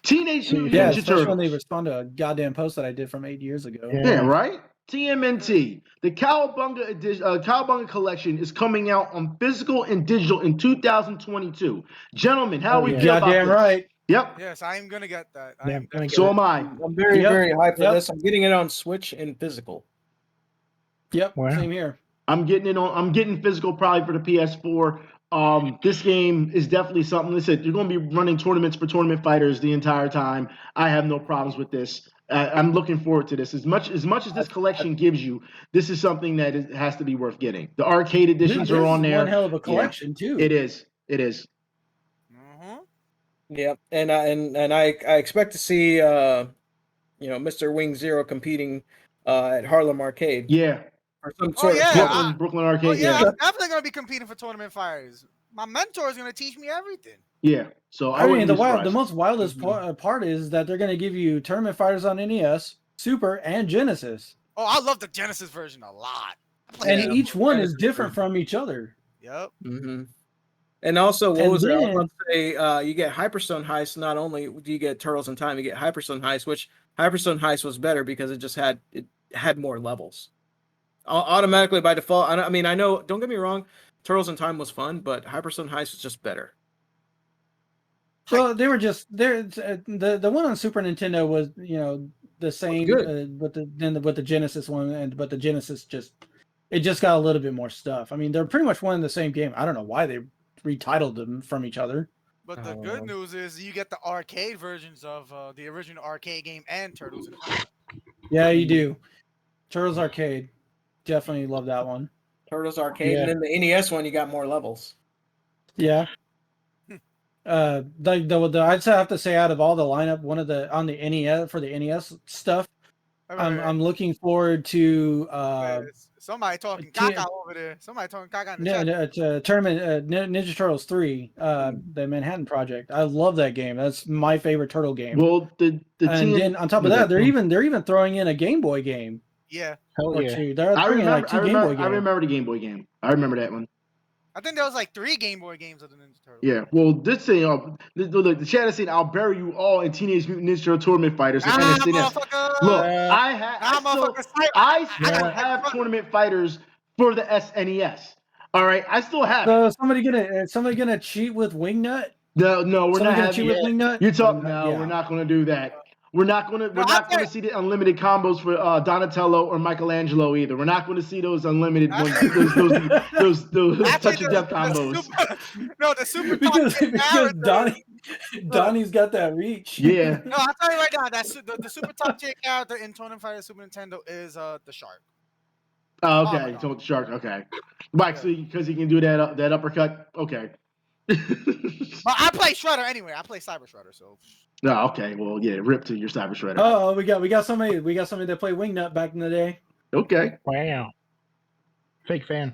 Teenage Mutant Yeah, Ninja especially when they Turtles. respond to a goddamn post that I did from 8 years ago. Yeah, right? TMNT. The Cowabunga edition, Cowabunga collection is coming out on physical and digital in 2022. Gentlemen, how we feel about Goddamn this? right. Yep. Yes, I am gonna get that. Yeah, I'm gonna get So it. am I. I'm very, Yep. very hyped for Yep. this. I'm getting it on Switch and physical. Yep, Wow. same here. I'm getting physical probably for the PS4. This game is definitely something. Listen, you're going to be running tournaments for tournament fighters the entire time. I have no problems with this. I'm looking forward to this. As much as this collection gives you, this is something that has to be worth getting. The arcade editions This are on is there. one hell of a collection, too. It is. It is. Mm-hmm. Yeah, and I expect to see Mr. Wing Zero competing at Harlem Arcade. Yeah. Or some sort of yeah. Brooklyn Arcade. Oh yeah, Yeah. I'm definitely gonna be competing for tournament fighters. My mentor is gonna teach me everything. Yeah. So I mean, wouldn't be surprised. the most wildest part is that they're going to give you tournament fighters on NES, Super, and Genesis. Oh, I love the Genesis version a lot. And each one is different from each other. Yep. Mm-hmm. And also, what And was it? I was then- about to say, you get Hyperstone Heist. Not only do you get Turtles in Time, you get Hyperstone Heist, which Hyperstone Heist was better because it had more levels. Automatically by default. I mean, I know. Don't get me wrong, Turtles in Time was fun, but Hyperstone Heist was just better. So they were just there. The one on Super Nintendo was the same with the Genesis one, but the Genesis just got a little bit more stuff. I mean, they're pretty much one and the same game. I don't know why they retitled them from each other. But the good news is you get the arcade versions of the original arcade game and Turtles in Time. Yeah, you do. Turtles Arcade, definitely love that one. Turtles Arcade, and then the NES one, you got more levels. Yeah. I'd have to say out of all the lineup, one of the on the NES for the NES stuff, I'm looking forward to somebody talking caca over there. Somebody talking caca in the chat. Tournament Ninja Turtles 3, the Manhattan Project. I love that game. That's my favorite turtle game. Well, then on top of that, they're even throwing in a Game Boy game. Yeah. Hell yeah. I remember the Game Boy game. I remember that one. I think there was like 3 Game Boy games of the Ninja Turtles. Yeah, well, this thing, the chat is saying, "I'll bury you all in Teenage Mutant Ninja Turtle Tournament Fighters." And motherfucker! Look, I still have Tournament Fighters for the SNES. All right, I still have. So somebody gonna cheat with Wingnut? No, we're not gonna cheat with Wingnut. You're talking. No, we're not going to do that. We're not going to see the unlimited combos for Donatello or Michelangelo either. We're not going to see those unlimited ones, those touch of death combos. The super because Donnie's got that reach. Yeah. No, I'll tell you right now, the super top tier character in Tournament Fighter Super Nintendo is the Shark. Oh, okay. So the Shark. Okay. Right. So because he can do that uppercut. Okay. Well, I play Shredder anyway. I play Cyber Shredder, so. Oh, okay. Well, yeah. Rip to your Cyber Shredder. Oh, we got somebody that played Wingnut back in the day. Okay. Wow. Fake fan.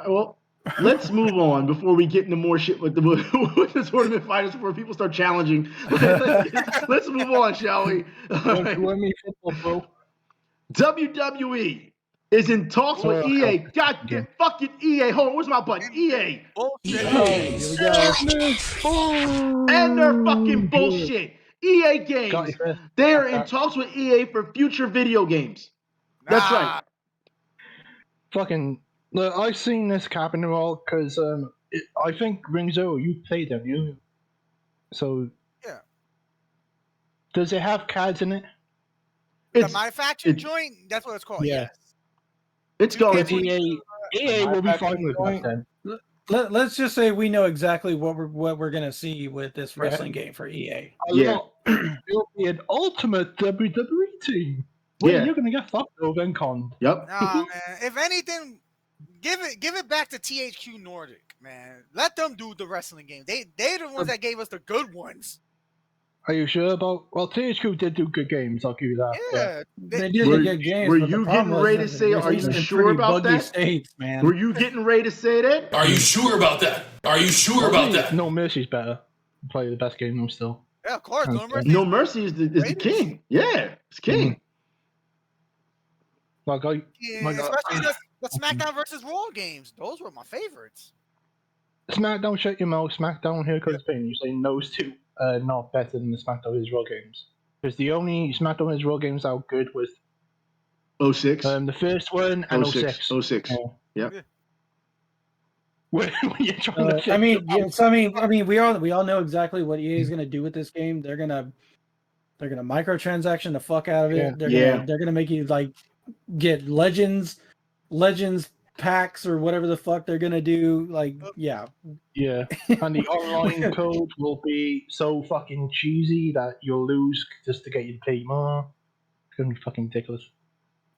Well, let's move on before we get into more shit with the tournament fighters before people start challenging. Let's move on, shall we? Let me football, bro. WWE is in talks with EA. God, fucking EA. Hold on, where's my button? EA. Bullshit. Here we go. And their fucking bullshit. EA Games. They are in talks with EA for future video games. That's right. Fucking, look, I've seen this happen all because I think Ringzo, you played them, you. So. Yeah. Does it have cards in it? The It's manufacturing it- joint, that's what it's called. Yeah. Yes. it's 2K going. Because EA will be fine with that then. Let's just say we know exactly what we're gonna see with this Yeah. wrestling game for EA. Yeah. It'll be an ultimate WWE team. Where Yeah. you're gonna get fucked over and conned. Yep. Nah, man. If anything, give it back to THQ Nordic, man. Let them do the wrestling game. They're the ones that gave us the good ones. Are you sure about? Well, THQ did do good games. I'll give you that. Yeah. They did Were- the good games, were but you the problem getting was ready that to it say, was are you in sure pretty about buggy that? states, man. Were you getting ready to say that? Are you sure about that? Are you sure about that? No Mercy's better. Probably the best game though still. Yeah, of course. No Okay. Mercy. No Mercy is the Greatest. king. Yeah, it's king. Like Yeah, like especially the SmackDown versus Raw games. Those were my favorites. SmackDown, shut your mouth. SmackDown, here comes the pain. You're saying those two are not better than the SmackDown vs. Raw games. Because the only SmackDown vs. Raw games that are good was 06. the first one and 06. 06. Yep. Yeah. When you're trying to I figure mean, out- yeah, so I mean, we all know exactly what EA is going to do with this game. They're gonna microtransaction the fuck out of it. Yeah. They're gonna make you like get legends packs or whatever the fuck they're gonna do. Like, yeah, Yeah, and the online code will be so fucking cheesy that you'll lose just to get you to pay more. It's gonna be fucking ridiculous.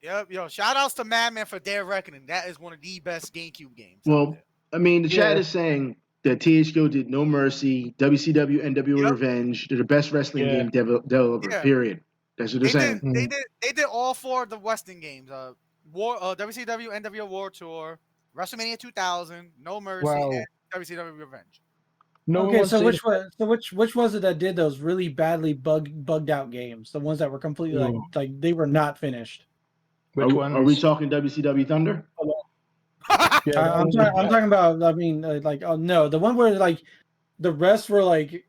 Yep, yo, shout outs to Madman for their reckoning. That is one of the best GameCube games. Well, I mean, the chat Yeah. is saying that THQ did No Mercy, WCW, NWO Yep. Revenge. They're the best wrestling Yeah. game developer. Yeah. Period. That's what they're saying. They did all four of the Western games. WCW NWO War Tour, WrestleMania 2000, No Mercy, Wow. and WCW Revenge. No one okay, wants so to which was it that did those really badly bugged out games? The ones that were completely like they were not finished. Which Are we talking WCW Thunder? Yeah, I'm talking about. I mean, no, the one where like the rest were like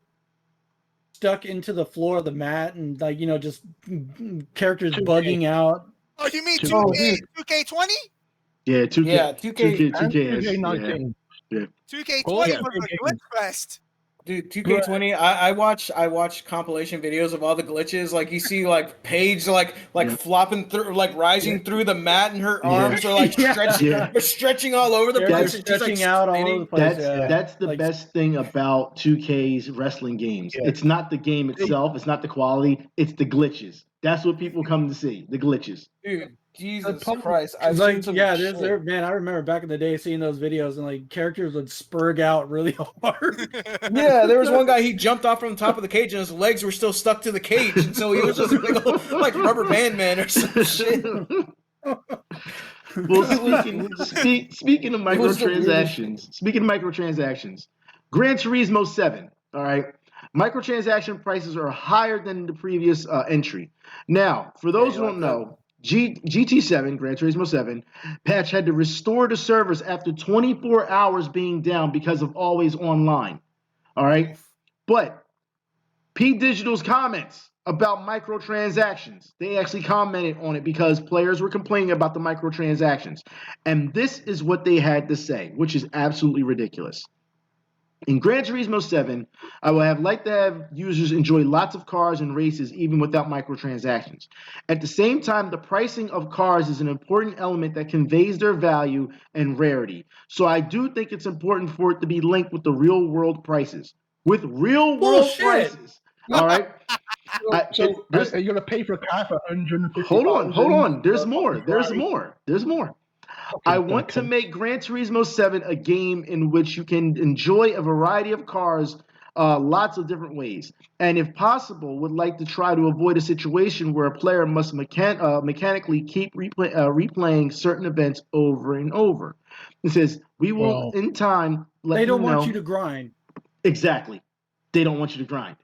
stuck into the floor of the mat and like just characters 2K. bugging out. Oh, you mean 2K. 2K20? Yeah, 2K. Yeah, 2K. 2K is, yeah. 2K19. 2K20 Oh, was yeah. a glitch fest. Dude, 2K20. I watch compilation videos of all the glitches. Like you see, like Paige, like flopping through, like rising through the mat, and her arms are like stretching all over the They're place. and she's, stretching like, out all spinning. over the place. That's the Like, best thing about 2K's wrestling games. Yeah. It's not the game itself. It's not the quality. It's the glitches. That's what people come to see. The glitches. Dude, Jesus problem- Christ! It's I've like seen some there's shit. man. I remember back in the day seeing those videos and like characters would spurg out really hard. Yeah, there was one guy. He jumped off from the top of the cage, and his legs were still stuck to the cage, and so he was just like rubber band man or some shit. Well, speaking of microtransactions, Gran Turismo 7. All right, microtransaction prices are higher than the previous entry. Now, for those who don't know, GT7, Gran Turismo 7 patch had to restore the servers after 24 hours being down because of always online. All right, but P Digital's comments about microtransactions, they actually commented on it because players were complaining about the microtransactions. And this is what they had to say, which is absolutely ridiculous. In Gran Turismo 7, I would like to have users enjoy lots of cars and races even without microtransactions. At the same time, the pricing of cars is an important element that conveys their value and rarity. So I do think it's important for it to be linked with the real world prices. With real world prices. All right? Are you going to pay for a car for 150? Hold on. There's more. I want to make Gran Turismo 7 a game in which you can enjoy a variety of cars, lots of different ways. And if possible, would like to try to avoid a situation where a player must mechanically keep replaying certain events over and over. It says, we will, in time, let you know. They don't want you to grind. Exactly. They don't want you to grind.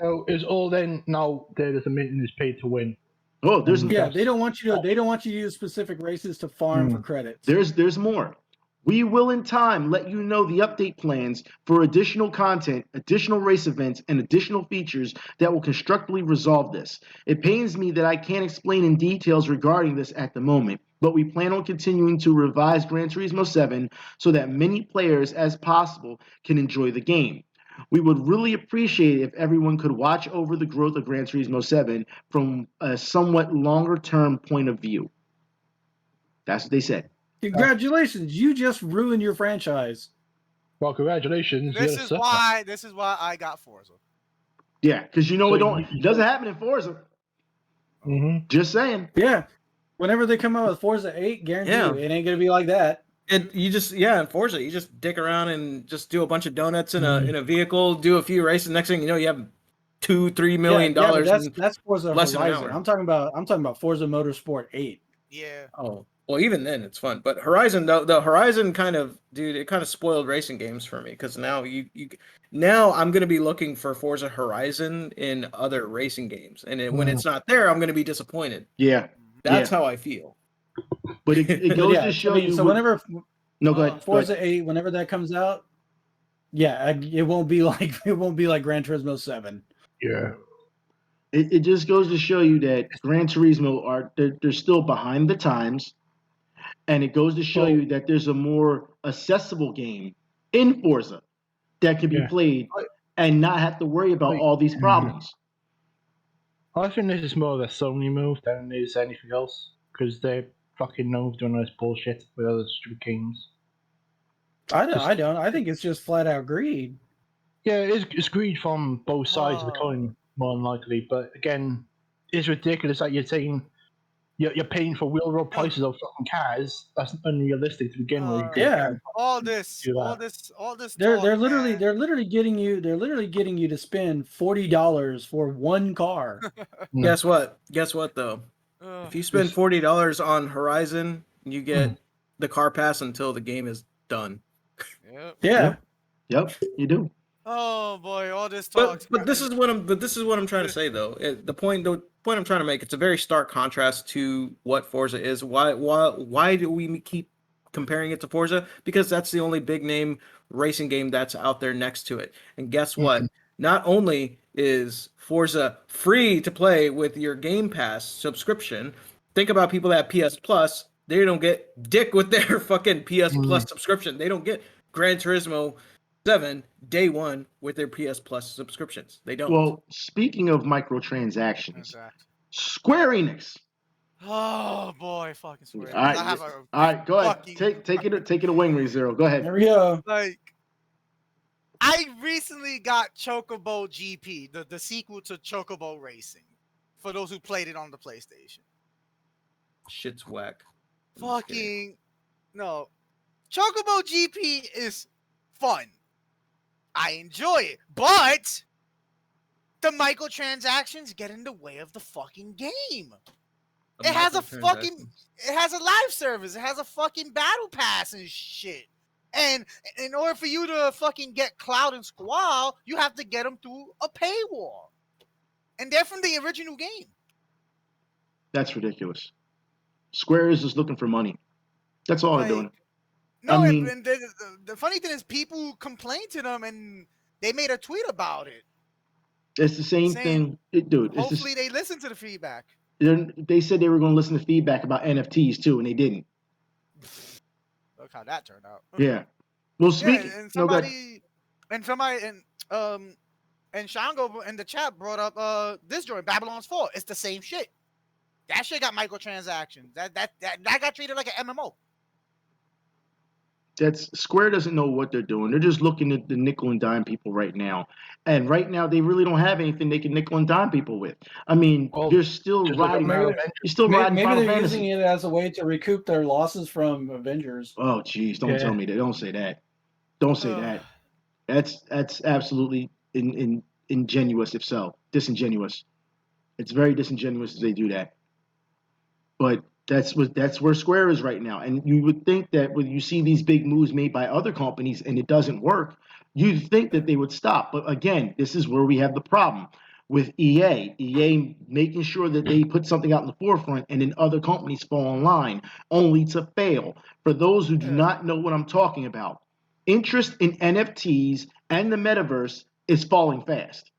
So is all then now there is a maintenance paid to win? Oh, there's they don't want you to use specific races to farm for credits. There's more. We will in time let you know the update plans for additional content, additional race events, and additional features that will constructively resolve this. It pains me that I can't explain in details regarding this at the moment, but we plan on continuing to revise Gran Turismo 7 so that many players as possible can enjoy the game. We would really appreciate it if everyone could watch over the growth of Gran Turismo 7 from a somewhat longer term point of view. That's what they said. Congratulations, you just ruined your franchise. Well, congratulations. This is why I got Forza. Yeah, because you know So it doesn't happen in Forza. Mm-hmm. Just saying. Yeah. Whenever they come out with Forza 8, guarantee you, it ain't gonna be like that. And you just in Forza, you just dick around and just do a bunch of donuts in a vehicle, do a few races. Next thing you know, you have $2-3 million. But that's Forza less than an Horizon. hour. I'm talking about Forza Motorsport 8. Yeah. Oh, well, even then it's fun. But Horizon, the Horizon kind of, dude, it kind of spoiled racing games for me because now now I'm gonna be looking for Forza Horizon in other racing games, and when it's not there, I'm gonna be disappointed. Yeah, that's how I feel. But it goes to show you. So whenever no, go ahead. Forza 8, whenever that comes out, it won't be like Gran Turismo 7. Yeah. It just goes to show you that Gran Turismo they're still behind the times, and it goes to show you that there's a more accessible game in Forza that can be played and not have to worry about all these problems. I think this is more of a Sony move than it is anything else because they fucking know doing this bullshit with other stupid games. I don't. I think it's just flat out greed. Yeah, it's greed from both sides of the coin, more than likely. But again, it's ridiculous that you're saying you're paying for real world prices of fucking cars. That's unrealistic to begin with. Yeah. All this. They're talk, literally getting you to spend $40 for one car. Guess what though? If you spend $40 on Horizon, you get the car pass until the game is done. Yep. Yeah. Yep, you do. Oh boy, all this talk. But this is what I'm trying to say though. The point I'm trying to make, it's a very stark contrast to what Forza is. Why do we keep comparing it to Forza? Because that's the only big name racing game that's out there next to it. And guess what? Not only is Forza free to play with your Game Pass subscription, think about people that have PS Plus. They don't get dick with their fucking PS Plus subscription. They don't get Gran Turismo 7 day one with their PS Plus subscriptions. They don't. Well, speaking of microtransactions, Square Enix. Oh boy, fucking Square Enix. All right, go ahead. Take it away, ReZero. Go ahead. There we go. Like, I recently got Chocobo GP, the sequel to Chocobo Racing, for those who played it on the PlayStation. Shit's whack. Fucking no. Chocobo GP is fun. I enjoy it, but the microtransactions get in the way of the fucking game. It has a live service. It has a fucking battle pass and shit. And in order for you to fucking get Cloud and Squall, you have to get them through a paywall. And they're from the original game. That's ridiculous. Square is just looking for money. That's all they're doing. No, I mean, and the funny thing is people complained to them and they made a tweet about it. It's the same thing. Dude, hopefully they listen to the feedback. They said they were going to listen to feedback about NFTs too, and they didn't. Look how that turned out. Yeah. Well, and Shango in the chat brought up this joint, Babylon's 4. It's the same shit. That shit got microtransactions. That got treated like an MMO. Square doesn't know what they're doing. They're just looking at the nickel and dime people right now. And right now they really don't have anything they can nickel and dime people with. I mean, they're still riding. You're still riding maybe Final they're Fantasy. using it as a way to recoup their losses from Avengers. Oh, geez, don't tell me that. Don't say that. Don't say that. That's absolutely ingenuous. If so, disingenuous. It's very disingenuous if they do that. But that's where Square is right now. And you would think that when you see these big moves made by other companies and it doesn't work, you'd think that they would stop. But again, this is where we have the problem with EA. EA making sure that they put something out in the forefront and then other companies fall in line only to fail. For those who do not know what I'm talking about, interest in NFTs and the metaverse is falling fast.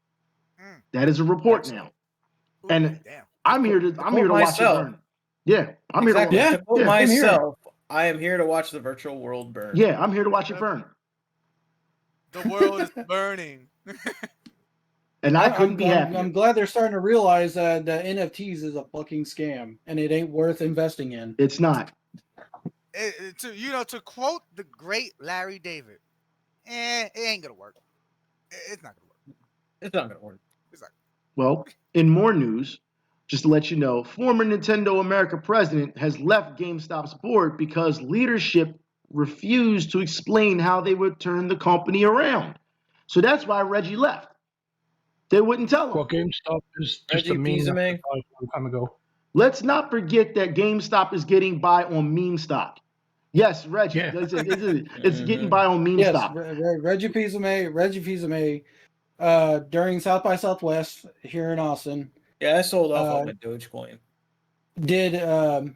That is a report now. And I'm here to watch it burn. Yeah, I'm here to watch it. Myself, I am here to watch the virtual world burn. Yeah, I'm here to watch it burn. The world is burning. And I couldn't be happier. I'm glad they're starting to realize that NFTs is a fucking scam and it ain't worth investing in. It's not. To quote the great Larry David, it ain't gonna work. It's not gonna work. It's not gonna work. Well, in more news, just to let you know, former Nintendo America president has left GameStop's board because leadership refused to explain how they would turn the company around. So that's why Reggie left. They wouldn't tell him. Well, GameStop is just a Reggie meme Fils-Aimé. a long time ago. Let's not forget that GameStop is getting by on meme stock. Yes, Reggie, Yeah. it's getting by on meme Yes, stock. Reggie Fils-Aimé, during South by Southwest here in Austin, Yeah, I sold off all my Dogecoin. did a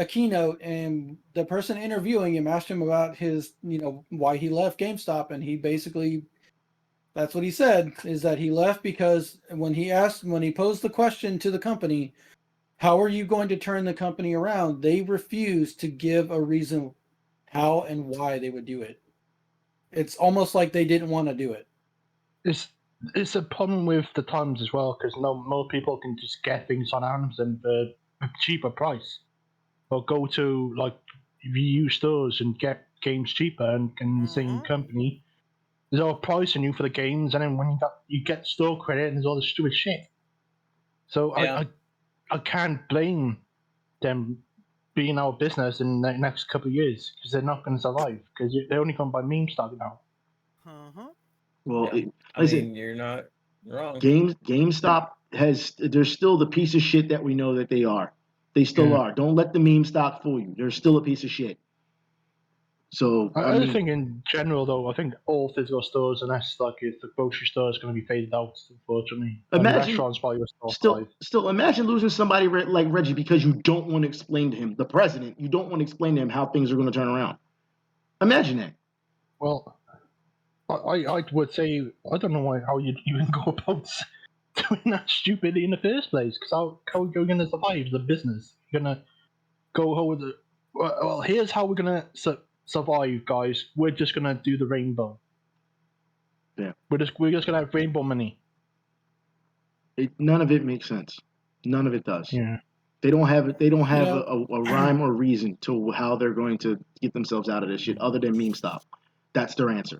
keynote, and the person interviewing him asked him about his, why he left GameStop, and he basically, that's what he said, is that he left because when he posed the question to the company, how are you going to turn the company around? They refused to give a reason how and why they would do it. It's almost like they didn't want to do it. It's a problem with the times as well, because more people can just get things on Amazon for a cheaper price, or go to like VU stores and get games cheaper and the same company. There's all pricing you for the games, and then when you get store credit and there's all this stupid shit. So Yeah. I can't blame them being out of business in the next couple of years, because they're not going to survive, because they're only going to buy meme stock now. Well, Yeah. listen, You're not wrong. GameStop they're still the piece of shit that we know that they are. They still are. Don't let the meme stock fool you. They're still a piece of shit. So I think in general, though, I think all physical stores, unless like if the grocery store is going to be faded out, unfortunately. Imagine restaurants probably will still still imagine losing somebody like Reggie because you don't want to explain to him, the president, you don't want to explain to him how things are going to turn around. Imagine that. Well, I would say I don't know how you'd even go about doing that stupidly in the first place. Because how are you going to survive the business? You're going to go hold the. Well, here's how we're going to survive, guys. We're just going to do the rainbow. Yeah. We're just going to have rainbow money. None of it makes sense. None of it does. Yeah. They don't have a rhyme or reason to how they're going to get themselves out of this shit other than meme stop. That's their answer.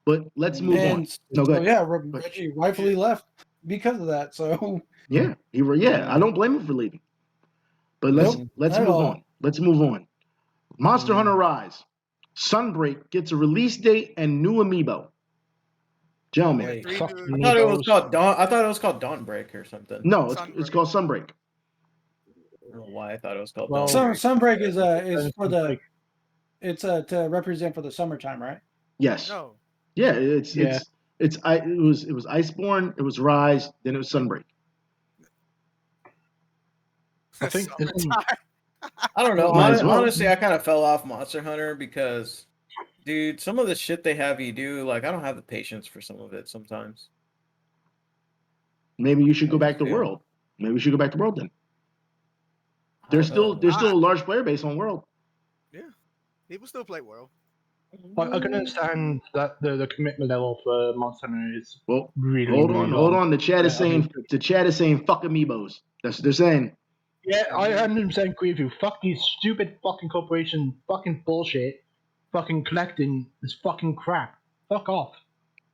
But let's move on. No, go ahead. Yeah, Reggie rightfully left because of that. So yeah, I don't blame him for leaving. But let's move on. Let's move on. Monster Hunter Rise. Sunbreak gets a release date and new amiibo. Gentlemen, Wait, I thought it was called Dawnbreak or something. No, it's called Sunbreak. I don't know why I thought it was called Dawnbreak. Sunbreak is for the. It's to represent for the summertime, right? Yes. No. Yeah, it was Iceborne, it was Rise, then it was Sunbreak. I think I don't know. Honestly, I kind of fell off Monster Hunter because, dude, some of the shit they have you do, like I don't have the patience for some of it sometimes. Maybe you should go back to World. Maybe we should go back to World then. There's still a large player base on World. Yeah, people still play World. I can understand that the commitment level for Monster Hunter is really. Hold long. on. The chat is saying fuck amiibos. That's what they're saying. Yeah, I 100% agree with you. Fuck these stupid fucking corporations, fucking bullshit, fucking collecting this fucking crap. Fuck off.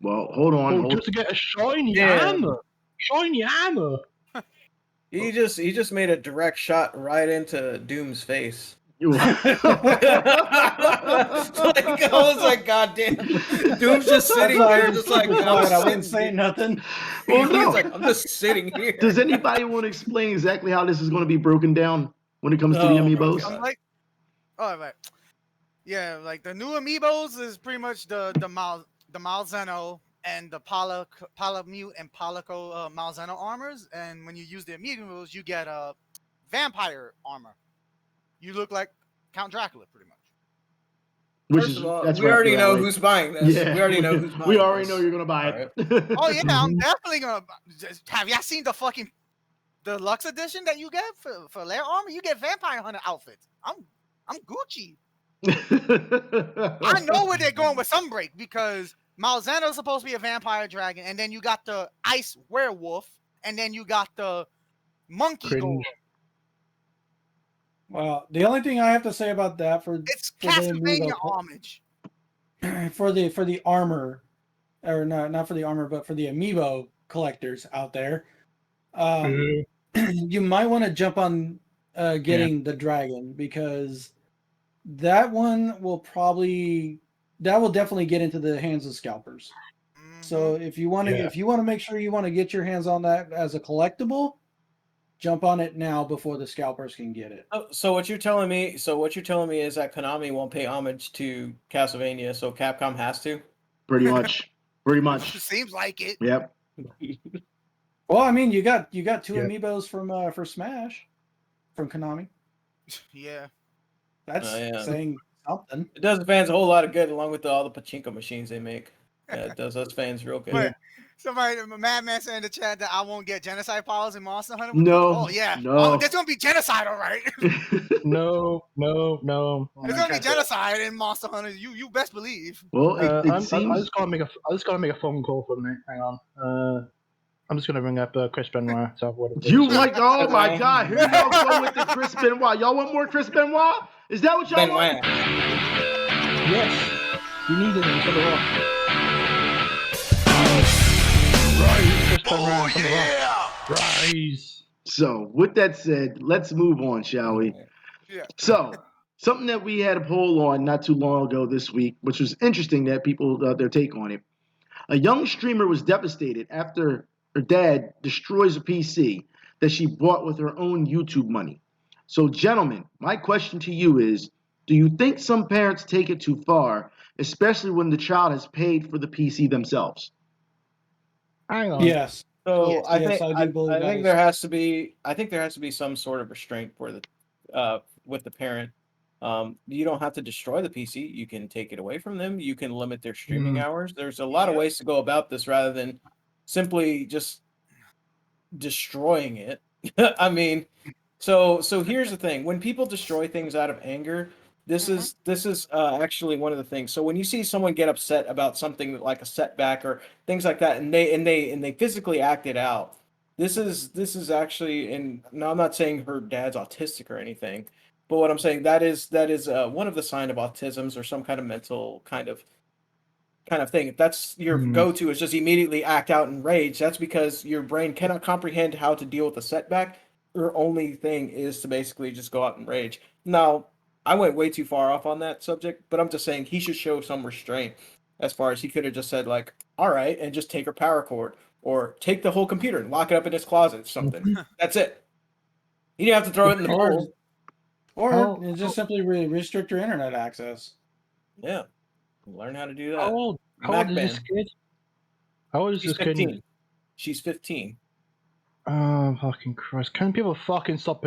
Well, hold on. Just to get a shiny hammer. Shiny hammer. He just made a direct shot right into Doom's face. Like, I was like, God damn. Doom's just sitting here, just like, I wasn't saying nothing. Well, no. He's like, I'm just sitting here. Does anybody want to explain exactly how this is going to be broken down when it comes to the amiibos? I'm like, right. Yeah, like the new amiibos is pretty much the Malzeno and the Palamute and Palico Malzeno armors, and when you use the amiibos, you get a vampire armor. You look like Count Dracula, pretty much. First of all, we already know who's buying this. Yeah. We already know who's buying We already know you're gonna buy it. Oh yeah, I'm definitely gonna. Have y'all seen the deluxe edition that you get for Lair armor? You get Vampire Hunter outfits. I'm Gucci. I know where they're going with Sunbreak because Malzeno's supposed to be a vampire dragon, and then you got the ice werewolf, and then you got the monkey golem. Cringe. Well, the only thing I have to say about that It's for the Castlevania amiibo, homage. for the armor, or not for the armor, but for the amiibo collectors out there, you might want to jump on getting the dragon, because that one will definitely get into the hands of scalpers. So if you want to make sure you want to get your hands on that as a collectible, jump on it now before the scalpers can get it. So what you're telling me is that Konami won't pay homage to Castlevania, so Capcom has to? Pretty much. Pretty It much. seems like it. Yep. Well, I mean, you got two amiibos from for Smash from Konami. Yeah. That's saying something. It does the fans a whole lot of good, along with all the pachinko machines they make. Yeah, it does us fans real good. But somebody, Madman said in the chat that I won't get genocide powers in Monster Hunter. No. Oh yeah. No. Oh, there's gonna be genocide, all right. No. There's gonna be genocide in Monster Hunter. You best believe. Well, it I seems. just gotta make a phone call for a minute. Hang on. I'm just gonna ring up Chris Benoit. To have what it is. You like? Oh my God! Here y'all go with the Chris Benoit. Y'all want more Chris Benoit? Is that what y'all want? Yes. You needed him for the rock. Rise. So, with that said, let's move on, shall we? Yeah. So, something that we had a poll on not too long ago this week, which was interesting that people their take on it. A young streamer was devastated after her dad destroys a PC that she bought with her own YouTube money. So, gentlemen, my question to you is, do you think some parents take it too far, especially when the child has paid for the PC themselves? Hang on. Yes. So I believe think there has to be some sort of restraint for the with the parent. You don't have to destroy the PC. You can take it away from them. You can limit their streaming hours. There's a lot of ways to go about this rather than simply just destroying it. I mean, so here's the thing: when people destroy things out of anger, this is actually one of the things. So when you see someone get upset about something like a setback or things like that, and they physically act it out, this is actually, and now I'm not saying her dad's autistic or anything, but what I'm saying that is one of the sign of autisms or some kind of mental kind of thing. If that's your go-to is just immediately act out in rage, that's because your brain cannot comprehend how to deal with a setback. Your only thing is to basically just go out and rage. Now, I went way too far off on that subject, but I'm just saying he should show some restraint as far as he could have just said, like, all right, and just take her power cord or take the whole computer and lock it up in his closet or something. That's it. You didn't have to throw it in the pool. Or just simply restrict your internet access. Yeah. Learn how to do that. How old is this kid? How old is She's this kid? 15. She's 15. Oh, fucking Christ. Can people fucking stop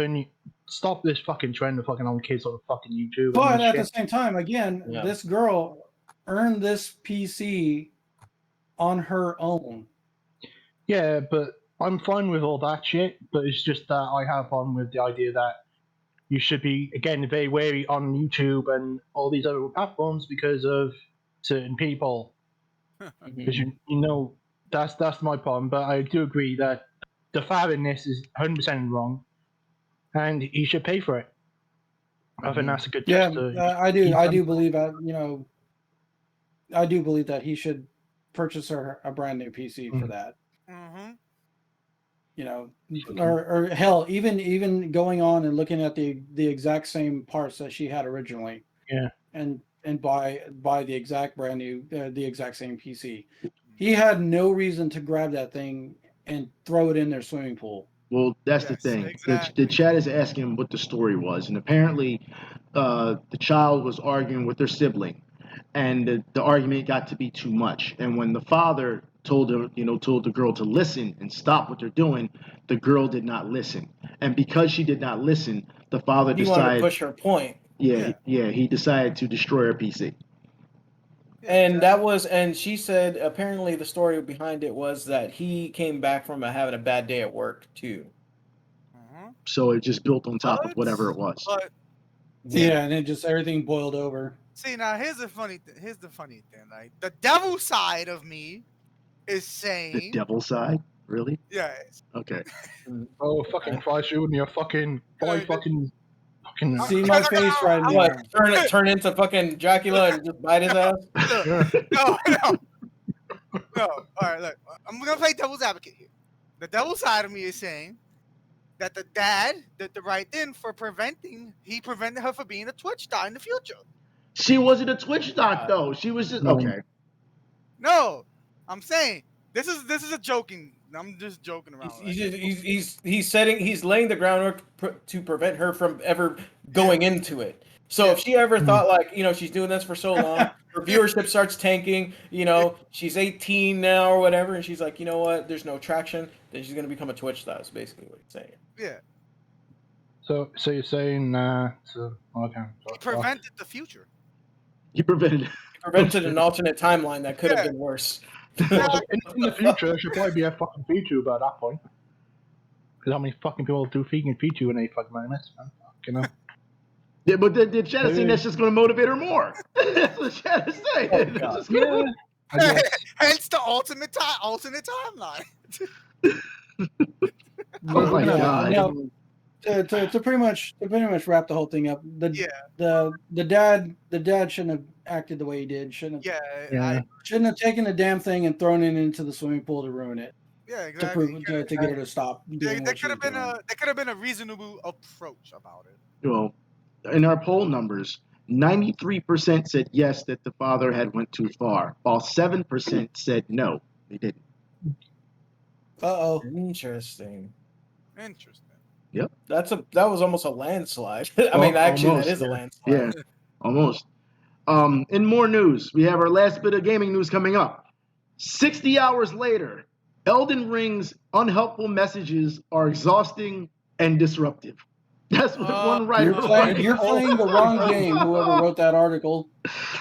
this fucking trend of fucking on kids on fucking YouTube? But at the same time, again, Yeah. this girl earned this PC on her own. Yeah, but I'm fine with all that shit, but it's just that I have fun with the idea that you should be, again, very wary on YouTube and all these other platforms because of certain people. Because you know, that's my problem. But I do agree that the father in this is 100% wrong, and he should pay for it. I think that's a good test. I do believe that, I do believe that he should purchase her a brand new PC for that. Or hell, even going on and looking at the exact same parts that she had originally. Yeah. And buy the exact brand new the exact same PC. He had no reason to grab that thing and throw it in their swimming pool. Well, that's the thing. Exactly. The chat is asking what the story was, and apparently, the child was arguing with their sibling, and the argument got to be too much. And when the father told the girl to listen and stop what they're doing, the girl did not listen. And because she did not listen, the father He wanted to push her point. He decided to destroy her PC. And she said apparently the story behind it was that he came back from having a bad day at work too. So it just built on top of whatever it was. But Yeah, and then just everything boiled over. See, now here's the funny thing. Like the devil side of me is The saying, devil side, really? yeah, Okay. Oh, fucking Christ, you and your fucking boy, Yeah, fucking. See my face right now. What? Turn into fucking Dracula and just bite his ass? Yeah. no. All right, look, I'm gonna play devil's advocate here. The devil side of me is saying that the dad did the right thing for he prevented her from being a Twitch star in the future. She wasn't a Twitch dot though. She was just No. okay. No, I'm saying this is a joking. I'm just joking around. He's laying the groundwork to prevent her from ever going into it. So if she ever thought she's doing this for so long, her viewership starts tanking, she's 18 now or whatever, and she's like, you know what, there's no traction, then she's gonna become a Twitch star, is basically what he's saying. Yeah. So you're saying okay. He prevented the future. You prevented. He prevented an alternate timeline that could have been worse. In the future, there should probably be a fucking VTuber at that point. Because how many fucking people do vegan VTuber and they fucking miss, man? You know. Yeah, but the chat is saying that's just going to motivate her more. That's what the chat is saying. Hence the alternate timeline. Oh my god. No, to pretty much wrap the whole thing up. The dad shouldn't have acted the way he did. Shouldn't have taken the damn thing and thrown it into the swimming pool to ruin it. Yeah, exactly. To get her to stop. There could have been a reasonable approach about it. Well, in our poll numbers, 93% said yes that the father had went too far, while 7% said no, he didn't. Interesting. Yep. That was almost a landslide. I mean, actually, almost, that is a landslide. Yeah, almost. In more news, we have our last bit of gaming news coming up. 60 hours later, Elden Ring's unhelpful messages are exhausting and disruptive. That's what one writer. You're playing the wrong game. Whoever wrote that article,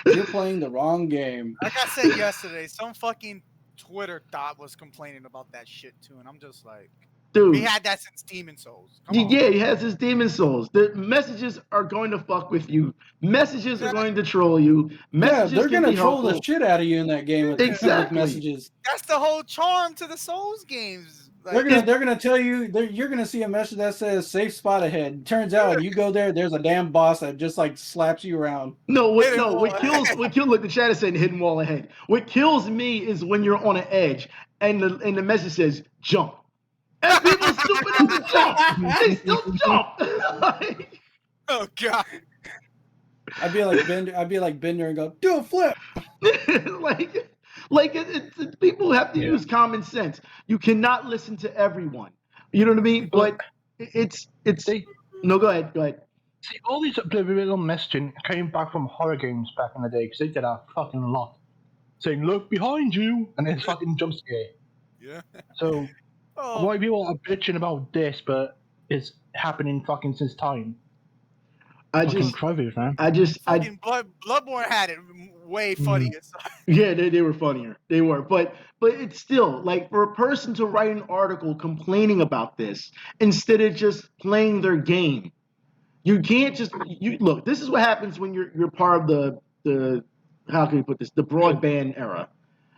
you're playing the wrong game. Like I said yesterday, some fucking Twitter thought was complaining about that shit too, and I'm just like, dude, we had that since Demon Souls. Come on. Yeah, he has his Demon Souls. The messages are going to fuck with you. Messages are going to troll you. Messages they're going to troll helpful. the shit out of you in that game with messages. That's the whole charm to the Souls games. Like, they're gonna tell you you're gonna see a message that says safe spot ahead. Turns out you go there's a damn boss that just like slaps you around. What kills look, the chat is saying hidden wall ahead. What kills me is when you're on an edge and the message says jump. And people stupid enough to jump. They still jump. Oh god. I'd be like Bender and go, do a flip. People have to use common sense. You cannot listen to everyone. You know what I mean? But it's no. Go ahead. See, all these little messaging came back from horror games back in the day because they did a fucking lot, saying "look behind you" and then fucking jump scare. Yeah. So why people are bitching about this, but it's happening fucking since time. Bloodborne had it way funnier. Yeah, they were funnier. They were, but it's still like for a person to write an article complaining about this instead of just playing their game. You can't just look. This is what happens when you're part of the how can we put this, the broadband era,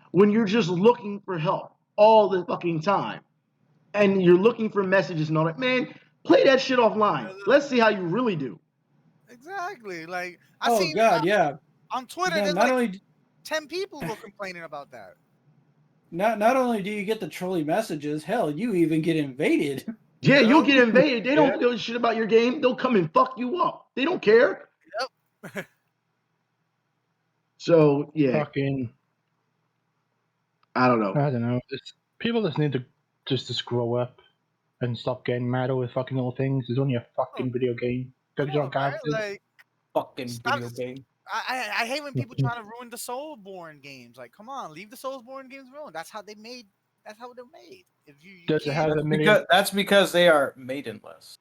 when you're just looking for help all the fucking time, and you're looking for messages and all that. Man, play that shit offline. Let's see how you really do. Exactly. Like on Twitter, there's only 10 people who are complaining about that. Not only do you get the trolly messages, hell, you even get invaded. Yeah, you'll get invaded. They don't give a shit about your game. They'll come and fuck you up. They don't care. Yep. So yeah. I don't know. People just need to just grow up and stop getting mad over fucking little things. It's only a fucking video game. Video game. I hate when people try to ruin the Soulsborne games. Like, come on, leave the Soulsborne games alone. That's how they're made. If that's because they are maidenless.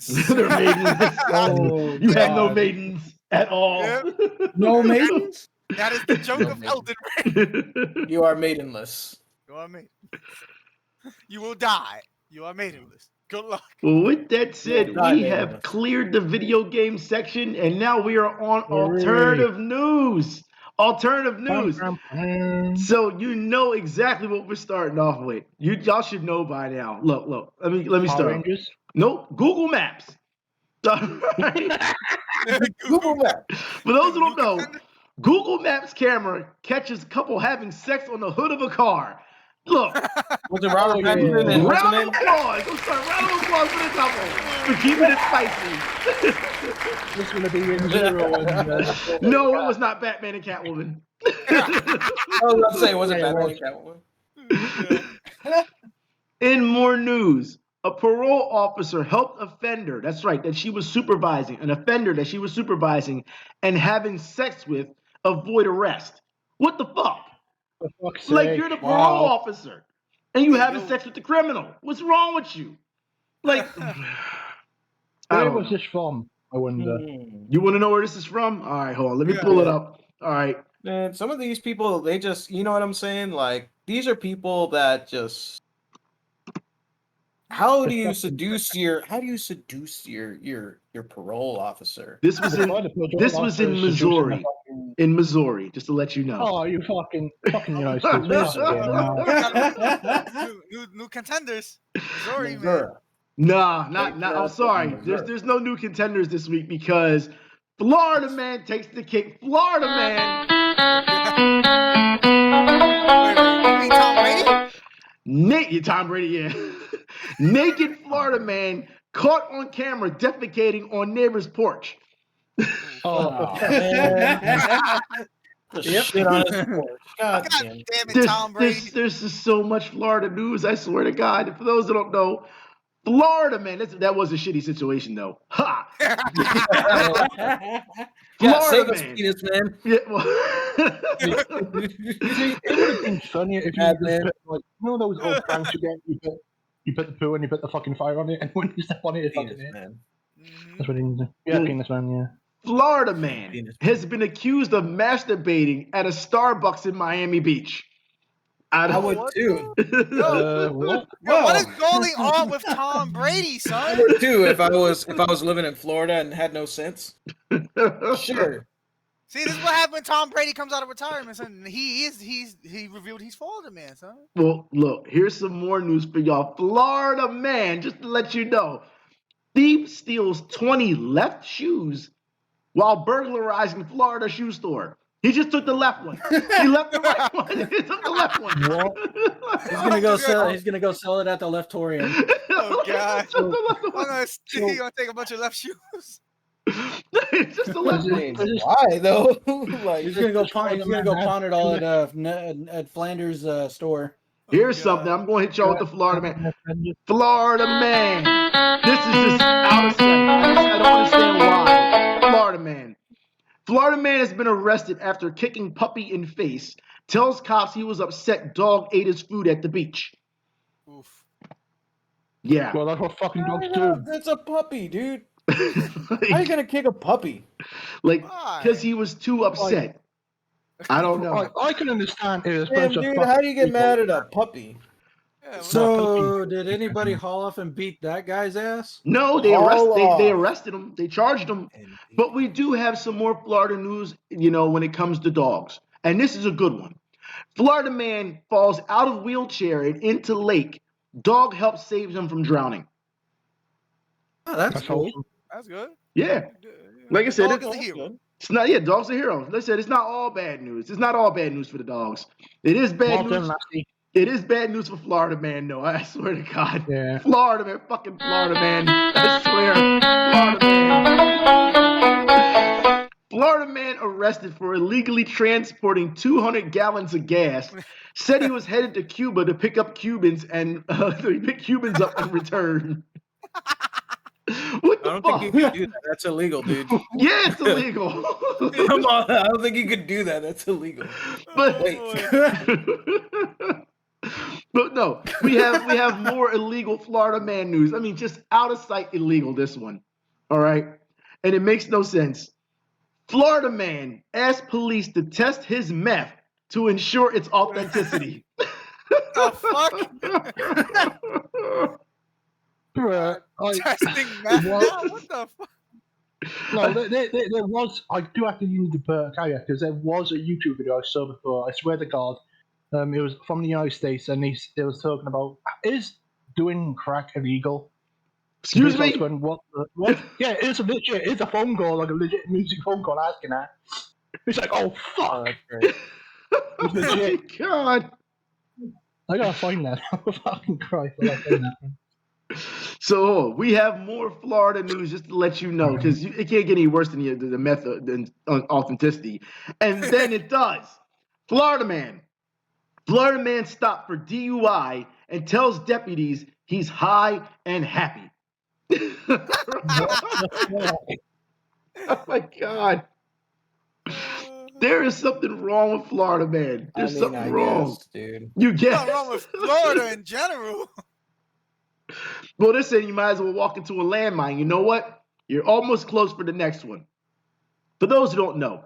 They're maidenless. You have no maidens at all. Yep. No maidens? That is the joke of Elden Ring. You are maidenless. You are maidenless. You will die. You are maidenless. Good luck. Well, with that said, Well, we God, have man. cleared the video game section, and now we are on Hooray. alternative news. Alternative news. Pam, pam, pam. So you know exactly what we're starting off with. Y'all should know by now. Look. Let me Power start. Rangers. Nope. Google Maps. All right. Google Maps. For those who New don't know, contender? Google Maps camera catches a couple having sex on the hood of a car. Look, Was it Robert Oh, yeah. Pattinson and what's her round of name? applause. I'm sorry, round of applause for the couple for keeping it spicy. This is going to be in zero. And, No, it was not Batman and Catwoman. I was about to say, was it Yeah, it Batman and was. Catwoman? In more news, a parole officer helped offender, that's right, that she was supervising, an offender that she was supervising and having sex with, avoid arrest. What the fuck? For fuck's Like, sake. you're the parole Wow. officer and you Hey, having yo. sex with the criminal. What's wrong with you? Like, I Where don't was know. this from? I wonder. You want to know where this is from? All right, hold on. Let me pull it up. All right. Man, some of these people, they just, you know what I'm saying? Like, these are people that just. How do you seduce your parole officer? This was in Missouri. In Missouri, just to let you know. Oh, you fucking United States. Fucking hell. New contenders. Missouri, man. Missouri. Nah, not. I'm sorry. There's no new contenders this week because Florida man takes the cake. Florida man. Wait. You mean Tom Brady? Naked Tom Brady, yeah. Naked Florida man caught on camera defecating on neighbor's porch. Oh, Just shit on his porch. God God damn. damn it, Tom Brady. There's just so much Florida news. I swear to God. For those that don't know, Florida man. That was a shitty situation though. Ha! Yeah, Florida save us, man. penis man. Yeah, well, it would have been funnier if you Bad just man. put, like, you know those old pranks you get. You put the poo and you put the fucking fire on it, and when you step on it, it fucking Penis hits. man. That's what it is. Yeah, penis man. Yeah. Florida man Penis. has been accused of masturbating at a Starbucks in Miami Beach. I would too. What? Yo, what is going on with Tom Brady, I son? would too if I was living in Florida and had no sense. Sure. See, this is what happened when Tom Brady comes out of retirement, son. He revealed he's Florida man, son. Well, look, here's some more news for y'all. Florida man, just to let you know, thief steals 20 left shoes while burglarizing Florida shoe store. He just took the left one. He left the right one. He took the left one. What? He's gonna go sell. He's gonna go sell it at the Leftorium. Oh God! Just the left I'm one. gonna, he gonna take a bunch of left shoes. Just the left one. Why though? Like He's gonna go pawn. He's gonna go pawn it all at Flanders store. Here's God. something. I'm going to hit y'all with the Florida man. Florida man. This is just out of sight. I don't understand why. Florida man. Florida man has been arrested after kicking puppy in face. Tells cops he was upset dog ate his food at the beach. Oof. Yeah. Well, that's what fucking dogs do. That's a puppy, dude. How are you gonna kick a puppy? Like, Why? because he was too upset. I don't know. I can understand it as a Damn, bunch of dude, fucking how do you get people. mad at a puppy? Yeah, well, So, did anybody haul off and beat that guy's ass? No, they Haul they off. arrested him. They charged him. But we do have some more Florida news, when it comes to dogs. And this is a good one. Florida man falls out of wheelchair and into lake. Dog helps save him from drowning. Oh, that's That's cool. awesome. that's good. Yeah. Like I said, Dog it's is the hero. not. Yeah, dogs are heroes. Like I said, it's not all bad news. It's not all bad news for the dogs. It is bad Well done, news. Lassie. It is bad news for Florida man, though. I swear to God. Yeah. Florida man, fucking Florida man. I swear, Florida man. Florida man arrested for illegally transporting 200 gallons of gas. Said he was headed to Cuba to pick up Cubans and to pick Cubans up in return. What the I don't fuck? think you could do that. That's illegal, dude. Yeah, it's illegal. Come on, I don't think you could do that. That's illegal. But Wait. but no, we have more illegal Florida man news. I mean, just out of sight illegal, this one. All right. And it makes no sense. Florida man asked police to test his meth to ensure its authenticity. The fuck? Bruh, Testing meth now? What the fuck? No, there was. I do have to use the caveat because there was a YouTube video I saw before. I swear to God, it was from the United States, and it was talking about is doing crack illegal. Excuse Basically, I was me? going, what? Yeah, it's a legit. It's a phone call, like a legit music phone call asking that. It's like, oh fuck, Oh, that's great. it's Oh my legit. God. I gotta find that. Fucking Christ, I gotta find that one. So we have more Florida news just to let you know, because it can't get any worse than the method than authenticity. And then it does. Florida man stopped for DUI and tells deputies he's high and happy. Oh my God. There is something wrong with Florida man. There's something I wrong. guess, dude. You get Nothing wrong with Florida in general. Well, they're saying you might as well walk into a landmine. You know what? You're almost close for the next one. For those who don't know,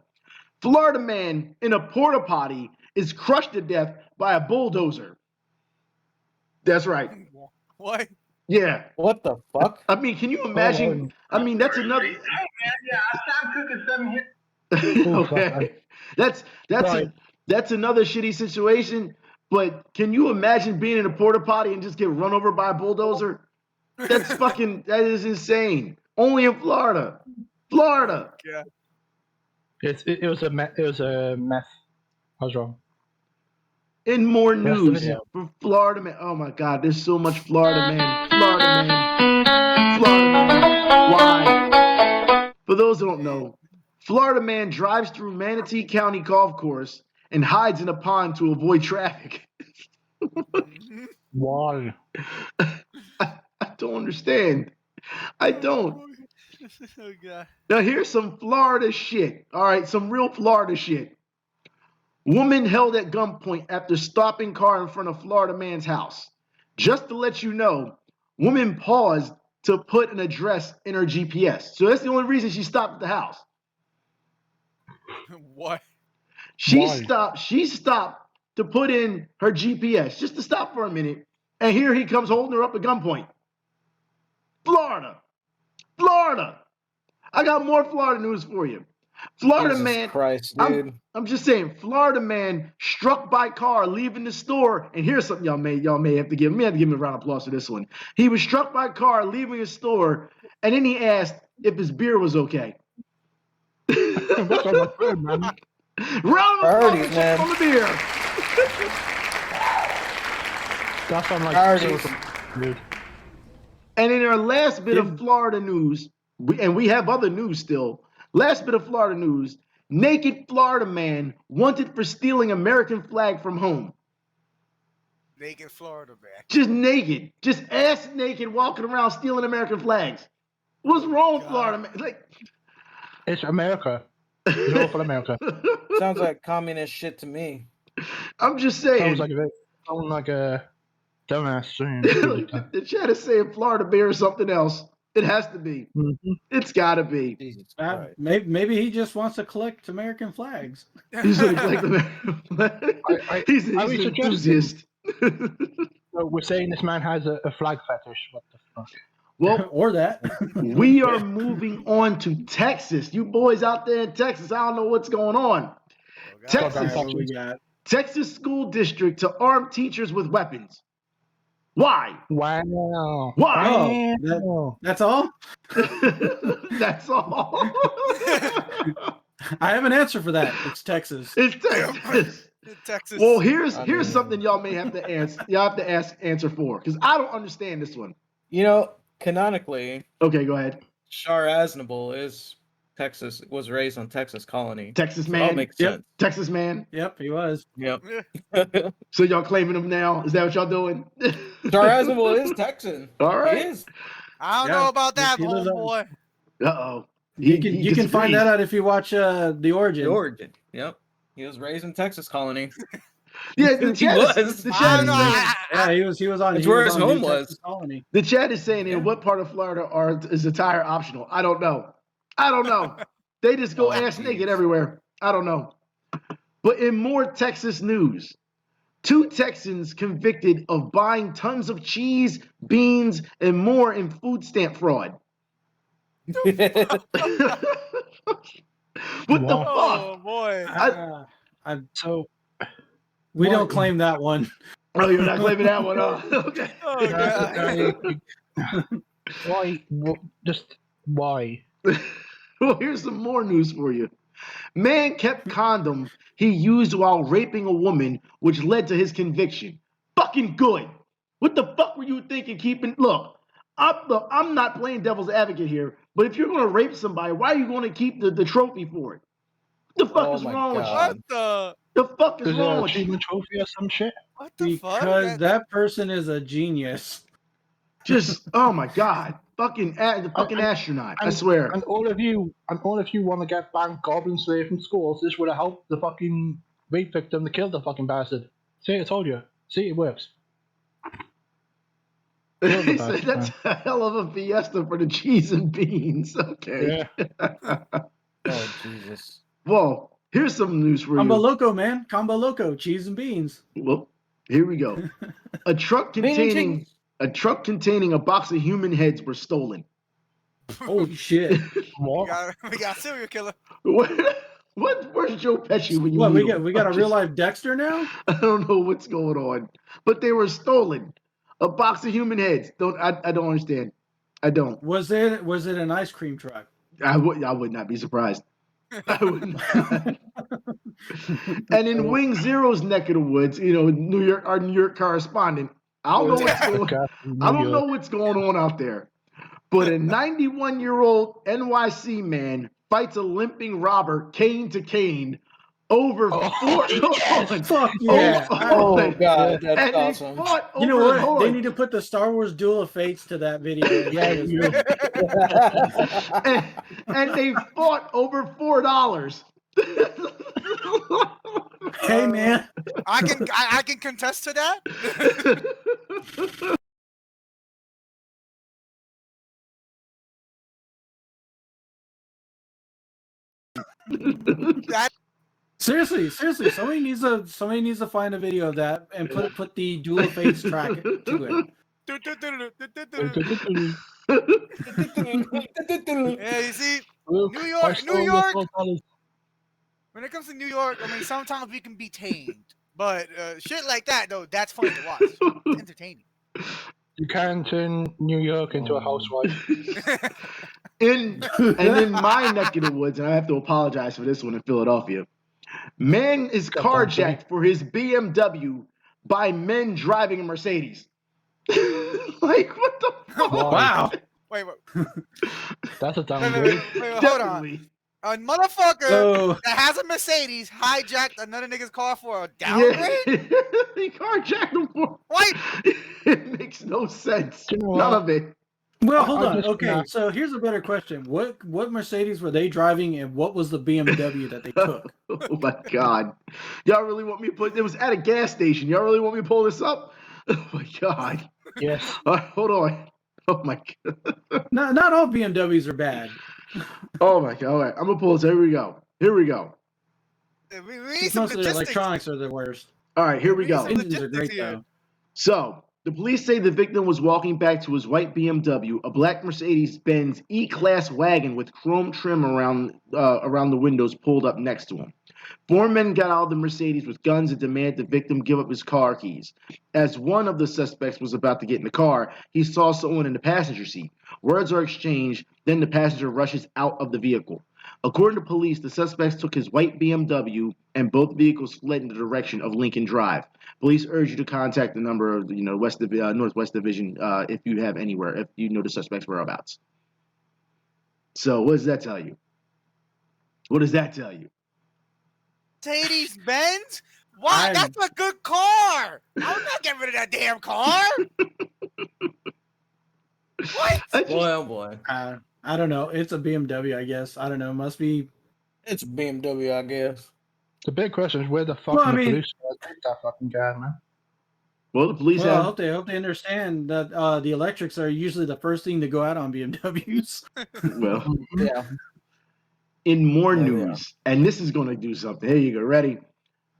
Florida man in a porta potty is crushed to death by a bulldozer. That's right. What? Yeah. What the fuck? I mean, can you imagine? I mean, that's another. Hey man, yeah, I stopped cooking something here. Okay. That's another shitty situation. But can you imagine being in a porta potty and just get run over by a bulldozer? That is insane. Only in Florida. Florida. Yeah. It was a meth. I was wrong. In more Rest of news it, for Florida man. Oh my God, there's so much Florida man. Florida man. Florida man. Why? For those who don't know, Florida man drives through Manatee County Golf Course and hides in a pond to avoid traffic. Why? I don't understand. I don't. Oh God. Now here's some Florida shit. All right, some real Florida shit. Woman held at gunpoint after stopping car in front of Florida man's house. Just to let you know, woman paused to put an address in her GPS. So that's the only reason she stopped at the house. What? She Why? stopped to put in her GPS just to stop for a minute. And here he comes holding her up at gunpoint. Florida. I got more Florida news for you. Florida Jesus man. Christ, dude. I'm just saying, Florida man struck by car leaving the store. And here's something y'all may have to give me. Have to give me a round of applause for this one. He was struck by car leaving his store, and then he asked if his beer was okay. That's all my friend, man. Round of Priorities, applause man. on the beer. That's on like Priorities. dude. And in our last bit of Florida news, we have other news still. Last bit of Florida news: naked Florida man wanted for stealing American flag from home. Naked Florida man. Just naked, just ass naked, walking around stealing American flags. What's wrong with Florida man? Like, It's America. It's all for America. Sounds like communist shit to me. I'm just saying. Sounds like a dumbass saying. The chat is saying Florida bear is something else. It has to be. Mhm. It's got to be. Jesus Christ. Maybe he just wants to collect American flags. He's going to collect American flag. He's an enthusiast. So we're saying this man has a flag fetish. What the fuck? Well, or that. we are moving on to Texas. You boys out there in Texas, I don't know what's going on. Texas school district to arm teachers with weapons. Why? Wow. Why? Oh, that's all? That's all. I have an answer for that. It's Texas. It's Texas. Texas. Well, here's something y'all may have to answer. Y'all have to answer for, because I don't understand this one. You know, canonically, okay, go ahead. Char Aznable was raised on Texas colony. Texas so man. That makes sense. Texas man. Yep, he was. Yep. So y'all claiming him now? Is that what y'all doing? Char Aznable is Texan. All right. He is. I don't know about that, homeboy. Uh-oh. You can find that out if you watch The Origin. The Origin. Yep. He was raised in Texas colony. Yeah, the chat was. The chat is saying, yeah, he was on. It's where his home was. Texas colony. The chat is saying, in what part of Florida is attire optional? I don't know. They just go ass naked everywhere. I don't know. But in more Texas news, 2 Texans convicted of buying tons of cheese, beans, and more in food stamp fraud. What the Wow. Oh fuck? boy. So We Why- don't claim that one. Oh, you're not claiming that one, huh? Okay. Oh god. why? Just why? Well, here's some more news for you. Man kept condom he used while raping a woman, which led to his conviction. Fucking good. What the fuck were you thinking keeping? Look, I'm not playing devil's advocate here, but if you're going to rape somebody, why are you going to keep the trophy for it? What the fuck Oh is my wrong God. What the with you? The fuck is Is it wrong an with you? achievement trophy or some shit? what the fuck? Because that person is a genius. Just, oh my God. Fucking, the fucking astronaut. I swear. And all of you want to get banned goblins away from schools. This would have helped the fucking rape victim to kill the fucking bastard. See, I told you. See, it works. Kill the He said bastard, that's man. a hell of a fiesta for the cheese and beans. Okay. Oh Jesus. Well, here's some news for Combo you. Loco, man. Combo Loco. Cheese and beans. Well, here we go. A truck Bean and containing cheese. a box of human heads were stolen. Holy shit. What? we got a serial killer. Where's Joe Pesci when you What, need him? we got a I'm real just- life Dexter now? I don't know what's going on, but they were stolen. A box of human heads. I don't understand. I don't. Was it an ice cream truck? I would not be surprised. I would not. And in Wing Zero's neck of the woods, New York, our New York correspondent, I don't know what's going on out there. But a 91-year-old NYC man fights a limping robber cane to cane over $4. Fuck yeah. Oh God, that's And awesome. they fought You know over, what? hold They on. need to put the Star Wars Duel of Fates to that video. and they fought over $4. Hey man. I can contest to that. That Seriously, somebody needs to find a video of that and put the Duel of Fates track to it. yeah, you see, New York. When it comes to New York, I mean, sometimes we can be tamed, but shit like that though, that's fun to watch. It's entertaining. You can turn New York into a housewife. in my neck of the woods, and I have to apologize for this one in Philadelphia. Man is carjacked for his BMW by men driving a Mercedes. Like, what the fuck? Wow. Wait, That's a downgrade. hold on. Definitely. A motherfucker So that has a Mercedes hijacked another nigga's car for a downgrade? Yeah. He carjacked him for What? It makes no sense. You know None what? of it. well, hold I on. just- Okay, so here's a better question. What Mercedes were they driving, and what was the BMW that they took? Oh my God. Y'all really want me to put it was at a gas station. Y'all really want me to pull this up? Oh my God. Yes. All right, hold on. Oh my God. Not all BMWs are bad. Oh my God. All right, I'm gonna pull this. Here we go. We need Just some most of the logistics. electronics are the worst. All right, here we go. Some Engines are great logistics here. though. So, the police say the victim was walking back to his white BMW, a black Mercedes-Benz E-Class wagon with chrome trim around the windows pulled up next to him. 4 men got out of the Mercedes with guns and demanded the victim give up his car keys. As one of the suspects was about to get in the car, he saw someone in the passenger seat. Words are exchanged, then the passenger rushes out of the vehicle. According to police, the suspects took his white BMW and both vehicles fled in the direction of Lincoln Drive. Police urge you to contact the number of Northwest Division if you have anywhere, if you know the suspect's whereabouts. So what does that tell you? What does that tell you? Mercedes Benz? Why? That's a good car. I'm not getting rid of that damn car. What? Boy, oh boy. I don't know. It's a BMW, I guess. I don't know. Must be. It's a BMW, I guess. The big question is where the fuck Well, I the mean- police take that fucking guy, man. Well, the police Well, I have. hope they understand that the electrics are usually the first thing to go out on BMWs. Well, Yeah. in more Yeah, news, and this is going to do something. Here you go. Ready?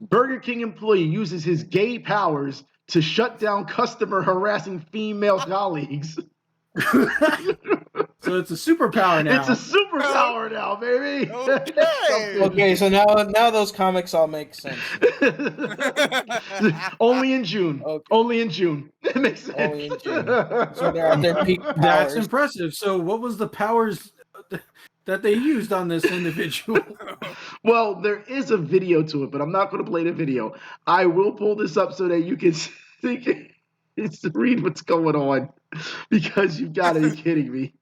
Burger King employee uses his gay powers to shut down customer harassing female colleagues. So it's a superpower now. It's a superpower now, baby. Okay. Okay, so now those comics all make sense. Only in June. Okay. Only in June. It makes sense. Only in June. So they're at their peak powers. That's impressive. So what was the powers that they used on this individual? Well, there is a video to it, but I'm not going to play the video. I will pull this up so that you can read what's going on, because you've got to be kidding me.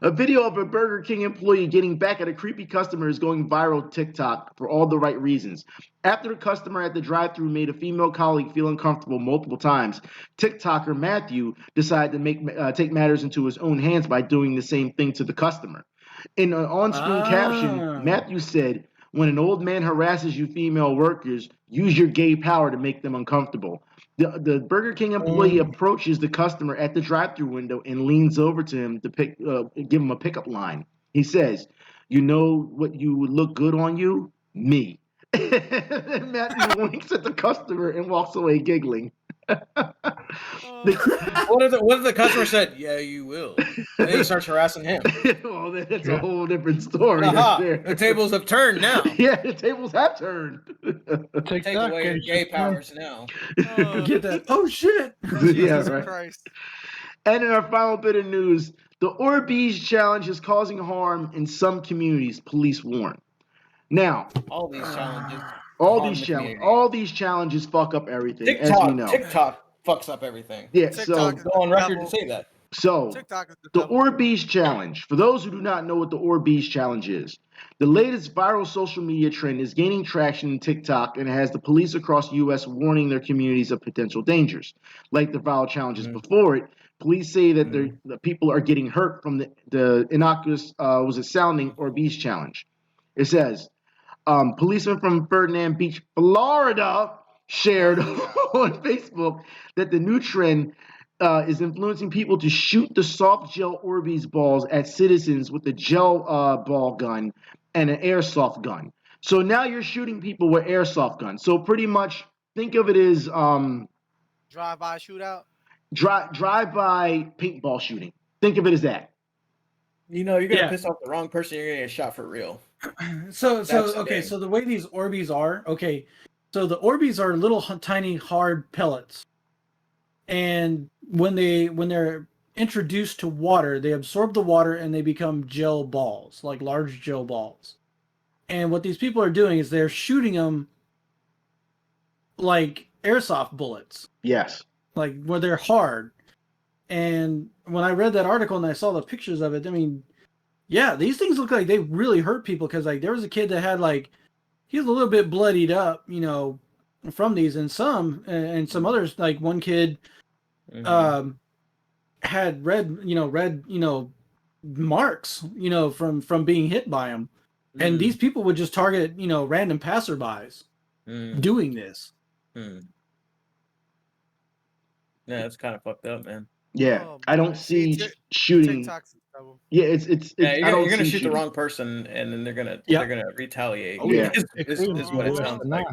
A video of a Burger King employee getting back at a creepy customer is going viral on TikTok for all the right reasons. After the customer at the drive-thru made a female colleague feel uncomfortable multiple times, TikToker Matthew decided to take matters into his own hands by doing the same thing to the customer. In an on-screen caption, Matthew said, "When an old man harasses you female workers, use your gay power to make them uncomfortable." The Burger King employee approaches the customer at the drive-thru window and leans over to him to give him a pickup line. He says, "You know what you would look good on you? Me." And Matthew winks at the customer and walks away giggling. What if the customer said, "Yeah, you will"? And then he starts harassing him. Well, that's a whole different story. The tables have turned now. Yeah, the tables have turned. Take away your gay powers now. Get that? Oh shit! Yeah, Jesus right. Christ. And in our final bit of news, the Orbeez challenge is causing harm in some communities, police warn. Now, All these challenges. all these challenges fuck up everything, as we know. TikTok fucks up everything. Yeah, TikTok Go on record to say that. so TikTok is the devil. Orbeez challenge. For those who do not know what the Orbeez challenge is, the latest viral social media trend is gaining traction in TikTok and has the police across the U.S. warning their communities of potential dangers. Like the viral challenges before it, police say that the people are getting hurt from the innocuous, sounding Orbeez challenge. It says, policemen from Ferdinand Beach, Florida, shared on Facebook that the new trend is influencing people to shoot the soft gel Orbeez balls at citizens with a gel ball gun and an airsoft gun. So now you're shooting people with airsoft guns. So pretty much think of it as Drive-by shootout. drive-by paintball shooting. Think of it as that. You know, you're gonna Yeah. piss off the wrong person. You're gonna get shot for real. So That's the okay. thing. So the way these Orbeez are, okay. So the Orbeez are little tiny hard pellets, and when they're introduced to water, they absorb the water and they become gel balls, like large gel balls. And what these people are doing is they're shooting them like airsoft bullets, Yes. like where they're hard. And when I read that article and I saw the pictures of it, I mean, yeah, these things look like they really hurt people, because like there was a kid that had he was a little bit bloodied up, from these, and some others, like one kid had red marks, from being hit by them. And these people would just target, random passerbys doing this. Yeah, that's kind of fucked up, man. Yeah, Oh, I don't boy. see See, shooting. TikTok's in trouble. Yeah, it's Yeah, I don't you're gonna see shoot the shooting. wrong person, and then they're gonna retaliate. Oh, yeah. is what it sounds like.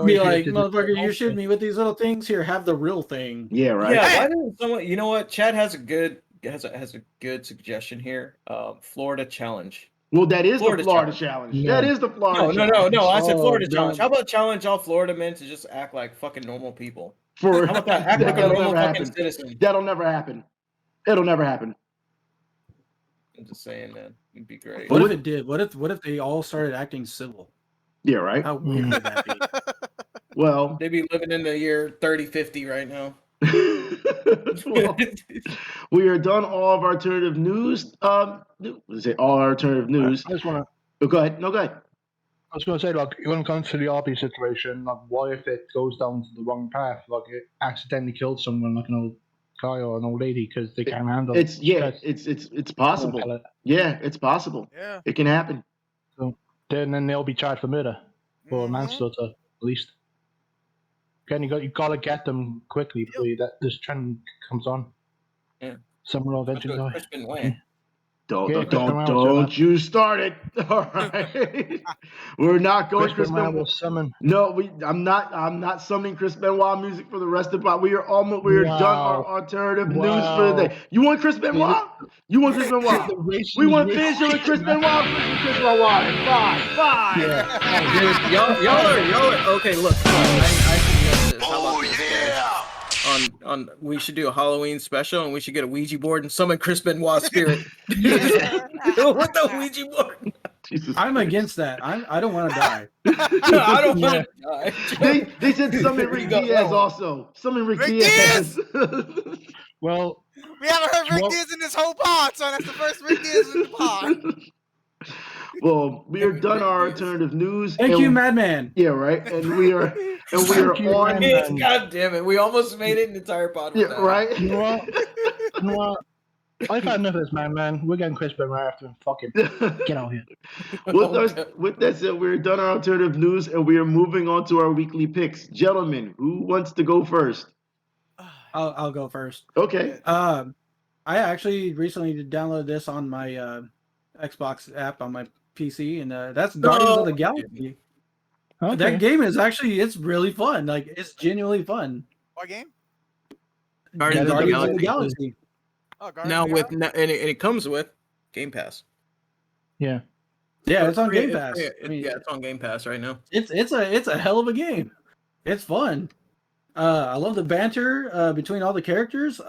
Be like, motherfucker, you're shooting me with these little things. Here, have the real thing. Yeah, right. Yeah, why didn't someone? You know what? Chad has a good suggestion here. Florida challenge. Well, that is Florida the Florida challenge. challenge. No. That is the Florida No. challenge. I said Oh, Florida no. challenge. How about challenge all Florida men to just act like fucking normal people? For How about that? Act like a that'll normal never fucking happen. citizen. That'll never happen. It'll never happen. I'm just saying, man, it'd be great. What if it did? What if they all started acting civil? Yeah, right. How weird would that be? Well, They'd be living in the year 3050 right now. well, we are done all of our alternative news. Let's say all our alternative news. I just want to. Oh, go ahead. No, go ahead. I was going to say, like, when it comes to the RP situation, like, what if it goes down to the wrong path? Like, it accidentally killed someone, like an old guy or an old lady, because they can't handle it. It's possible. Yeah, it's possible. Yeah. It can happen. Then they'll be charged for murder or manslaughter, at least. Again, you got to get them quickly before this trend comes on. Yeah. Someone will eventually die. Crispin Wayne. Don't you start it. All right. We're not going Chris Chris Benoit will Benoit. summon. No, I'm not summoning Chris Benoit music for the rest of the pod. We are done our alternative news for the day. You want Chris Benoit? You want Chris Benoit? The We racist want to finish it with Chris Benoit. Chris Benoit. Five. Yeah. Dude, y'all are okay. Look, I suggest this. How about this, guys? On we should do a Halloween special, and we should get a Ouija board and summon Chris Benoit's spirit with the Ouija board. Jesus I'm Christ. against that. I don't want to die. I don't want to die. They said summon Rick Diaz also. Summon Rick Diaz. Well, We haven't heard Rick Well- Diaz in this whole pod, so that's the first Rick Diaz in the pod. Well, we are done our alternative news. Thank and- you, Madman. Yeah, right. And we are Thank you, on. Madman. God damn it! We almost made it an entire pod. Yeah, with that. right. You know what? I've had enough of this, man. We're getting Chris Benoit after him. Fuck him. Get out here. With that said, we're done our alternative news, and we are moving on to our weekly picks. Gentlemen, who wants to go first? I'll go first. Okay. I actually recently downloaded this on my Xbox app on my PC, and that's Guardians of the Galaxy. Okay. That game is it's really fun. Like, it's genuinely fun. What game? Guardians of the Guardians of the Galaxy. Galaxy. Oh, Guardians Now of the with Galaxy? and it comes with Game Pass. Yeah. Yeah, it's on free- Game Pass. free- I mean, yeah, it's on Game Pass right now. it's a hell of a game. It's fun. I love the banter between all the characters.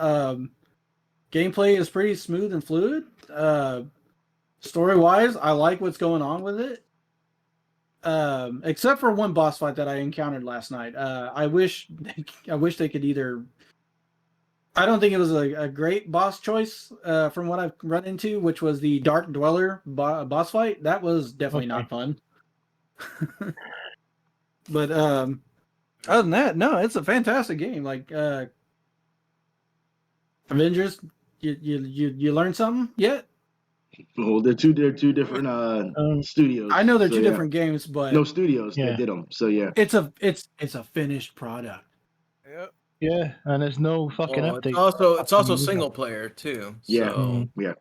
Gameplay is pretty smooth and fluid. Story wise, I like what's going on with it. Except for one boss fight that I encountered last night. I wish they could either. I don't think it was a great boss choice from what I've run into, which was the Dark Dweller boss fight. That was definitely not fun. But other than that, no, it's a fantastic game. Like Avengers, you learned something yet? Well, they're two different studios. I know they're so two yeah. different games, but No studios Yeah. that did them. So yeah. it's a finished product. Yep. Yeah, and there's no fucking Oh, update. it's also single player too. Yeah. So, Yeah.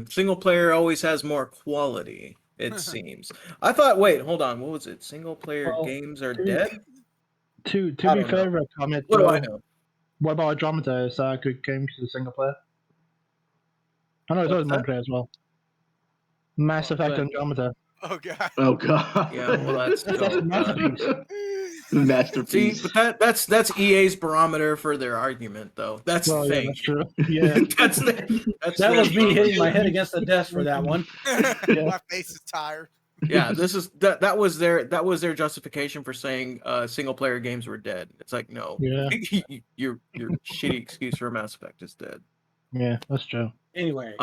single player always has more quality. It seems. I thought. Wait, hold on. What was it? Single player Well, games are to- dead. To I be don't fair, comment. What do I know? What about Andromeda? Is that a good game because it's single player? I know it's always What's that? multiplayer as well. Mass Effect but- Andromeda. Oh god. Oh god. Yeah, well, that's That's dope. a masterpiece. See, Masterpiece. but that's EA's barometer for their argument, though. That's Well, the yeah, thing. that's true. Yeah. that's That their was me hitting barometer. my head against the desk for that one. My face is tired. Yeah, this is that was their justification for saying single player games were dead. It's like, no, Yeah. your shitty excuse for Mass Effect is dead. Yeah, that's true. Anyway,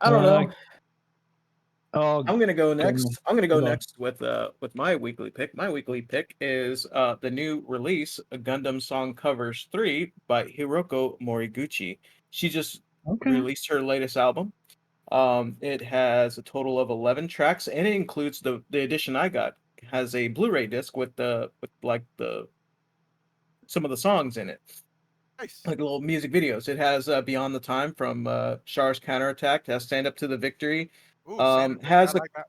I don't know. Oh, I'm gonna go next. I'm gonna go Go on. next with my weekly pick. My weekly pick is the new release, Gundam Song Covers 3 by Hiroko Moriguchi. She just okay. released her latest album. It has a total of 11 tracks, and it includes the edition I got. It has a Blu-ray disc with some of the songs in it, Nice. like little music videos. It has Beyond the Time from Char's Counterattack. It has Stand Up to the Victory. Ooh, Sam, Has I a like that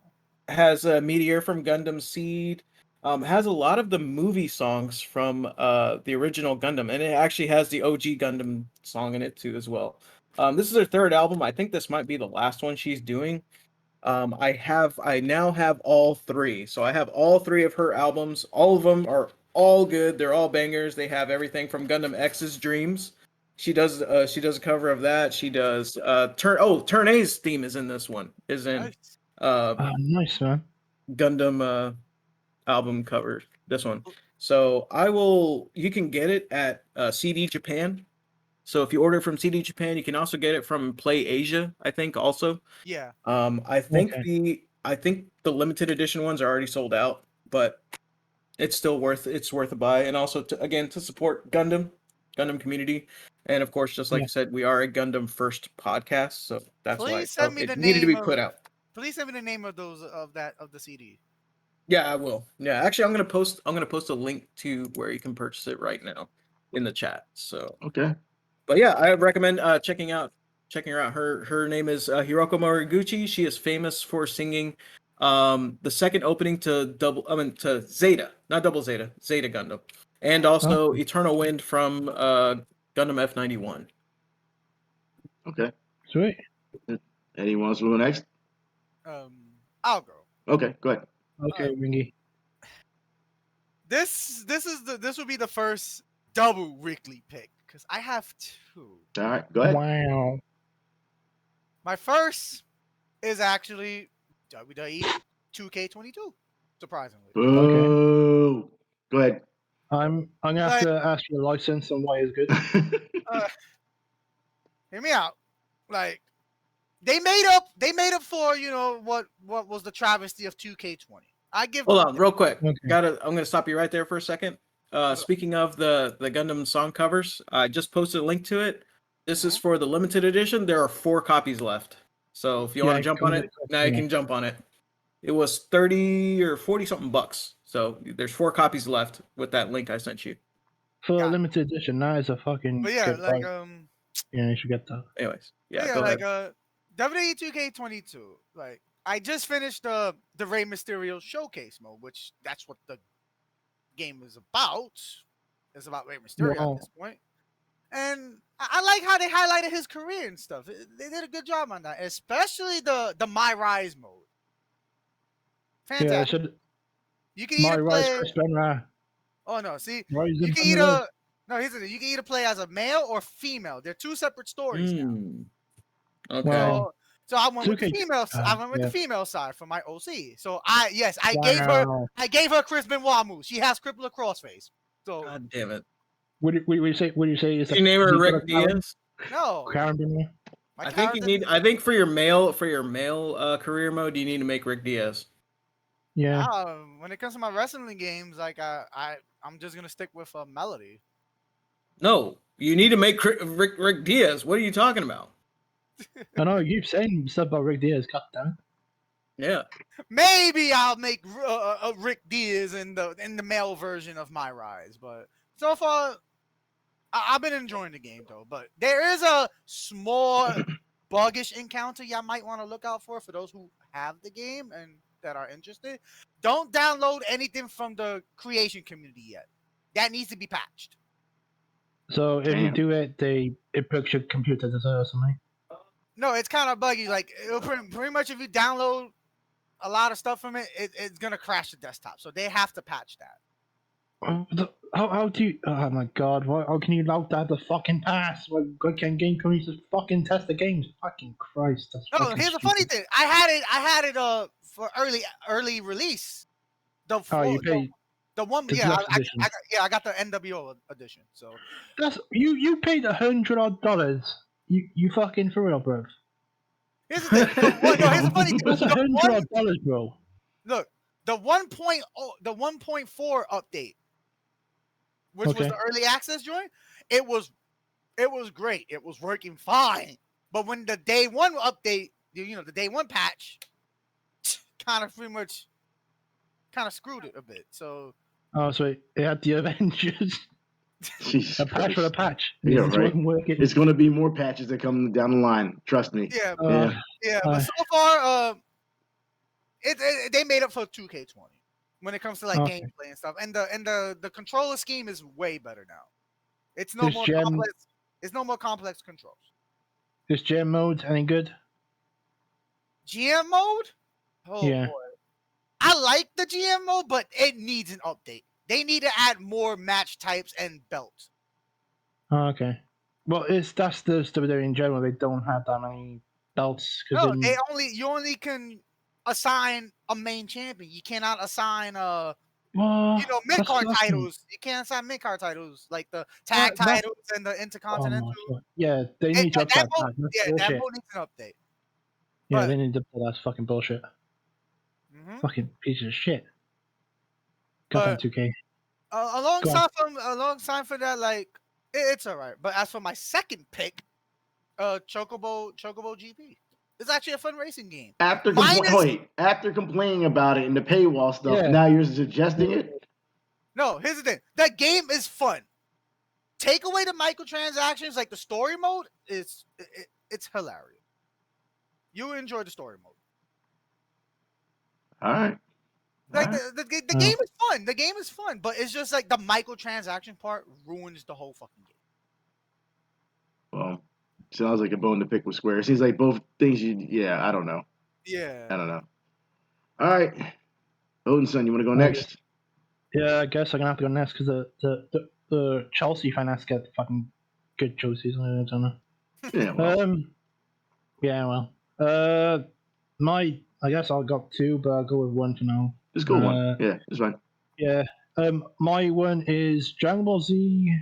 one. has a Meteor from Gundam Seed. Has a lot of the movie songs from the original Gundam, and it actually has the OG Gundam song in it too as well. This is her third album. I think this might be the last one she's doing. I now have all three. So I have all three of her albums. All of them are all good. They're all bangers. They have everything from Gundam X's Dreams. She does a cover of that. She does Turn A's theme is in this one. Is in Nice. Nice, man. Gundam album cover. This one. So you can get it at CD Japan. So if you order from CD Japan, you can also get it from Play Asia, I think also. Yeah. I think Okay. the limited edition ones are already sold out, but it's still worth a buy, and also to support Gundam community, and of course, just like Yeah. you said, we are a Gundam first podcast, so that's why Please send me it the needed to be name put of- out. Please send me the name of the CD. Yeah, I will. Yeah, actually, I'm gonna post a link to where you can purchase it right now in the chat. So, Okay. But yeah, I recommend checking her out. Her name is Hiroko Moriguchi. She is famous for singing the second opening to to Zeta, not Double Zeta, Zeta Gundam, and also Eternal Wind from Gundam F91. Okay. Sweet. Eddie wants to go next? I'll go. Okay, go ahead. Okay, Ringy. This will be the first double weekly pick because I have two. All right, go ahead. Wow. My first is actually WWE 2K22. Surprisingly, Boo. Go ahead. I'm gonna have to ask for a license on why it's good. hear me out. Like they made up for what was the travesty of 2K20. I give. Hold on, real quick. Okay. I'm gonna stop you right there for a second. Speaking of the Gundam song covers, I just posted a link to it. This is for the limited edition. There are 4 copies left. So if you want to jump on it, now you can jump on it. It was 30 or 40 something bucks. So there's 4 copies left with that link I sent you. For a limited edition, that is a fucking. But yeah, good like buy. Yeah, you should get that. Anyways, yeah, go like ahead. WWE 2K22. Like I just finished the Rey Mysterio showcase mode, which that's what the game is about. It's about Rey Mysterio at this point. And I like how they highlighted his career and stuff. They did a good job on that, especially the My Rise mode. Fantastic. Yeah, you can either play. Chris Benra. Oh no! See, Rise you can either here's the thing. You can either play as a male or female. They're 2 separate stories now. Okay. Wow. So I went with the female. I went with the female side for my OC. So I gave her Chris Benoit moves. She has crippler crossface. So God damn it. Would you say is Did you name her Rick Diaz? No. Karen Benoit? I think for your male career mode, you need to make Rick Diaz. Yeah. When it comes to my wrestling games, like I'm just gonna stick with Melody. No, you need to make Rick Diaz. What are you talking about? I know you keep saying stuff about Rick Diaz. God damn it. Yeah. Maybe I'll make Rick Diaz in the male version of My Rise, but so far I've been enjoying the game though. But there is a small buggish encounter y'all might want to look out for those who have the game and that are interested. Don't download anything from the creation community yet. That needs to be patched. So if you do it, it breaks your computer or something. No, it's kind of buggy. Like it'll pretty much if you download a lot of stuff from it's gonna crash the desktop. So they have to patch that. How do you? Oh my god! How can you allow that the fucking pass? What can game companies just fucking test the games? Fucking Christ! No, here's the funny thing. I had it for early release. The one I got the NWO edition. So that's you paid $100 odd. You fucking for real, bro. Here's the thing. Here's the funny thing. That's $100 odd, bro. Look, the 1.4 update, which was the early access joint, it was great. It was working fine. But when the day 1 update, the day 1 patch, kind of screwed it a bit. So. Oh, so it had the Avengers. Jesus a patch for a patch. Yeah, right. It's going to be more patches that come down the line. Trust me. Yeah. But so far, they made up for 2K20 when it comes to gameplay and stuff, and the controller scheme is way better now. It's no more complex. It's no more complex controls. Is GM mode any good? GM mode? Oh boy. I like the GM mode, but it needs an update. They need to add more match types and belts. Oh, okay. Well, that's the stuff they're in general. They don't have that many belts. No, you only can assign a main champion. You cannot assign mid card titles. You can't assign mid card titles like the tag titles and the intercontinental. Yeah, they need to update that. That mode needs an update. Yeah, they need to update that. Fucking bullshit. Fucking piece of shit. Goddamn 2K. Alongside for that, like it's alright. But as for my second pick, Chocobo GP. It's actually a fun racing game. After complaining about it in the paywall stuff, now you're suggesting it? No, here's the thing. The game is fun. take away the microtransactions, like the story mode, it's hilarious. You enjoy the story mode. All right. Like All right. the game is fun. The game is fun, but it's just like the microtransaction part ruins the whole fucking game. Well, sounds like a bone to pick with Square. It seems like both things yeah, I don't know. Yeah. I don't know. All right. Odinson, you want to go Okay. next? Yeah, I guess I'm gonna have to go next because the Chelsea fans get fucking good choices. I don't know. Yeah, well, Yeah, well. I guess I'll got two, but I'll go with one for now. just go one. Yeah, it's fine. Yeah. My one is Dragon Ball Z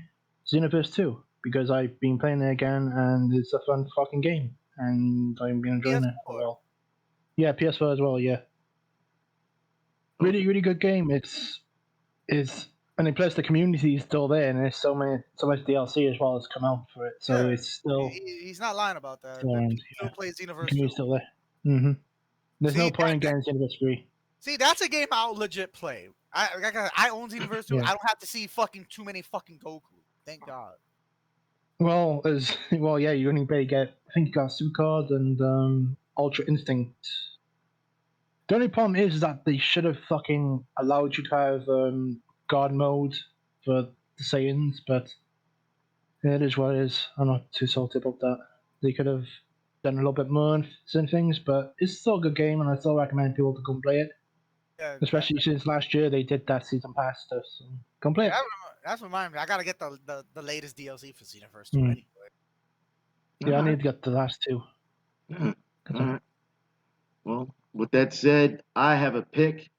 Xenoverse 2 because I've been playing it again and it's a fun fucking game and I've been enjoying it a while. Yeah, PS4 as well. Yeah. Really, really good game. It's and plus the community is still there, and there's so much DLC as well as come out for it. So Yeah. it's still He's not lying about that. still The around. people Yeah. still plays The Universe community's 2. still there. Mm-hmm. There's See, no point in getting Xenoverse 3. See, that's a game I'll legit play. I own Universe 2. Yeah. I don't have to see fucking too many fucking Goku. Thank God. Well, yeah, you only barely get. I think you got Super Card and Ultra Instinct. The only problem is that they should have fucking allowed you to have guard mode for the Saiyans, but it is what it is. I'm not too salty about that. They could have done a little bit more on certain things, but it's still a good game, and I still recommend people to come play it. Yeah, Especially since last year they did that season pass stuff. So come play it. that's reminding me. I gotta get the latest DLC for Xenoverse 2 Mm. anyway. Yeah, I need to get the last two. All right. Well, with that said, I have a pick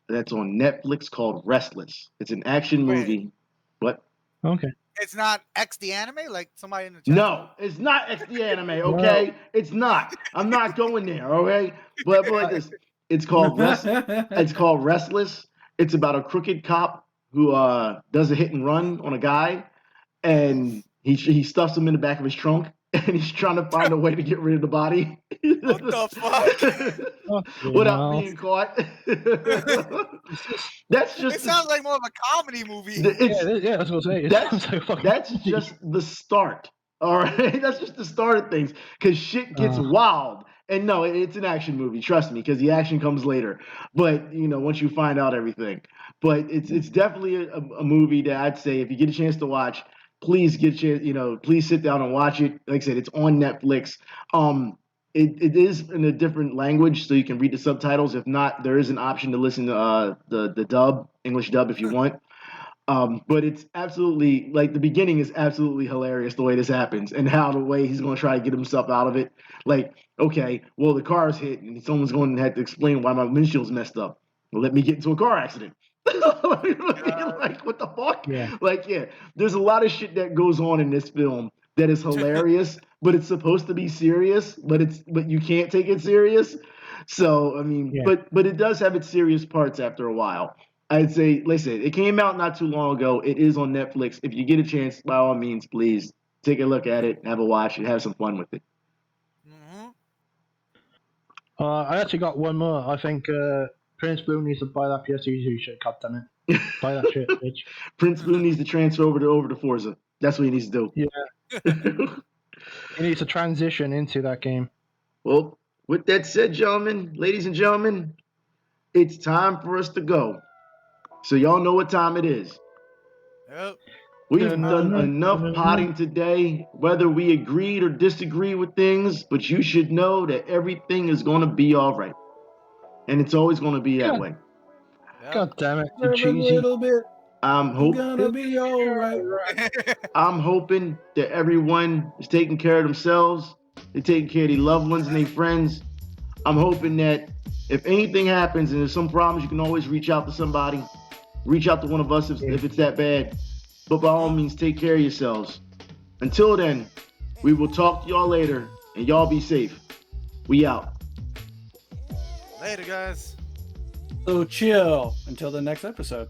that's on Netflix called Restless. It's an action movie. What? Okay. It's not X the anime, like somebody in the chat. No, it's not X the anime, okay? No. It's not. I'm not going there, okay? But like this, it's called Restless. It's about a crooked cop who does a hit and run on a guy, and he stuffs him in the back of his trunk, and he's trying to find a way to get rid of the body. What the fuck? Without being caught. That's just It sounds like more of a comedy movie. Yeah, that's what I'm saying. That's just the start. All right, that's just the start of things. Because shit gets wild. And no, it's an action movie. Trust me, because the action comes later. But once you find out everything. But it's definitely a movie that I'd say if you get a chance to watch, please please sit down and watch it. Like I said, it's on Netflix. It is in a different language, so you can read the subtitles. If not, there is an option to listen to the dub, English dub, if you want. But it's absolutely, like, the beginning is absolutely hilarious the way this happens and how the way he's going to try to get himself out of it. Like, okay, well, the car's hit and someone's going to have to explain why my windshield's messed up. Well, let me get into a car accident. Like, what the fuck? Yeah. Like, yeah, there's a lot of shit that goes on in this film that is hilarious, but it's supposed to be serious, but you can't take it serious. So, I mean, Yeah. but it does have its serious parts after a while. I'd say, listen, it came out not too long ago. It is on Netflix. If you get a chance, by all means, please take a look at it, have a watch, and have some fun with it. I actually got one more. I think Prince Blue needs to buy that PS2 shit. God damn it. Buy that shit, bitch. Prince Blue needs to transfer over to Forza. That's what he needs to do. Yeah. He needs to transition into that game. Well, with that said, ladies and gentlemen, it's time for us to go. So y'all know what time it is. Yep. We've done enough potting today, whether we agreed or disagreed with things, but you should know that everything is going to be all right. And it's always going to be that way. God damn it. You Every cheesy. little bit. I'm Gonna be all right. I'm hoping that everyone is taking care of themselves. They're taking care of their loved ones and their friends. I'm hoping that if anything happens and there's some problems, you can always reach out to somebody. Reach out to one of us if it's that bad. But by all means, take care of yourselves. Until then, we will talk to y'all later, and y'all be safe. We out. Later, guys. So chill until the next episode.